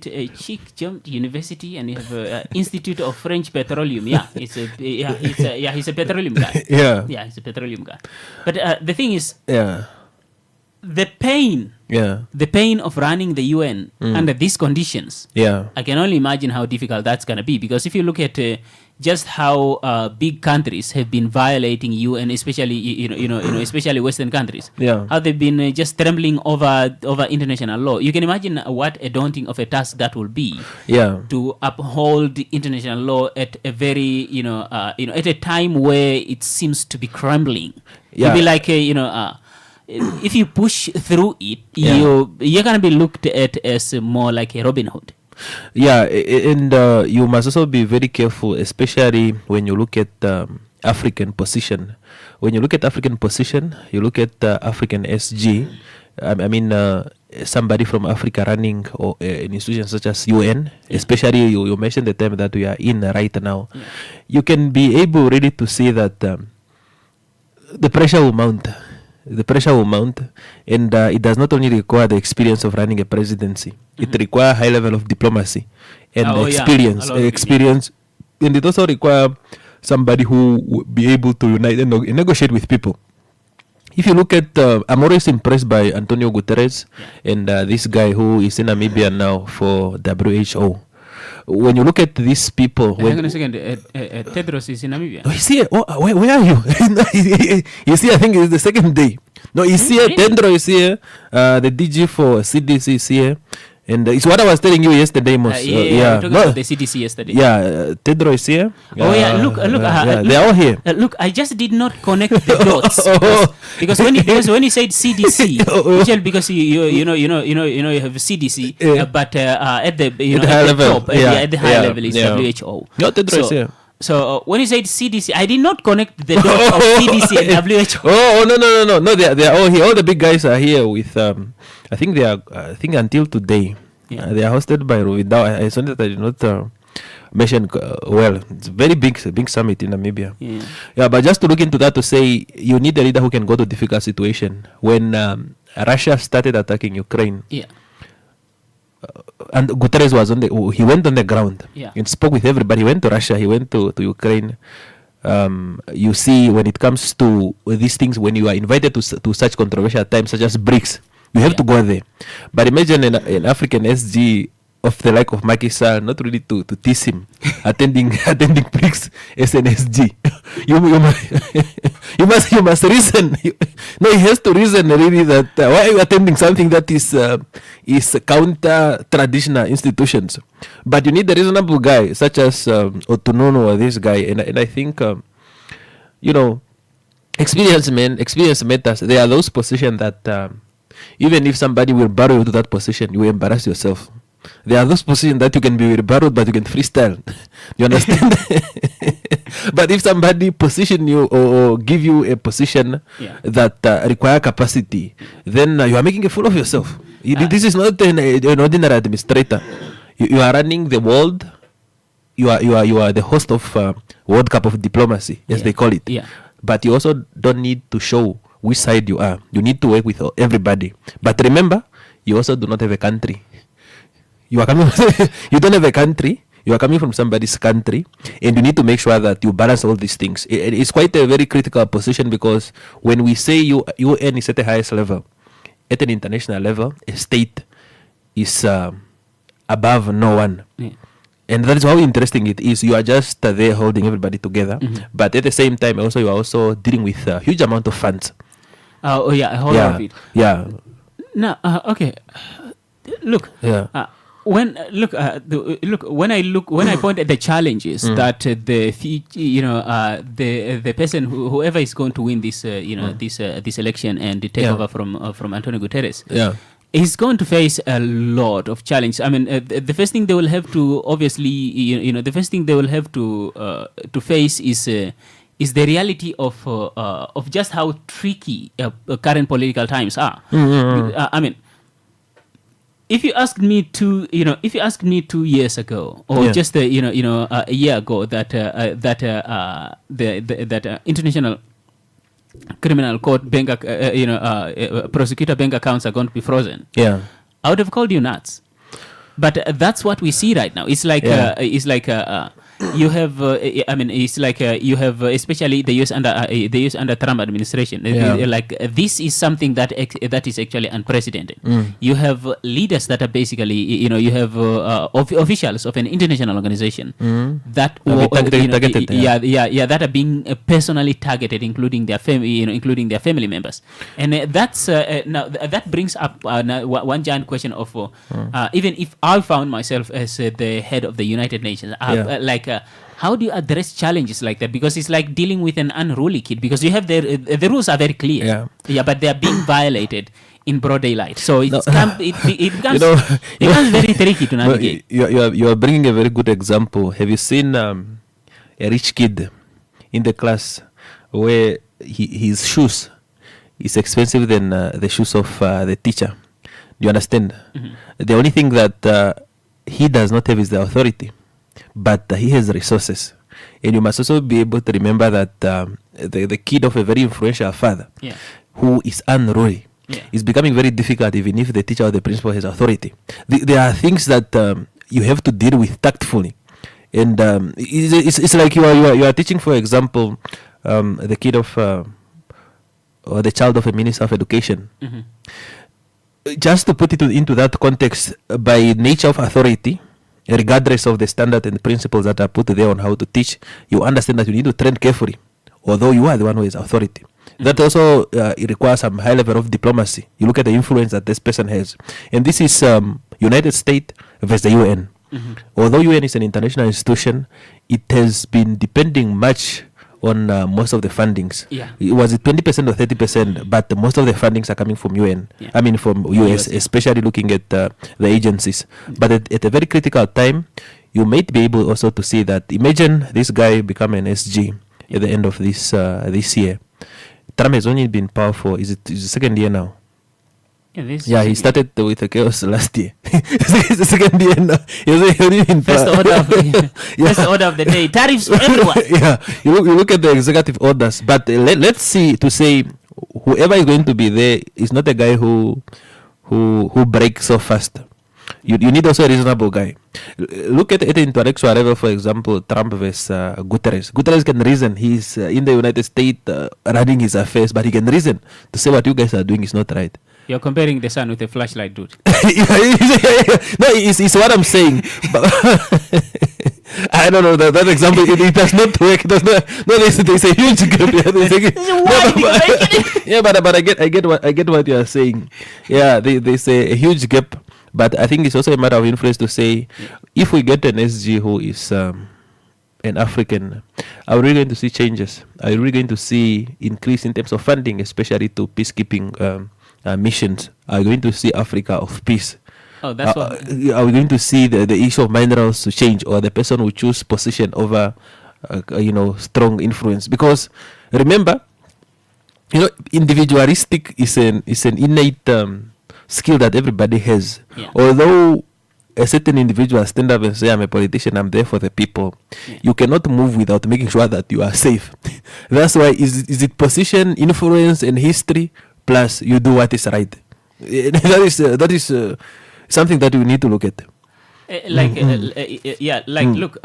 a Chic jumped university, and you have Institute of French Petroleum. He's a petroleum guy. He's a petroleum guy. But the thing is. The pain of running the UN under these conditions. I can only imagine how difficult that's gonna be, because if you look at just how big countries have been violating UN, especially especially Western countries, how they've been just trembling over international law. You can imagine what a daunting of a task that will be. To uphold international law at a very at a time where it seems to be crumbling. It'll be like if you push through it, you're gonna be looked at as more like a Robin Hood. And you must also be very careful, especially when you look at African position. When you look at African position, you look at African SG. I mean, somebody from Africa running an institution such as UN, especially you mentioned the time that we are in right now. You can be able really to see that the pressure will mount. And it does not only require the experience of running a presidency. It requires a high level of diplomacy and experience. And it also requires somebody who will be able to unite and negotiate with people. If you look at, I'm always impressed by Antonio Guterres and this guy who is in Namibia now for WHO. When you look at these people, hang on a second. Tedros is in Namibia. Oh, he's here. Where are you? You see, I think it's the second day. No, he's here. Tedros is here. The DG for CDC is here. And it's what I was telling you yesterday, Mos. We talked about the CDC yesterday. Tedros is here. Look, they're all here. Look, I just did not connect the dots because when you said CDC, because you have CDC, but at the at the high level is WHO. No, Tedros is here. So when you said CDC, I did not connect the dots of CDC and WHO. No, they are all here. All the big guys are here with. I think they are. I think until today, they are hosted by Ruvidao. I saw that I did not mention well. It's a very big summit in Namibia. But just to look into that, to say you need a leader who can go to difficult situation. When Russia started attacking Ukraine. And Guterres was he went on the ground and spoke with everybody. He went to Russia, he went to Ukraine. You see, when it comes to these things, when you are invited to such controversial times such as BRICS, you have to go there. But imagine an African SG of the like of Macky Sall, not really to tease him, attending BRICS as an SG. You must reason. No, he has to reason really that why are you attending something that is counter traditional institutions? But you need a reasonable guy such as Otununu or this guy, and I think experience matters. There are those positions that even if somebody will borrow you to that position, you will embarrass yourself. There are those positions that you can be borrowed, but you can freestyle. You understand? But if somebody position you or give you a position that require capacity, then you are making a fool of yourself. This is not an ordinary administrator. You are running the world. You are the host of World Cup of Diplomacy, as they call it. But you also don't need to show which side you are. You need to work with everybody. But remember, you also do not have a country. You don't have a country. You are coming from somebody's country, and you need to make sure that you balance all these things. It's quite a very critical position, because when we say UN is at the highest level, at an international level, a state is above no one. And that is how interesting it is. You are just there holding everybody together, but at the same time, also you are also dealing with a huge amount of funds. A whole lot of it. Yeah. Now, okay. Look. when when I point at the challenges that the person whoever is going to win this this election and take over from Antonio Guterres, is going to face a lot of challenges. I mean, the first thing they will have to obviously the first thing they will have to face is the reality of just how tricky current political times are. I mean, if you asked me 2 years ago, or just a year ago, that that international criminal court bank prosecutor bank accounts are going to be frozen, I would have called you nuts. But that's what we see right now. It's like you have you have especially the US under Trump administration. Like this is something that is actually unprecedented. You have leaders that are basically you have officials of an international organization that that are being personally targeted, including their family members. And that's now that brings up one giant question of even if I found myself as the head of the United Nations, how do you address challenges like that? Because it's like dealing with an unruly kid, because you have the rules are very clear, but they are being violated in broad daylight. So it becomes very tricky to navigate. You are bringing a very good example. Have you seen a rich kid in the class where his shoes is expensive than the shoes of the teacher? Do you understand? The only thing that he does not have is the authority, but he has resources. And you must also be able to remember that the kid of a very influential father who is unruly is becoming very difficult, even if the teacher or the principal has authority. There are things that you have to deal with tactfully. And it's like you are teaching, for example, the kid of or the child of a minister of education. Just to put it into that context, by nature of authority, regardless of the standard and principles that are put there on how to teach, you understand that you need to tread carefully, although you are the one who has authority. That also it requires some high level of diplomacy. You look at the influence that this person has. And this is United States versus the UN. Although UN is an international institution, it has been depending much on most of the fundings. It was 20% or 30%, but most of the fundings are coming from UN. I mean from US, especially looking at the agencies. But at a very critical time, you might be able also to see that. Imagine this guy become an SG at the end of this year. Trump has only been powerful. Is it the second year now? He started with the chaos last year. It's the second year now. First order of the day. Tariffs for everyone. You look at the executive orders. But let's see, to say whoever is going to be there is not a guy who breaks so fast. You need also a reasonable guy. Look at the intellectual level, for example, Trump versus Guterres. Guterres can reason. He's in the United States running his affairs, but he can reason to say what you guys are doing is not right. You're comparing the sun with a flashlight, dude. No, it's what I'm saying. I don't know that example. It does not work. It does not. No, there's a huge gap. But I get what you are saying. There's a huge gap. But I think it's also a matter of influence to say, if we get an SG who is an African, are we really going to see changes? Are we really going to see increase in terms of funding, especially to peacekeeping missions? Are we going to see Africa of peace? Are we going to see the issue of minerals to change, or the person who choose position over strong influence? Because remember, individualistic is an innate skill that everybody has. Although a certain individual stand up and say, I'm a politician, I'm there for the people, you cannot move without making sure that you are safe. That's why is it position, influence, and history, plus you do what is right. That is something that we need to look at. Look,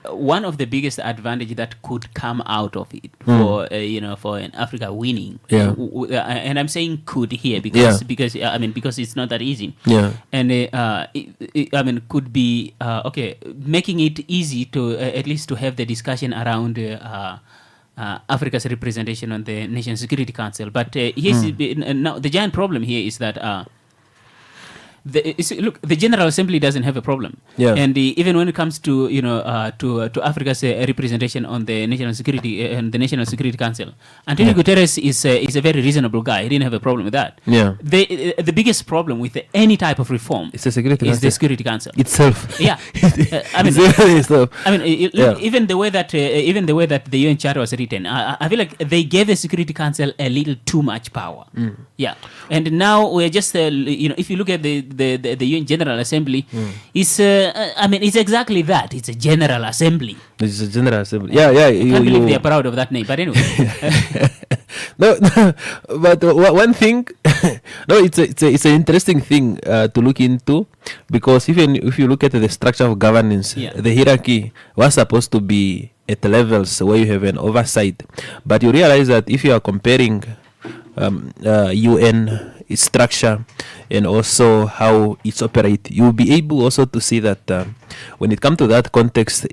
one of the biggest advantage that could come out of it for an Africa winning, and I'm saying could here because it's not that easy. And could be making it easy to at least to have the discussion around Africa's representation on the Nations Security Council. But here's now the giant problem here is that look, the General Assembly doesn't have a problem. Yeah. And even when it comes to to Africa's representation on the National Security and the National Security Council, Antonio Guterres is a very reasonable guy. He didn't have a problem with that. Yeah. The biggest problem with any type of reform is the Security Council itself. Yeah. Even the way that the UN Charter was written, I feel like they gave the Security Council a little too much power. Yeah. And now we're just if you look at the UN General Assembly, it's exactly that. It's a General Assembly. It's a General Assembly. Yeah. I can't believe they're proud of that name. But anyway. No, but one thing, it's an interesting thing to look into, because even if you look at the structure of governance, the hierarchy was supposed to be at levels where you have an oversight, but you realize that if you are comparing UN its structure and also how it's operate, you'll be able also to see that when it comes to that context,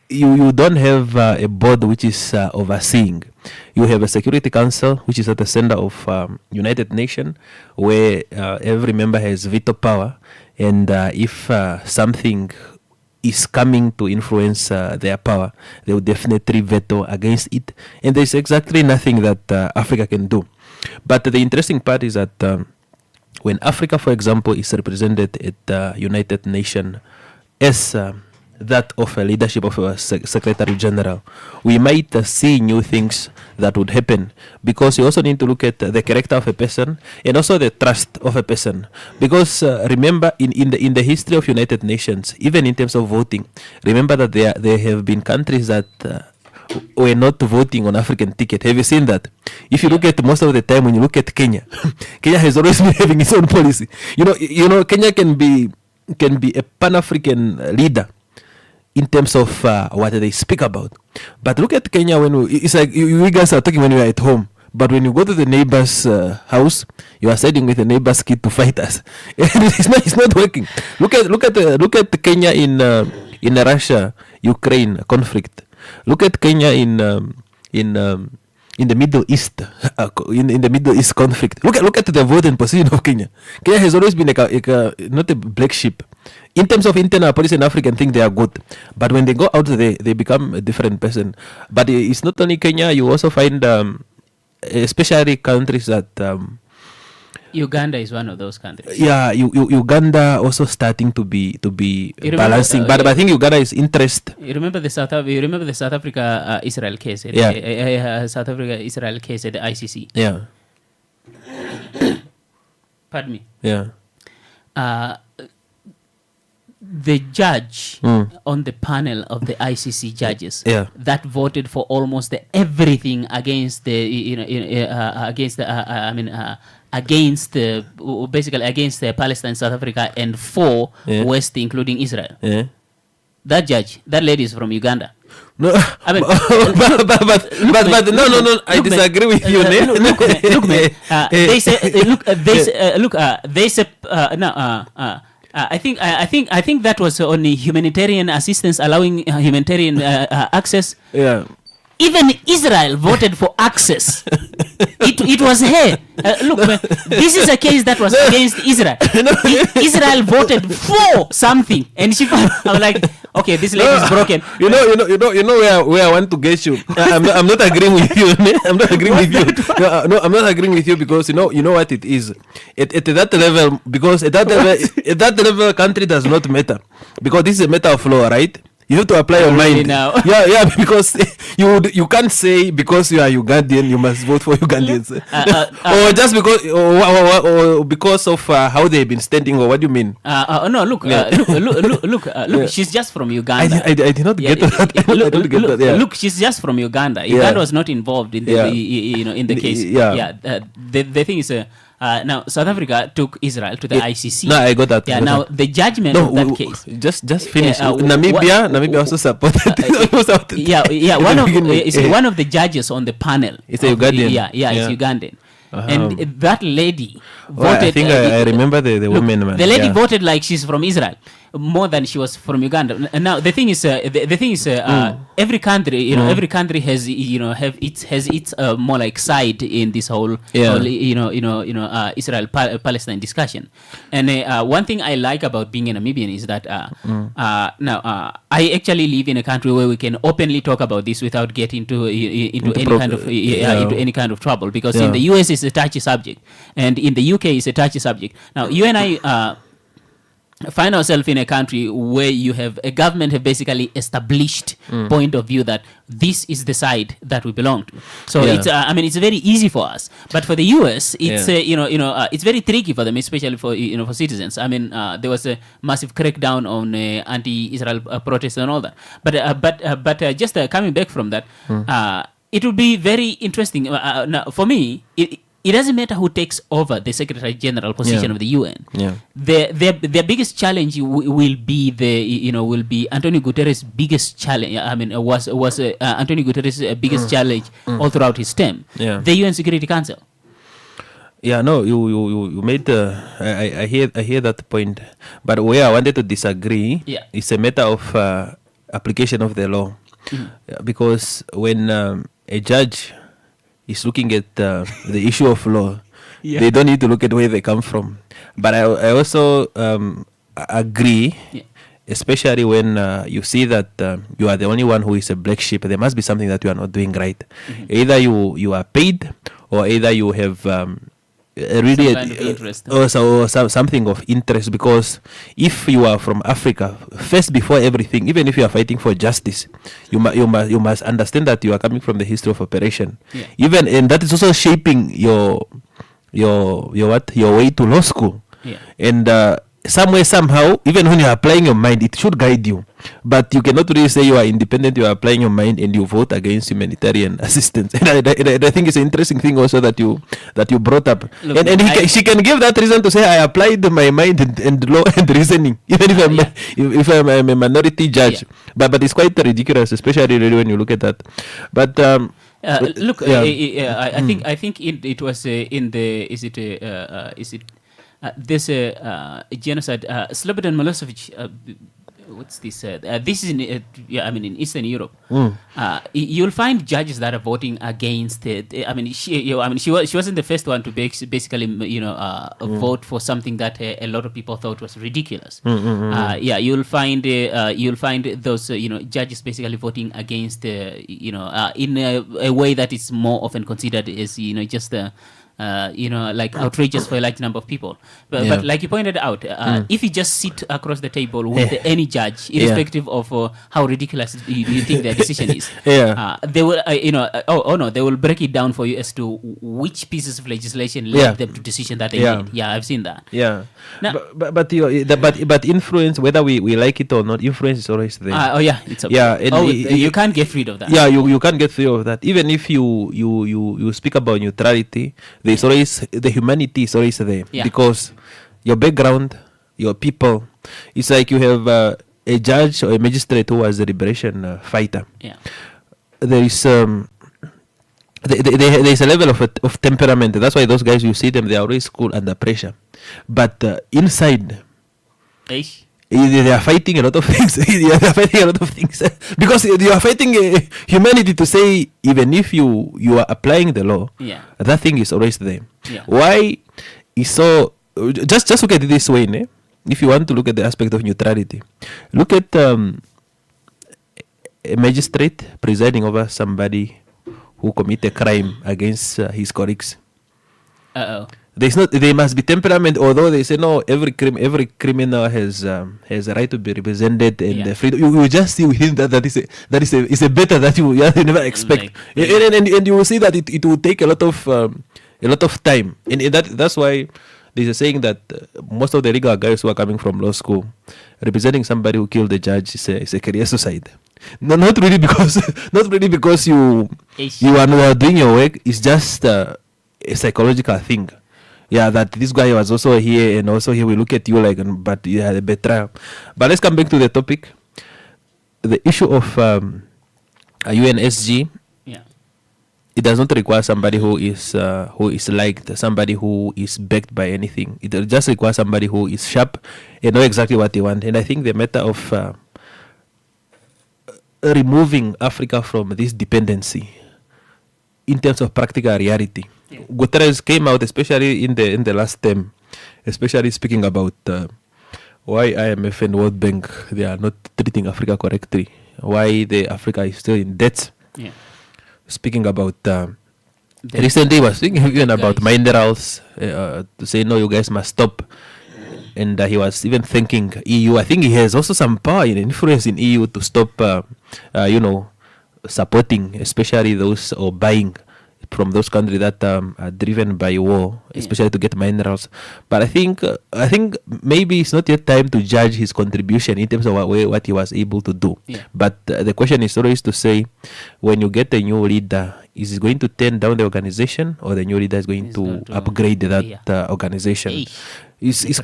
you don't have a board which is overseeing. You have a Security Council which is at the center of United Nations, where every member has veto power, and if something is coming to influence their power, they will definitely veto against it, and there's exactly nothing that Africa can do. But the interesting part is that when Africa, for example, is represented at the United Nations as that of a leadership of a Secretary General, we might see new things that would happen, because you also need to look at the character of a person and also the trust of a person. Because remember, in the history of United Nations, even in terms of voting, remember that there have been countries that were not voting on African ticket. Have you seen that? If you look at most of the time, when you look at Kenya, Kenya has always been having its own policy. You know, Kenya can be a Pan-African leader in terms of what they speak about. But look at Kenya it's like you guys are talking when you are at home. But when you go to the neighbor's house, you are siding with the neighbor's kid to fight us. It's not working. Look at Kenya in the Russia-Ukraine conflict. Look at Kenya in the Middle East, in the Middle East conflict. Look at the vote and position of Kenya. Kenya has always been not a black sheep. In terms of internal policy and African thing, they are good. But when they go out there, they become a different person. But it's not only Kenya. You also find, especially countries that... Uganda is one of those countries. Yeah, Uganda also starting to be balancing. But I think Uganda is interest. You remember the South Africa Israel case? South Africa Israel case at the ICC. Yeah. Pardon me. Yeah. The judge on the panel of the ICC judges that voted for almost everything against against Palestine, South Africa, and for West, including Israel. Yeah. That judge, that lady is from Uganda. No, I mean, but no. I disagree with you. Look, man. They say I think that was only humanitarian assistance, allowing humanitarian access. Yeah. Even Israel voted for access. It was her. Look, man, this is a case that was against Israel. Israel voted for something, and I'm like, okay, this lady is broken. You know where I want to get you. I'm not agreeing with you. I'm not agreeing with you. No, I'm not agreeing with you, because you know what it is. At that level, because at that level, country does not matter, because this is a matter of law, right? You have to apply your mind. Now. Yeah, because you can't say because you are Ugandan you must vote for Ugandans, or just because or because of how they've been standing, or what do you mean? No, look, she's just from Uganda. I did not get that. Look, she's just from Uganda. Uganda was not involved in the in the case. The thing is. Now South Africa took Israel to the ICC. No, I got that. Yeah. Now the judgment of that case. Just finish. Namibia also supported. One of the judges on the panel. It's a Ugandan. It's Ugandan. And that lady voted. I think I remember the woman. Man. The lady voted like she's from Israel. more than she was from Uganda. Now the thing is, every country, every country has, has its more like side in this whole, Israel Palestine discussion. And one thing I like about being a Namibian is that now I actually live in a country where we can openly talk about this without getting into any kind of trouble, because in the US it's a touchy subject, and in the UK it's a touchy subject. Now you and I find ourselves in a country where you have a government have basically established point of view that this is the side that we belong to. So it's it's very easy for us, but for the US it's it's very tricky for them, especially for for citizens. I mean, there was a massive crackdown on anti-Israel protests and all that. But just coming back from that, it would be very interesting. Now, for me, it doesn't matter who takes over the Secretary General position of the UN. Their biggest challenge will be will be Antonio Guterres' biggest challenge. I mean, was Antonio Guterres' biggest challenge all throughout his term. The UN Security Council. Yeah, no, you made I hear that point, but where I wanted to disagree, it's a matter of application of the law, because when a judge is looking at the issue of law, they don't need to look at where they come from. But I also agree, especially when you see that you are the only one who is a black sheep. There must be something that you are not doing right. Either you are paid, or either you have really something of interest. Because if you are from Africa, first before everything, even if you are fighting for justice, you must understand that you are coming from the history of operation. Even, and that is also shaping your way to law school. And somewhere, somehow, even when you are applying your mind, it should guide you. But you cannot really say you are independent, you are applying your mind, and you vote against humanitarian assistance. And I think it's an interesting thing also that you brought up. Look, and she can give that reason to say, I applied my mind and law and reasoning, even if I'm a minority judge. But it's quite ridiculous, especially really when you look at that. But look, I think it was in the this genocide, Slobodan Milosevic. What's this? This is in Eastern Europe. You'll find judges that are voting against it. She wasn't the first one to basically vote for something that a lot of people thought was ridiculous. You'll find those judges basically voting against in a way that is more often considered as just like outrageous for a large number of people. But like you pointed out, if you just sit across the table with any judge, irrespective of how ridiculous you think their decision is, they will, they will break it down for you as to which pieces of legislation led them to decision that they made. Yeah, I've seen that. Yeah. Now, but influence, whether we like it or not, influence is always there. It's okay. You can't get rid of that. Yeah, you can't get rid of that. Even if you speak about neutrality, there's always the humanity is always there, because your background, your people, it's like you have a judge or a magistrate who was a liberation fighter. There is there is a level of temperament. That's why those guys, you see them, they are always cool under pressure, but inside they are fighting a lot of things. They are fighting a lot of things because you are fighting humanity to say, even if you are applying the law, that thing is always there. Why is so? Just look at it this way, né? If you want to look at the aspect of neutrality, look at a magistrate presiding over somebody who commit a crime against his colleagues. There must be temperament, although they say no, every criminal has a right to be represented and freedom. You just see within that is a better that you never expect, and you will see that it will take a lot of time, and that's why there's a saying that most of the legal guys who are coming from law school representing somebody who killed the judge is a career suicide. No, not really because you are doing your work. It's just a psychological thing. That this guy was also here, and also here we look at you like, but you had a betrayal. But let's come back to the topic. The issue of UNSG it does not require somebody who is liked, somebody who is backed by anything. It just requires somebody who is sharp and know exactly what they want. And I think the matter of removing Africa from this dependency in terms of practical reality. Guterres came out, especially in the last term, especially speaking about why IMF and World Bank, they are not treating Africa correctly, why the Africa is still in debt. Yeah. Speaking about recently, was thinking even about minerals, to say no, you guys must stop. And he was even thanking EU. I think he has also some power and influence in EU to stop, supporting, especially those or buying from those countries that are driven by war, especially to get minerals. But I think maybe it's not yet time to judge his contribution in terms of what he was able to do. Yeah. But the question is always to say, when you get a new leader, is he going to turn down the organization, or the new leader is going to upgrade that organization? It's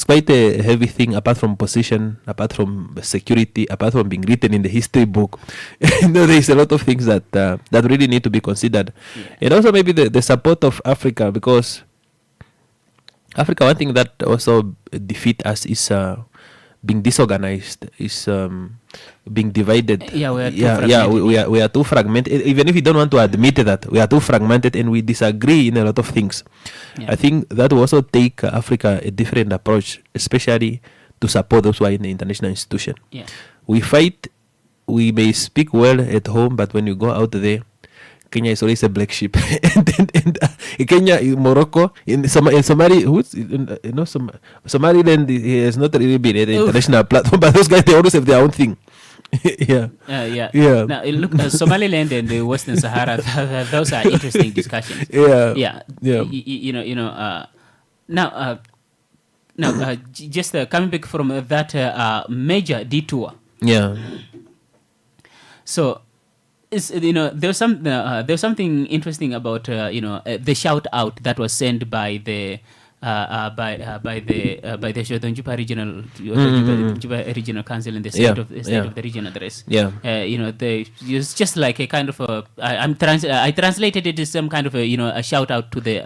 quite a heavy thing, apart from position, apart from security, apart from being written in the history book. There is a lot of things that really need to be considered. And also maybe the support of Africa, because Africa, one thing that also defeat us is being disorganized, is being divided. Yeah, we are too fragmented. Even if we don't want to admit that, we are too fragmented and we disagree in a lot of things. I think that will also take Africa a different approach, especially to support those who are in the international institution. Yeah. We fight, we may speak well at home, but when you go out there, Kenya is always a black sheep. and Kenya, Morocco, in Somali, Somaliland has not really been at the international platform, but those guys, they always have their own thing. Yeah. Now, look, Somaliland and the Western Sahara, those are interesting discussions. Now, just coming back from that major detour. Yeah. So, there's something interesting about the shout out that was sent by the Juba Regional Regional Council in the state of the region address. Yeah. It's just like a kind of I translated it as some kind of a shout out to the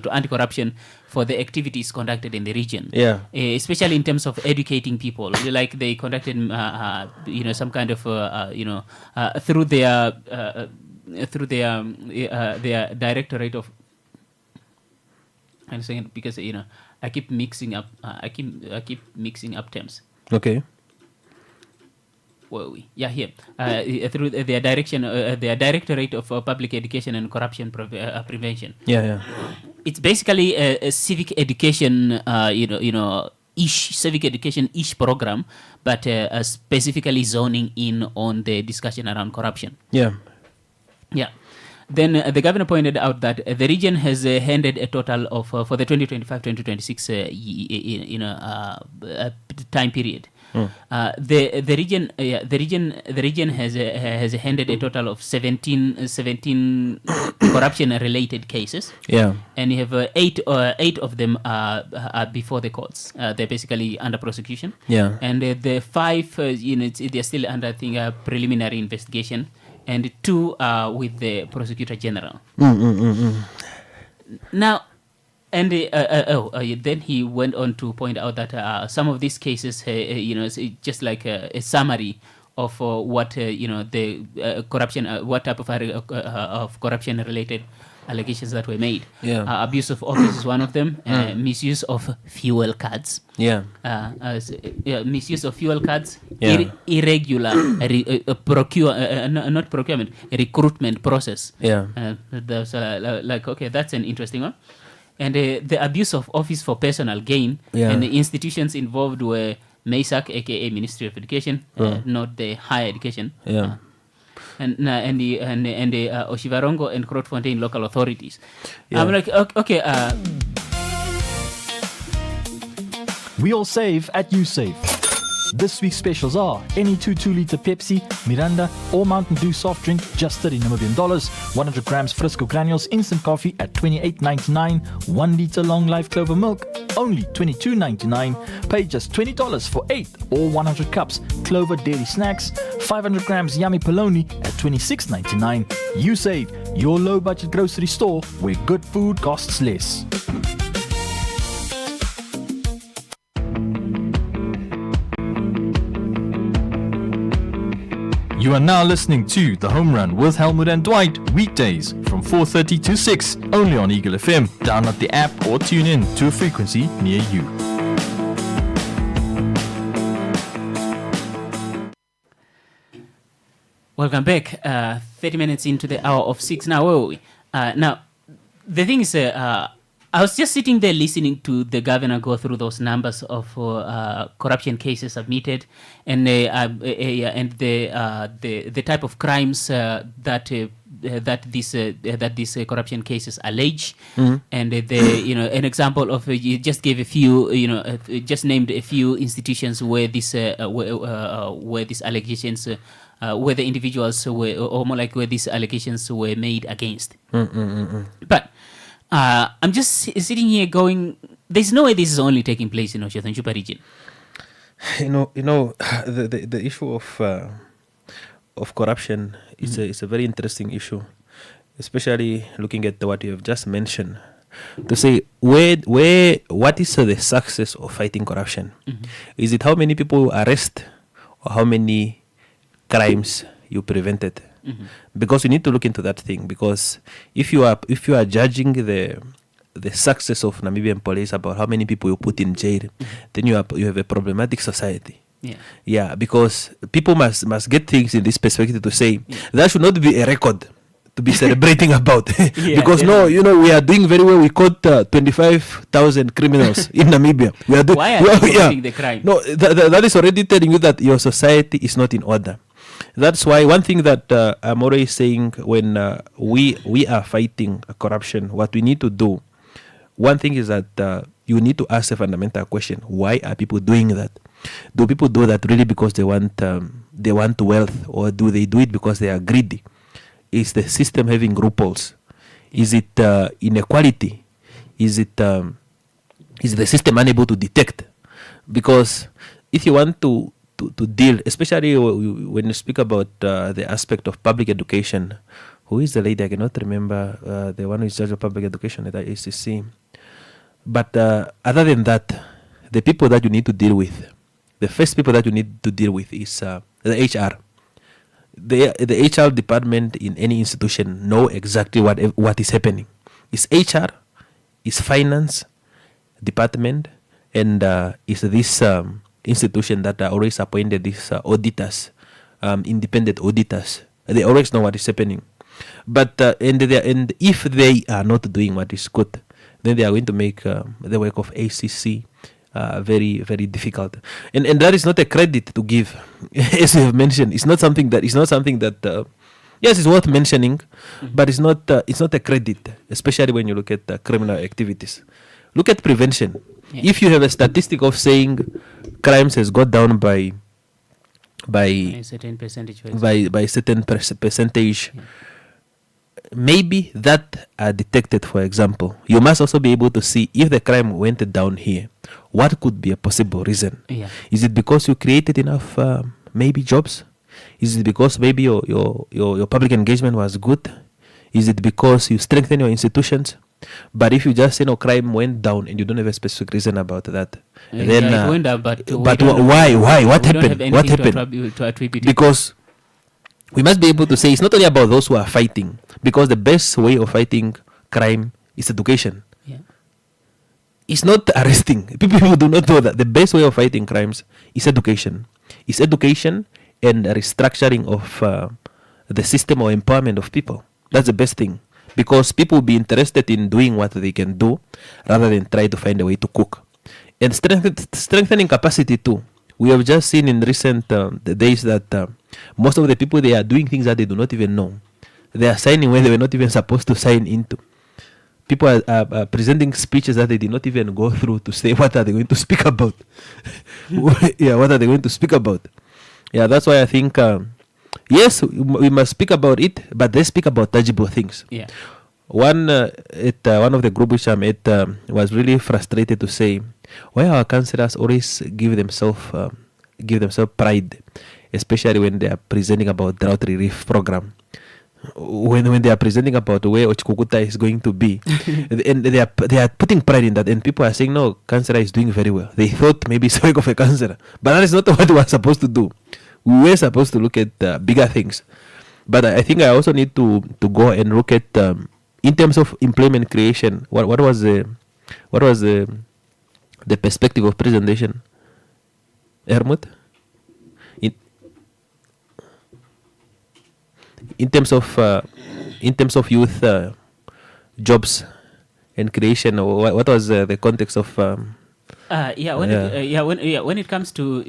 to anti-corruption for the activities conducted in the region. Yeah. Especially in terms of educating people, like they conducted some kind of through their directorate of. I'm saying it because I keep mixing up terms. Okay. Where are we? Yeah, here. Through their direction, their directorate of public education and corruption prevention. Yeah. It's basically a civic education, civic education-ish program, but specifically zoning in on the discussion around corruption. Yeah. Yeah. Then the governor pointed out that the region has handed a total of for the 2025-2026 time period. The region has handed a total of 17 corruption-related cases. Yeah. And you have 8 of them are before the courts. They're basically under prosecution. Yeah. And the 5 units, they're still under, I think, a preliminary investigation. And 2 with the prosecutor general. Now, and then he went on to point out that some of these cases, it's just like a summary of what the corruption, what type of corruption-related allegations that were made. Yeah. Abuse of office is one of them. Misuse of fuel cards. Yeah. Misuse of fuel cards. Yeah. Irregular recruitment process. Yeah. That's that's an interesting one. And the abuse of office for personal gain. Yeah. And the institutions involved were MASAC, aka Ministry of Education, not the higher education. Yeah. And the Oshivarongo and Grootfontein local authorities. Yeah. I'm like, okay. We all save at YouSave. This week's specials are any 2-litre Pepsi, Miranda, or Mountain Dew soft drink, just $30 Namibian, 100 grams Frisco Granules instant coffee at $28.99, 1 litre Long Life Clover milk, only $22.99, pay just $20 for 8 or 100 cups Clover dairy snacks, 500 grams Yummy Polony at $26.99. YouSave, your low budget grocery store where good food costs less. You are now listening to The Home Run with Helmut and Dwight, weekdays from 4:30 to 6, only on Eagle FM. Download the app or tune in to a frequency near you. Welcome back. 30 minutes into the hour of 6 now. Where are we? Now, the thing is, I was just sitting there listening to the governor go through those numbers of corruption cases submitted, and the type of crimes that these corruption cases allege, and an example of you just gave a few, just named a few institutions where this where these allegations. Where the individuals were, or more like where these allegations were made against. But I'm just sitting here going, there's no way this is only taking place in Osheth and Chupa region. The issue of corruption is a very interesting issue, especially looking at what you have just mentioned. To say what is the success of fighting corruption? Is it how many people you arrest, or how many crimes you prevented? Because you need to look into that thing. Because if you are judging the success of Namibian police about how many people you put in jail, then you have a problematic society. Yeah, because people must get things in this perspective to say that should not be a record to be celebrating about. Because we are doing very well. We caught 25,000 criminals in Namibia. Why are you committing the crime? No, that is already telling you that your society is not in order. That's why one thing that I'm always saying when we are fighting corruption, what we need to do, one thing is that you need to ask a fundamental question: why are people doing that? Do people do that really because they want wealth, or do they do it because they are greedy? Is the system having loopholes? Is it inequality? Is the system unable to detect? Because if you want to deal, especially when you speak about the aspect of public education, who is the lady? I cannot remember the one who is judge of public education at the ACC. But other than that, the people that you need to deal with, the first people that you need to deal with is the HR. The HR department in any institution know exactly what is happening. It's HR, it's finance department, and it's this institution that are always appointed these auditors, independent auditors. They always know what is happening. But and if they are not doing what is good, then they are going to make the work of ACC very, very difficult. And that is not a credit to give, as you have mentioned. It's not something that yes, it's worth mentioning, but it's not a credit, especially when you look at criminal activities. Look at prevention. If you have a statistic of saying crimes has got down by a certain percentage, by certain percentage, maybe that are detected. For example, you must also be able to see if the crime went down here, what could be a possible reason. Is it because you created enough maybe jobs? Is it because maybe your public engagement was good? Is it because you strengthen your institutions? But if you just say crime went down and you don't have a specific reason about that, then it went down, but why? What happened? What happened? Because we must be able to say it's not only about those who are fighting, because the best way of fighting crime is education. It's not arresting. People do not know that the best way of fighting crimes is education. It's education and restructuring of the system or empowerment of people. That's the best thing. Because people will be interested in doing what they can do rather than try to find a way to cook. And strengthening capacity too. We have just seen in recent days that most of the people, they are doing things that they do not even know. They are signing where they were not even supposed to sign into. People are presenting speeches that they did not even go through to say what are they going to speak about. What are they going to speak about? That's why I think... yes, we must speak about it, but let's speak about tangible things. One of the group which I'm at was really frustrated to say why our councillors always give themselves pride, especially when they are presenting about drought relief program. when they are presenting about where Ochikukuta is going to be, and they are putting pride in that, and people are saying, no, Councillor is doing very well. They thought maybe it's work of a councillor, but that is not what we are supposed to do. We were supposed to look at bigger things. But I think I also need to go and look at in terms of employment creation. What was the perspective of presentation, Hermut? In terms of youth jobs and creation, what was the context of? When it comes to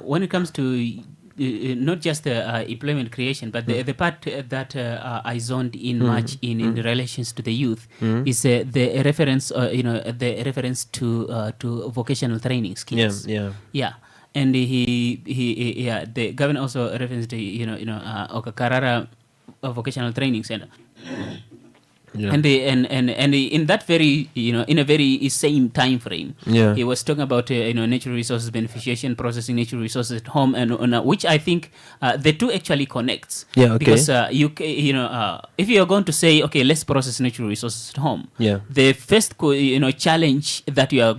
when it comes to not just employment creation, but the part that I zoned in much in relations to the youth is the reference, the reference to vocational training schemes. Yeah. And the governor also referenced Okakarara Vocational Training Center. Yeah. And in that very in a very same time frame, he was talking about natural resources beneficiation, processing natural resources at home, and which I think the two actually connects. Yeah, okay. Because if you are going to say, okay, let's process natural resources at home, the first challenge that you are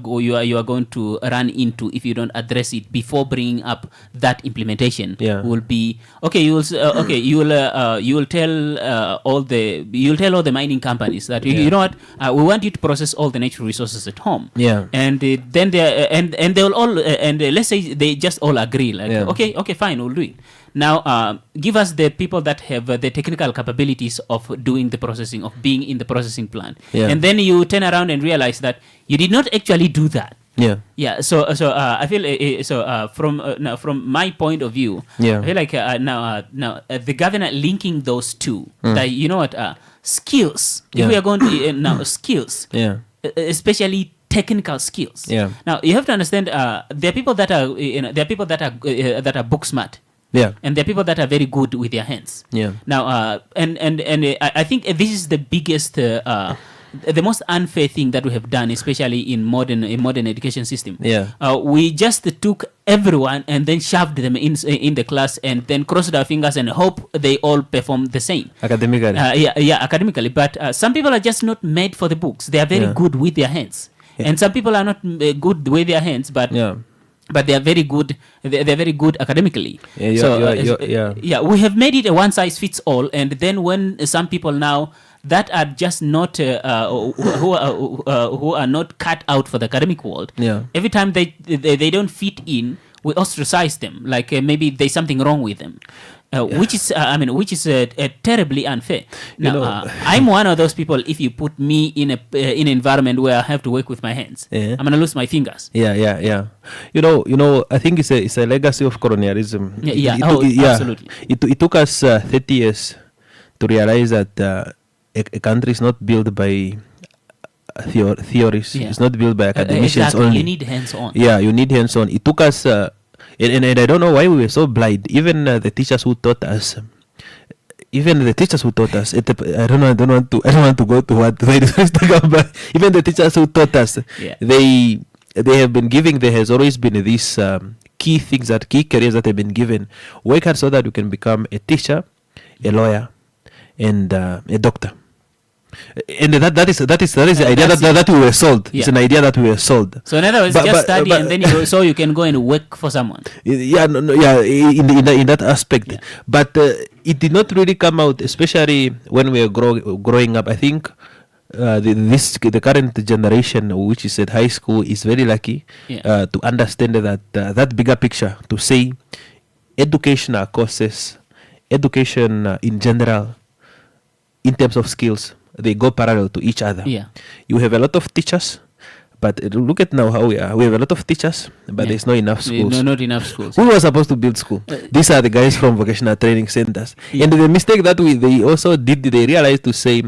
going to run into if you don't address it before bringing up that implementation will be you will tell all the mining companies that you know what, we want you to process all the natural resources at home. And then they and they will all let's say they just all agree like okay fine, we'll do it. Now give us the people that have the technical capabilities of doing the processing, of being in the processing plant, and then you turn around and realize that you did not actually do that. So I feel from my point of view, I feel like now the governor linking those two, that you know what, skills. If we are going to now skills, especially technical skills. Now you have to understand, there are people that are that are book smart. And there are people that are very good with their hands. Now I think this is the biggest the most unfair thing that we have done, especially in modern education system. We just took everyone and then shoved them in the class and then crossed our fingers and hope they all perform the same academically. Academically. But some people are just not made for the books. They are very good with their hands, and some people are not good with their hands, but they are very good. They're very good academically. We have made it a one size fits all, and then when some people now that are just not who are not cut out for the academic world, every time they don't fit in, we ostracize them. Like maybe there's something wrong with them. Which is terribly unfair. Now, I'm one of those people. If you put me in an environment where I have to work with my hands, I'm gonna lose my fingers. You know. I think it's a legacy of colonialism. Absolutely. It took us 30 years to realize that a country is not built by theories. It's not built by academicians only. You need hands-on. You need hands-on. It took us. And I don't know why we were so blind. Even the teachers who taught us. I don't want to go to what they talk about. Even the teachers who taught us, they have been giving. There has always been these key careers that have been given. Work hard so that you can become a teacher, a lawyer, and a doctor. And that is the idea that we were sold. It's an idea that we were sold. So in other words, just study and then you can go and work for someone. In that aspect. But it did not really come out, especially when we were growing up. I think the current generation, which is at high school, is very lucky to understand that bigger picture, to say educational courses, education in general, in terms of skills, they go parallel to each other. You have a lot of teachers, but look at now how we are. We have a lot of teachers, but there's not enough schools. Not enough schools. Who was supposed to build school? These are the guys from vocational training centers. And the mistake that they also did, they realized to say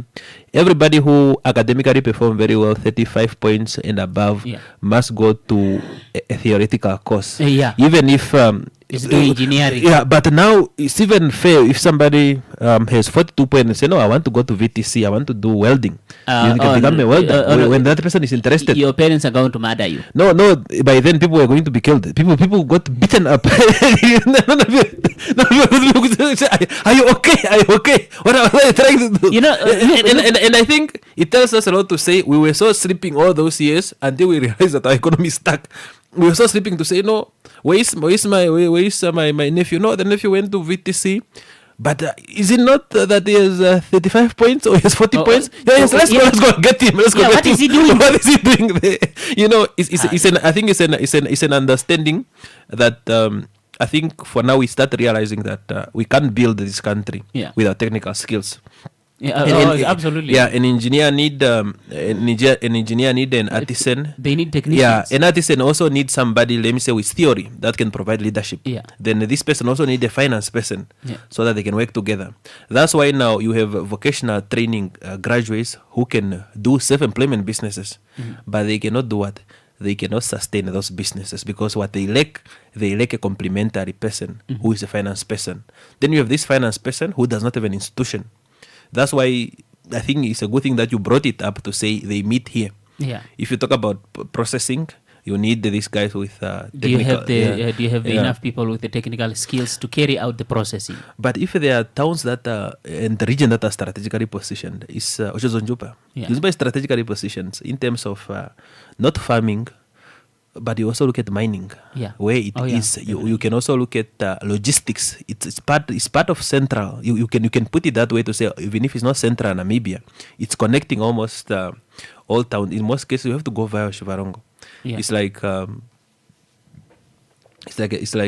everybody who academically perform very well, 35 points and above, must go to a theoretical course. Even if It's doing engineering. Yeah, but now it's even fair if somebody has 42 points and say, no, I want to go to VTC, I want to do welding. You can become a welder when that person is interested. Your parents are going to murder you. No, by then people were going to be killed. People got beaten up. Are you okay? Are you okay? What are you trying to do? And I think it tells us a lot to say we were so sleeping all those years until we realized that our economy is stuck. We were so sleeping to say, no, where is my nephew? No, the nephew went to VTC. But is it not that he has 35 points or he has 40 points? Yes, let's go get him. Let's go get him. What is he doing? What is he doing there? It's an understanding that I think for now we start realizing that we can't build this country without technical skills. Absolutely. Yeah, an engineer need an artisan. They need technicians. Yeah, an artisan also needs somebody, let me say, with theory that can provide leadership. Yeah. Then this person also need a finance person so that they can work together. That's why now you have vocational training graduates who can do self-employment businesses, but they cannot do what? They cannot sustain those businesses because what they lack a complementary person who is a finance person. Then you have this finance person who does not have an institution. That's why I think it's a good thing that you brought it up to say they meet here. Yeah. If you talk about processing, you need these guys with do you have enough people with the technical skills to carry out the processing? But if there are towns that and the region that are strategically positioned, is Oshozonjupa. Zonjupa is strategically positioned in terms of not farming, but you also look at mining, where it is. You can also look at logistics. It's part of central. You can put it that way to say even if it's not central Namibia, it's connecting almost all towns. In most cases, you have to go via Shivarongo. Yeah. It's like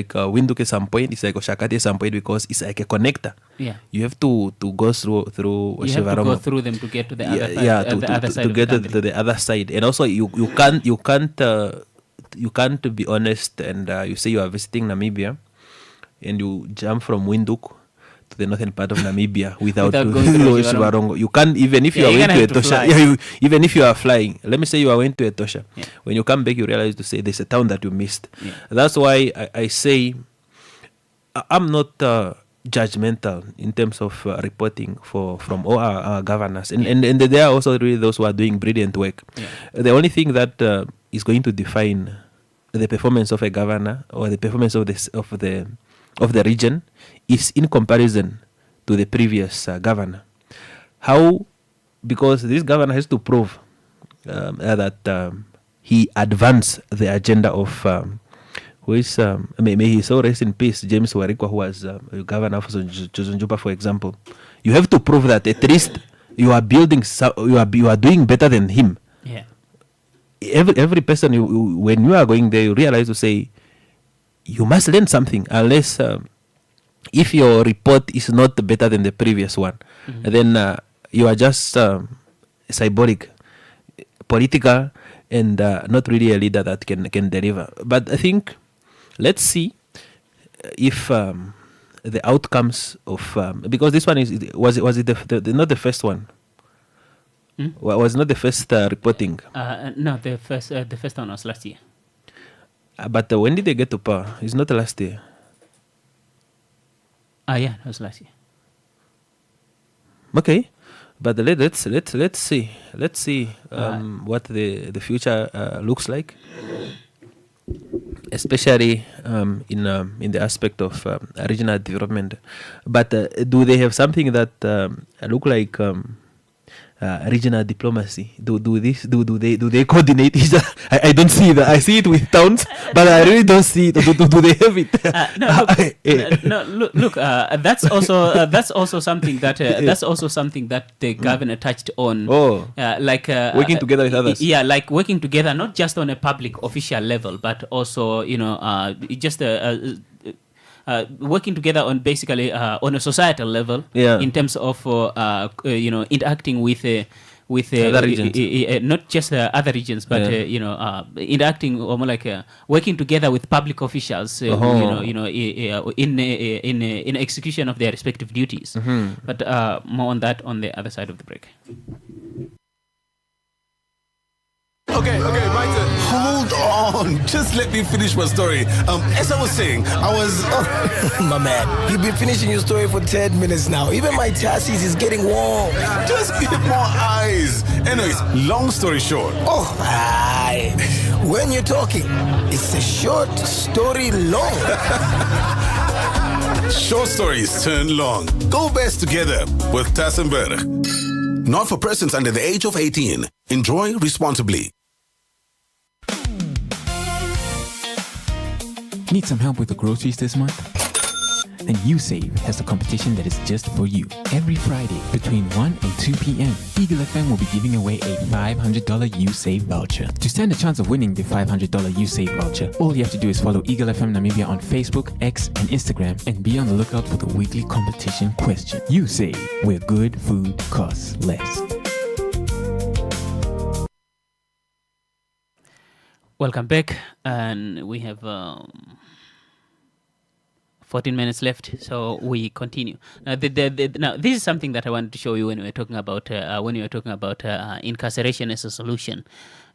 Windhoek some point. It's like Oshakati some point because it's like a connector. Yeah. You have to go through You Shivarongo. have to go through them to get to the other side. To get to the other side. And also you can't be honest and you say you are visiting Namibia and you jump from Windhoek to the northern part of Namibia without going through Shivarongo. You can't, even if you are going to Etosha. Even if you are flying, let me say you are going to Etosha. Yeah. When you come back, you realize to say there's a town that you missed. Yeah. That's why I say I'm not judgmental in terms of reporting from all our governors. And there are also really those who are doing brilliant work. Yeah. The only thing that is going to define the performance of a governor or the performance of the region is in comparison to the previous governor. How? Because this governor has to prove that he advanced the agenda of who is may he so rest in peace, James Warikwa, who was governor of Zonjupa, for example. You have to prove that at least you are building, you are doing better than him. Yeah. Every person, when you are going there, you realize to say you must learn something. Unless if your report is not better than the previous one, then you are just symbolic, political, and not really a leader that can deliver. But I think let's see if the outcomes of because this one was it not the first one. Was not the first reporting? No, the first one was last year. But when did they get to power? It's not last year. Yeah, it was last year. Okay, but let's see. Let's see what the future looks like, especially in the aspect of regional development. But do they have something that look like? Regional diplomacy. Do they coordinate each other? I don't see that. I see it with towns, but I really don't see it. Do they have it? Look. That's also something that the governor touched on. Like working together with others. Yeah, like working together, not just on a public official level, but also just working together on basically on a societal level in terms of interacting with other regions. Not just other regions, but interacting or more like working together with public officials, in execution of their respective duties. But more on that on the other side of the break. Okay, my turn. Hold on. Just let me finish my story. As I was saying, I was... My man, you've been finishing your story for 10 minutes now. Even my chassis is getting warm. Just get more eyes. Anyways, long story short. Oh, aye. When you're talking, it's a short story long. Short stories turn long. Go best together with Tassenberg. Not for persons under the age of 18. Enjoy responsibly. Need some help with the groceries this month? Then USave has a competition that is just for you. Every Friday between 1 and 2 p.m., Eagle FM will be giving away a $500 USave voucher. To stand a chance of winning the $500 USave voucher, all you have to do is follow Eagle FM Namibia on Facebook, X, and Instagram, and be on the lookout for the weekly competition question. USave, where good food costs less. Welcome back, and we have 14 minutes left, so we continue. Now, now, this is something that I wanted to show you when we were talking about incarceration as a solution.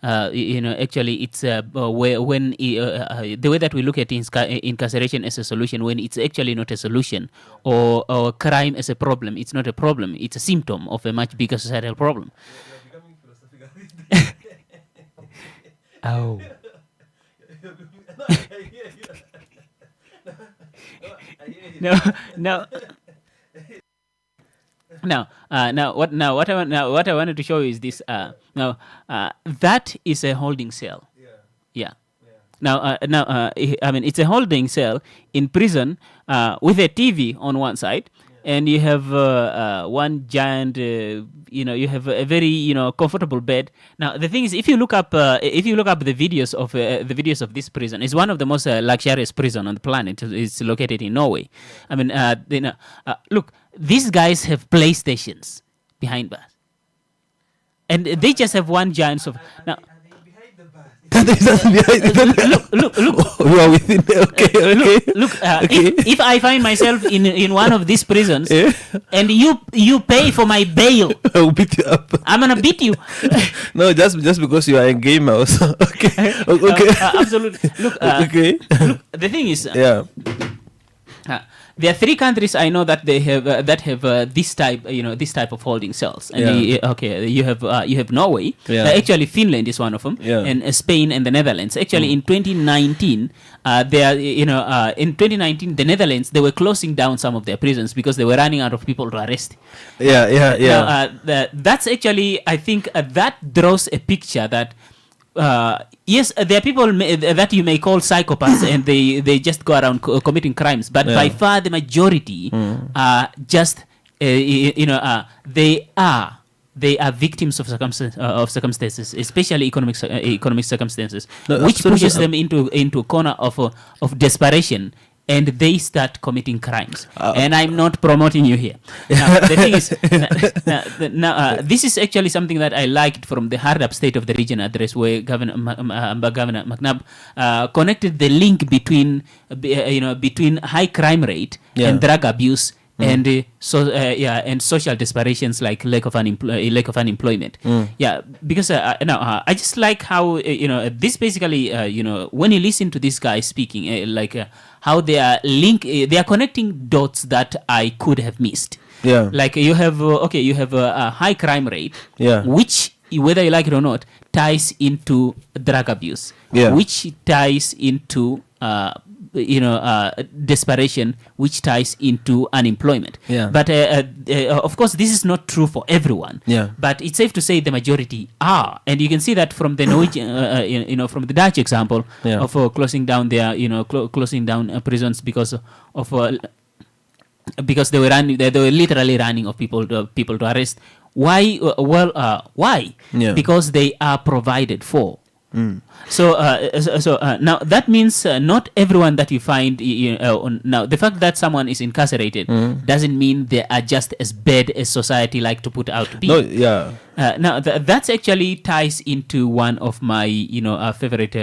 Actually, it's when the way that we look at incarceration as a solution, when it's actually not a solution, or crime as a problem. It's not a problem; it's a symptom of a much bigger societal problem. Oh. What I wanted to show you is this. That is a holding cell. Yeah. Now, I mean, it's a holding cell in prison with a TV on one side, and you have one giant. You have a very comfortable bed. Now, the thing is, if you look up the videos of this prison, it's one of the most luxurious prison on the planet. It's located in Norway. I mean, look, these guys have PlayStations behind bars, and they just have one giant sofa. Now, look. We are within. Okay. Look. If I find myself in one of these prisons, and you pay for my bail, I'll beat you up. I'm gonna beat you. No, just because you are a gamer. Also. Okay. Absolutely. Look. Okay. Look. The thing is. There are 3 countries I know that they have this type of holding cells. And you have Norway. Actually, Finland is one of them, and Spain and the Netherlands. Actually, in 2019, in 2019, the Netherlands, they were closing down some of their prisons because they were running out of people to arrest. Now, that's actually, I think, that draws a picture that. Yes, there are people that you may call psychopaths, and they just go around committing crimes. But by far, the majority are just, they are victims of circumstances, especially economic circumstances, which pushes them into a corner of desperation. And they start committing crimes. And I'm not promoting you here. Now, the thing is, this is actually something that I liked from the Hard Up State of the Region address, where Governor McNabb connected the link between high crime rate and drug abuse and social desperations like lack of unemployment. Because I just like how this basically when you listen to this guy speaking how they are connecting dots that I could have missed. Like you have a high crime rate, which, whether you like it or not, ties into drug abuse, which ties into desperation, which ties into unemployment. But of course, this is not true for everyone. But it's safe to say the majority are, and you can see that from the Norwegian, from the Dutch example of closing down their, closing down prisons because they were literally running of people to arrest. Why? Why? Because they are provided for. So now that means not everyone that you find now, the fact that someone is incarcerated doesn't mean they are just as bad as society like to put out to be. Now that's actually ties into one of my favorite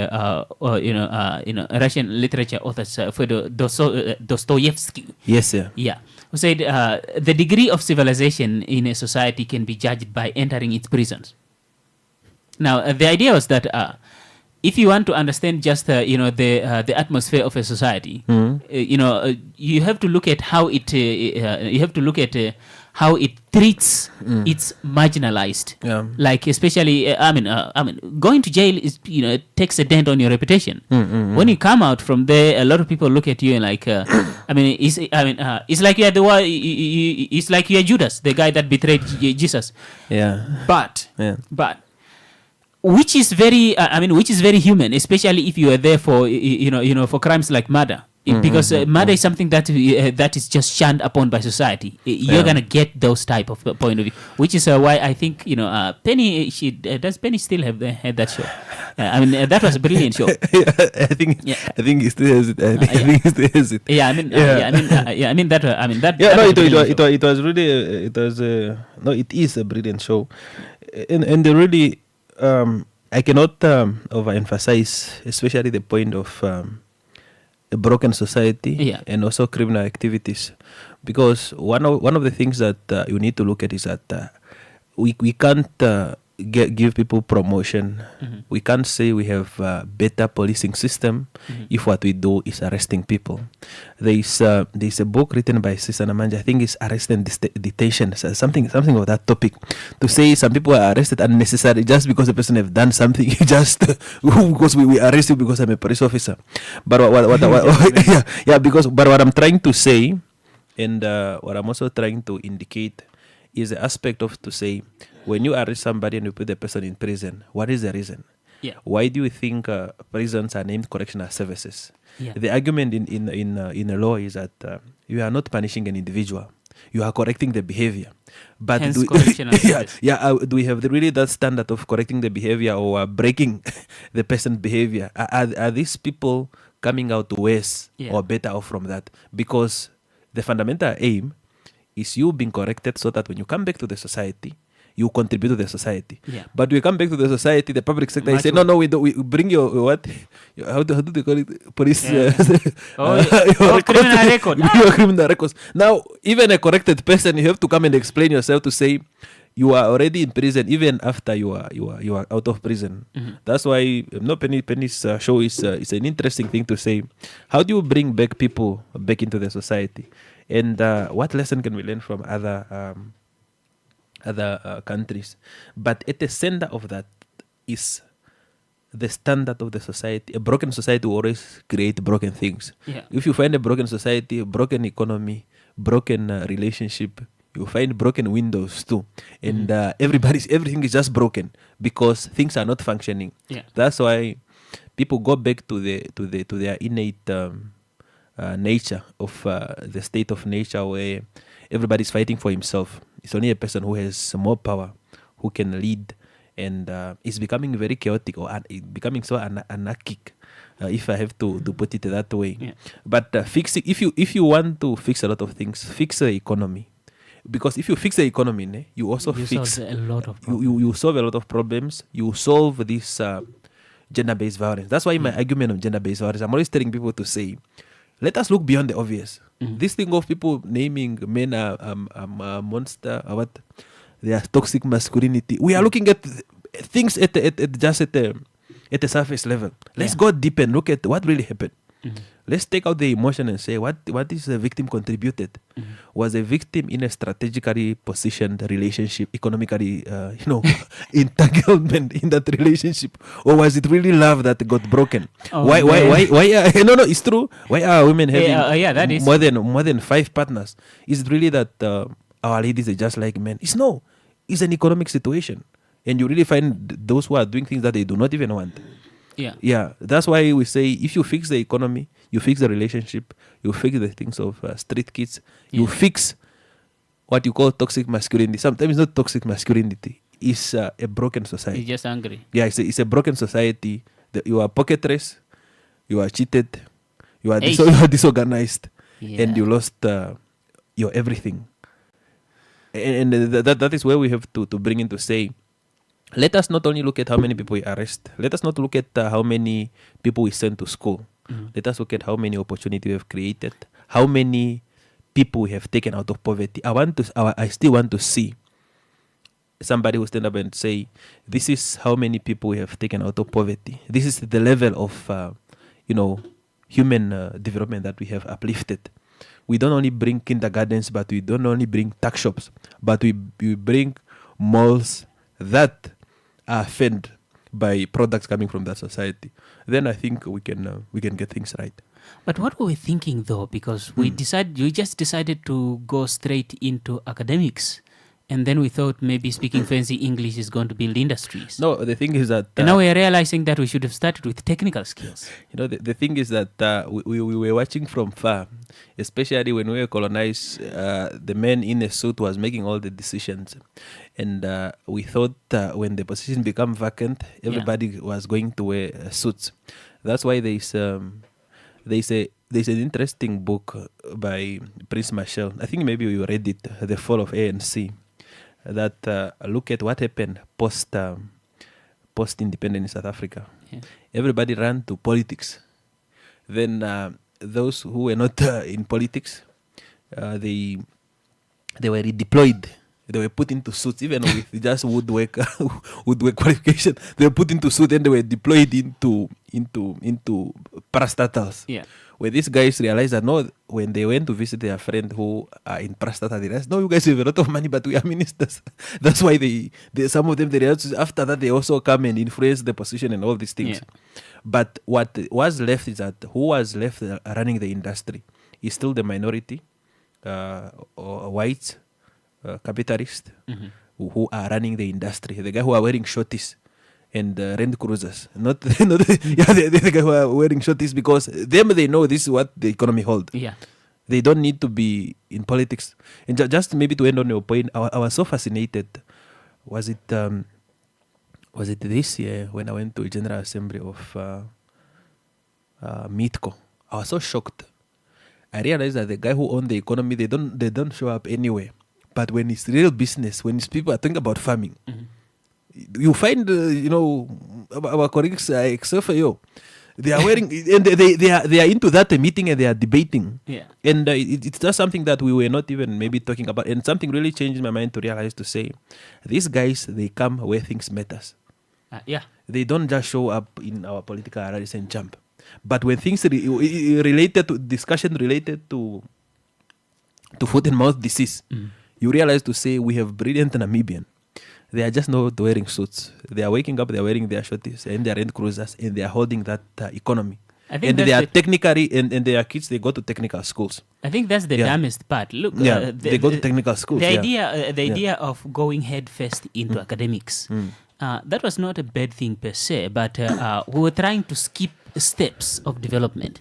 Russian literature authors, Fyodor Dostoevsky. Who said the degree of civilization in a society can be judged by entering its prisons. Now, the idea was that if you want to understand just the atmosphere of a society, you have to look at how it how it treats its marginalized. Yeah. Like especially, going to jail is takes a dent on your reputation. When you come out from there, a lot of people look at you and like, it's like you are the one. It's like you are Judas, the guy that betrayed Jesus. Yeah. But which is very human, especially if you are there for for crimes like murder. Because murder is something that is just shunned upon by society. You're gonna get those type of point of view, which is why I think Penny. Does Penny still have that show? That was a brilliant show. I think he still has it. I think he still has it. It was really it is a brilliant show, and they really I cannot overemphasize, especially the point of a broken society and also criminal activities, because one of the things that you need to look at is that we can't give people promotion. We can't say we have a better policing system if what we do is arresting people. There's a book written by Sister Namanja, I think it's Arrest and Detention, something of that topic, to say some people are arrested unnecessarily just because the person have done something, just because we arrest you because I'm a police officer. But what I'm trying to say, and what I'm also trying to indicate, is the aspect of to say, when you arrest somebody and you put the person in prison, what is the reason? Yeah. Why do you think prisons are named correctional services? Yeah. The argument in the law is that you are not punishing an individual, you are correcting the behavior. But Hence do we have really that standard of correcting the behavior or breaking the person's behavior? Are these people coming out worse or better off from that? Because the fundamental aim is you being corrected so that when you come back to the society, you contribute to the society. Yeah. But we come back to the society, the public sector, you say, no, we bring your what? How do they call it? Police. Criminal record. Your criminal records. Now, even a corrected person, you have to come and explain yourself to say you are already in prison even after you are out of prison. That's why Penny's show is an interesting thing to say. How do you bring back people back into the society? And what lesson can we learn from other countries? But at the center of that is the standard of the society. A broken society will always create broken things. Yeah. If you find a broken society, a broken economy, broken relationship, you find broken windows too. And everything is just broken because things are not functioning. Yeah. That's why people go back to their innate nature of the state of nature, where everybody's fighting for himself. It's only a person who has more power who can lead, and it's becoming very chaotic or becoming so anarchic, if I have to put it that way. Yeah. But fixing, if you want to fix a lot of things, fix the economy. Because if you fix the economy, you also fix solve a lot of you solve a lot of problems. You solve this gender-based violence. That's why my argument on gender-based violence, I'm always telling people to say, let us look beyond the obvious. This thing of people naming men a monster, or what, they are toxic masculinity. We are looking at things at the surface level. Let's go deep and look at what really happened. Let's take out the emotion and say what is the victim contributed. Was a victim in a strategically positioned relationship, economically entanglement in that relationship, or was it really love that got broken? Why no, it's true. Why are women having that is more than 5 partners? Is it really that our ladies are just like men? It's an economic situation, and you really find those who are doing things that they do not even want. Yeah, that's why we say if you fix the economy, you fix the relationship, you fix the things of street kids, you fix what you call toxic masculinity. Sometimes it's not toxic masculinity, it's a broken society. You're just angry. Yeah, it's a broken society. You are pocket race, you are cheated, you are disorganized, and you lost your everything. And that is where we have to bring in to say, let us not only look at how many people we arrest. Let us not look at how many people we send to school. Let us look at how many opportunities we have created, how many people we have taken out of poverty. I still want to see somebody who stand up and say, this is how many people we have taken out of poverty. This is the level of, human development that we have uplifted. We don't only bring kindergartens, but we don't only bring tuck shops, but we bring malls that are fed by products coming from that society. Then I think we can get things right. But what were we thinking though? Because we just decided to go straight into academics. And then we thought maybe speaking fancy English is going to build industries. No, the thing is that... and now we are realizing that we should have started with technical skills. The thing is that we were watching from far, especially when we were colonized, the man in a suit was making all the decisions. And we thought when the position became vacant, everybody was going to wear suits. That's why there's an interesting book by Prince Marshall. I think maybe you read it, The Fall of ANC. That look at what happened post independence in South Africa. Yeah. Everybody ran to politics. Then those who were not in politics, they were redeployed. They were put into suits, even with just woodwork qualification. They were put into suits and they were deployed into parastatals. Yeah. Where these guys realized that when they went to visit their friend who are in Prastata, they realized, no, you guys have a lot of money, but we are ministers. That's why some of them, they realized after that, they also come and influence the position and all these things. Yeah. But what was left is that who was left running the industry is still the minority, or whites, capitalists, who are running the industry. The guy who are wearing shorties and Land Cruisers, not the guy who are wearing shorties, because they know this is what the economy holds. Yeah. They don't need to be in politics. And just maybe to end on your point, I was so fascinated. Was it this year when I went to a General Assembly of Meatco? I was so shocked. I realized that the guy who owned the economy, they don't show up anywhere. But when it's real business, when it's people are thinking about farming, you find, our colleagues, except for you, they are wearing, and they are into that meeting and they are debating. Yeah. And it's just something that we were not even maybe talking about. And something really changed my mind to realize, to say, these guys, they come where things matters. Yeah. They don't just show up in our political rallies and jump. But when things related to discussion related to foot and mouth disease, you realize to say we have brilliant Namibian. They are just not wearing suits. They are waking up, they are wearing their shorties and their Land Cruisers, and they are holding that economy. I think and they are technically, and their kids, they go to technical schools. I think that's the dumbest part. Look, they go to technical schools. The idea of going head first into academics, that was not a bad thing per se, but we were trying to skip steps of development.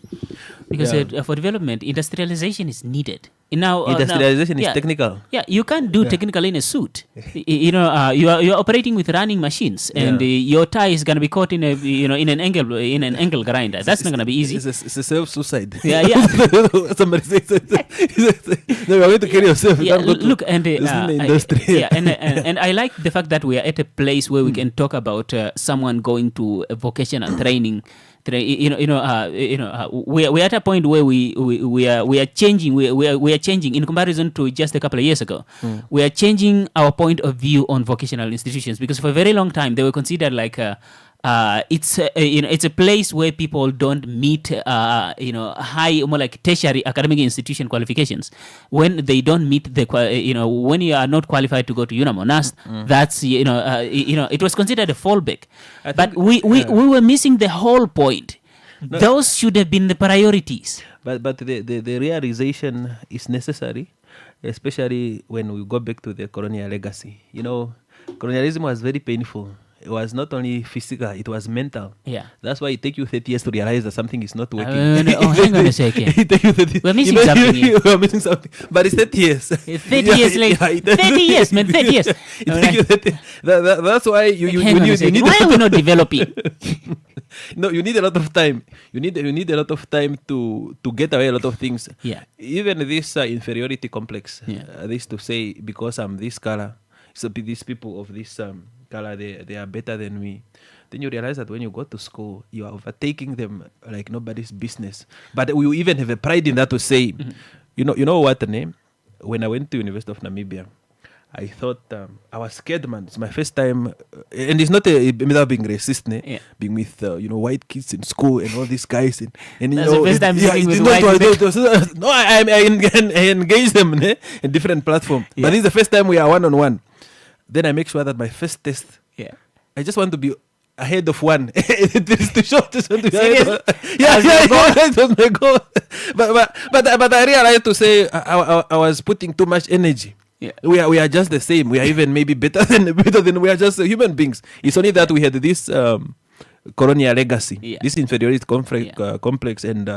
Because for development, industrialization is needed. Industrialization is technical. Yeah, you can't do technical in a suit. You are operating with running machines, and your tie is going to be caught in an angle grinder. That's not going to be easy. It's a self-suicide. Yeah. Somebody says, no, you're going to kill yourself. Yeah, look, and in the industry. and I like the fact that we are at a place where we can talk about someone going to a vocational training. We are at a point where we are changing. We are changing in comparison to just a couple of years ago. We are changing our point of view on vocational institutions, because for a very long time they were considered like it's a place where people don't meet high, more like tertiary academic institution qualifications. When they don't meet when you are not qualified to go to UNAM or NAST, that's it was considered a fallback. But we were missing the whole point. No. Those should have been the priorities. But the realization is necessary, especially when we go back to the colonial legacy. Colonialism was very painful. It was not only physical, it was mental. Yeah. That's why it takes you 30 years to realize that something is not working. Hang on a second. We're missing something here. We're missing something. But it's 30 years. 30 years later. 30 years, man. 30 years. That's why you need... Why are we not developing? No, you need a lot of time. You need a lot of time to get away a lot of things. Yeah. Even this inferiority complex. This to say, because I'm this color, so these people of this color, they are better than me. Then you realize that when you go to school, you are overtaking them like nobody's business. But we even have a pride in that to say, you know what the name? When I went to University of Namibia, I thought I was scared, man. It's my first time, and it's not without being racist, being with white kids in school and all these guys, and that's the first time sitting with white kids. No, I engage them in different platforms, but this is the first time we are one-on-one. Then I make sure that my first test, I just want to be ahead of one. It is too short. That was my goal. But I realized to say I was putting too much energy. Yeah. We are just the same. We are even maybe better than we are just human beings. It's only that we had this colonial legacy, this inferiority complex, and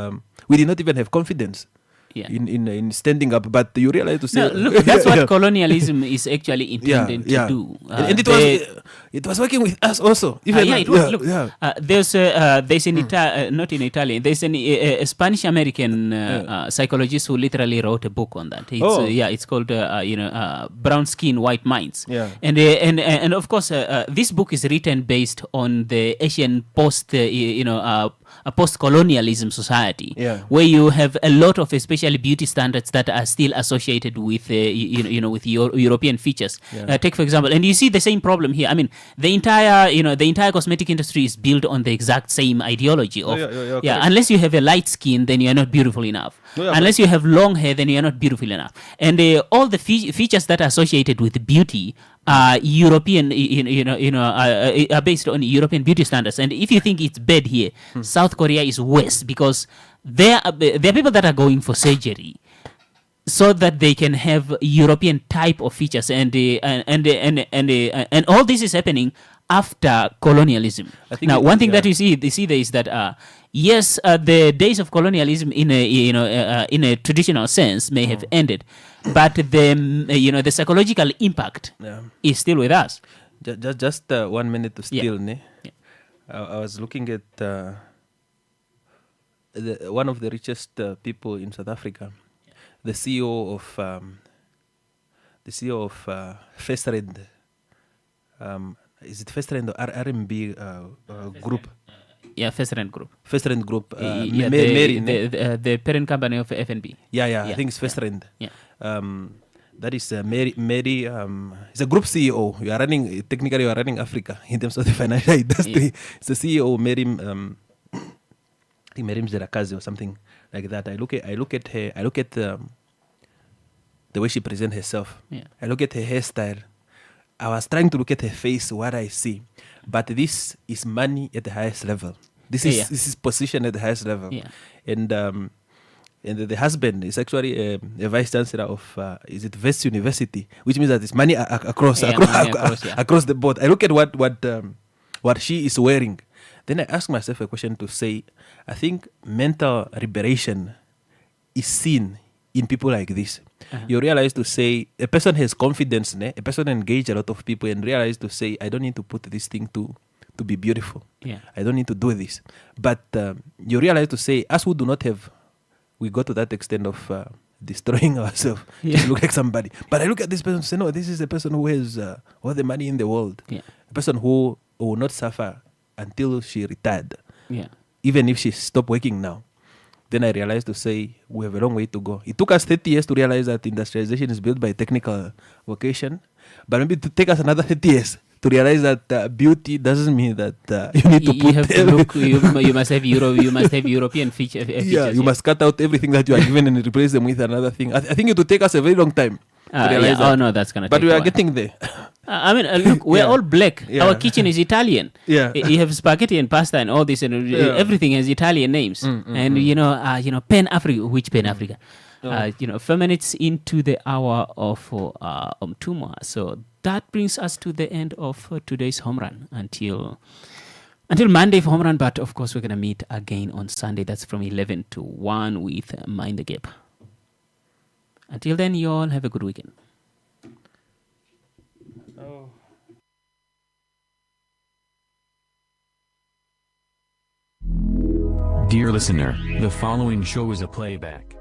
we did not even have confidence in standing up. But you realize to say, no, look, that's what colonialism is actually intended to do. And it was working with us also. Even it was. Look, there's an not in Italian. There's a Spanish American psychologist who literally wrote a book on that. It's called Brown Skin, White Minds. Yeah. And of course this book is written based on the Asian post-colonialism society, where you have a lot of especially beauty standards that are still associated with with European features. Take for example, and you see the same problem here. I mean, the entire cosmetic industry is built on the exact same ideology of unless you have a light skin, then you are not beautiful enough. Unless you have long hair, then you are not beautiful enough. And all the features that are associated with beauty are European, are based on European beauty standards. And if you think it's bad here, South Korea is worse, because there are people that are going for surgery so that they can have European type of features, and all this is happening after colonialism. Now, one thing that you see there is that yes, the days of colonialism in a traditional sense may have ended, but the psychological impact is still with us. Just 1 minute to steal. I was looking at one of the richest people in South Africa, the CEO of FirstRand. Is it FirstRand or RMB Group? Yeah, FirstRand Group. FirstRand Group. The parent company of FNB. I think it's FirstRand. Yeah. That is Mary. It's a group CEO. You are running Africa in terms of the financial industry. It's the CEO, Mary. I think Mary Mzerakazi or something like that. I look at her. I look at the way she presents herself. I look at her hairstyle. I was trying to look at her face, what I see. But this is money at the highest level. This is position at the highest level. And the husband is actually a vice chancellor of is it West University, which means that it's money across the board. I look at what she is wearing. Then I ask myself a question to say, I think mental liberation is seen in people like this. You realize to say a person has confidence, a person engage a lot of people and realize to say, I don't need to put this thing to be beautiful. I don't need to do this. But you realize to say, us who do not have, we go to that extent of destroying ourselves to look like somebody. But I look at this person and say, no, this is a person who has all the money in the world. A person who will not suffer until she retired. Even if she stopped working now. Then I realized to say, we have a long way to go. It took us 30 years to realize that industrialization is built by technical vocation. But maybe to take us another 30 years to realize that beauty doesn't mean that you need to put... You have to look, you must have European features. You must cut out everything that you are given and replace them with another thing. I think it will take us a very long time to realize that. Oh no, that's going to take But we are getting there. I mean, look, we're all black. Our kitchen is Italian. You have spaghetti and pasta and all this, and everything has Italian names. And Pan Africa, which Pan Africa? 4 minutes into the hour of Umtumwa. So that brings us to the end of today's home run until Monday for home run. But of course, we're gonna meet again on Sunday. That's from 11 to 1 with Mind the Gap. Until then, you all have a good weekend. Dear listener, the following show is a playback.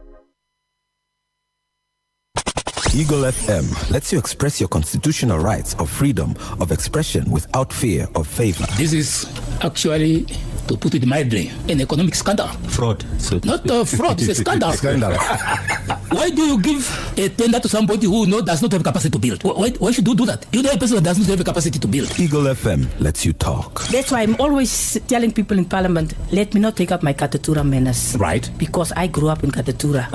Eagle FM lets you express your constitutional rights of freedom of expression without fear of favor. This is actually, to put it mildly, an economic scandal. Fraud. Not fraud, it's a scandal. Why do you give a tender to somebody who does not have capacity to build? Why should you do that? You know a person that does not have the capacity to build. Eagle FM lets you talk. That's why I'm always telling people in Parliament, let me not take up my Katatura manners. Right. Because I grew up in Katatura.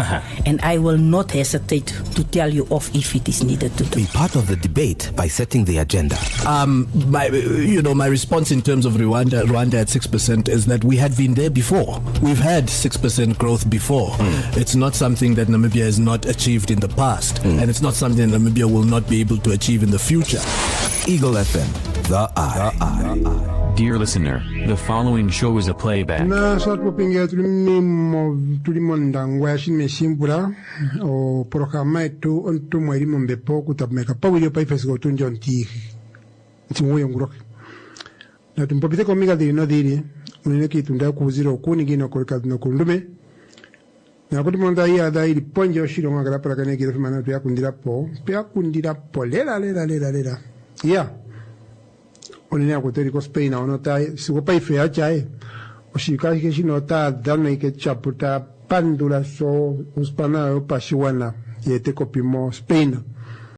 And I will not hesitate to tell you off if it is needed to do. Be part of the debate by setting the agenda. My response in terms of Rwanda at 6% is that we had been there before. We've had 6% growth before. It's not something that Namibia has not achieved in the past, and it's not something that Namibia will not be able to achieve in the future. Eagle FM, the eye. Dear listener, the following show is a playback. Na sot popinga tulimo ndangwa ya shime shimbura o programa etu ontu mweri mombepo kutabmeka pa video pa ifesigo tunja onti ntimuyo nguroke na tumpopite komiga diri no diri unine kitunda kuziro kuni gino kolika no kundume na kuti monda iya da ili ponje oshiro ngakala para kane kiro fimana pya kundira po lela ya onine akoteri ko Spain ono ta sigo pa ife achae oshika ke shino ta dana ke chaputa pandula so uspana pashiwana yete kopimo Spain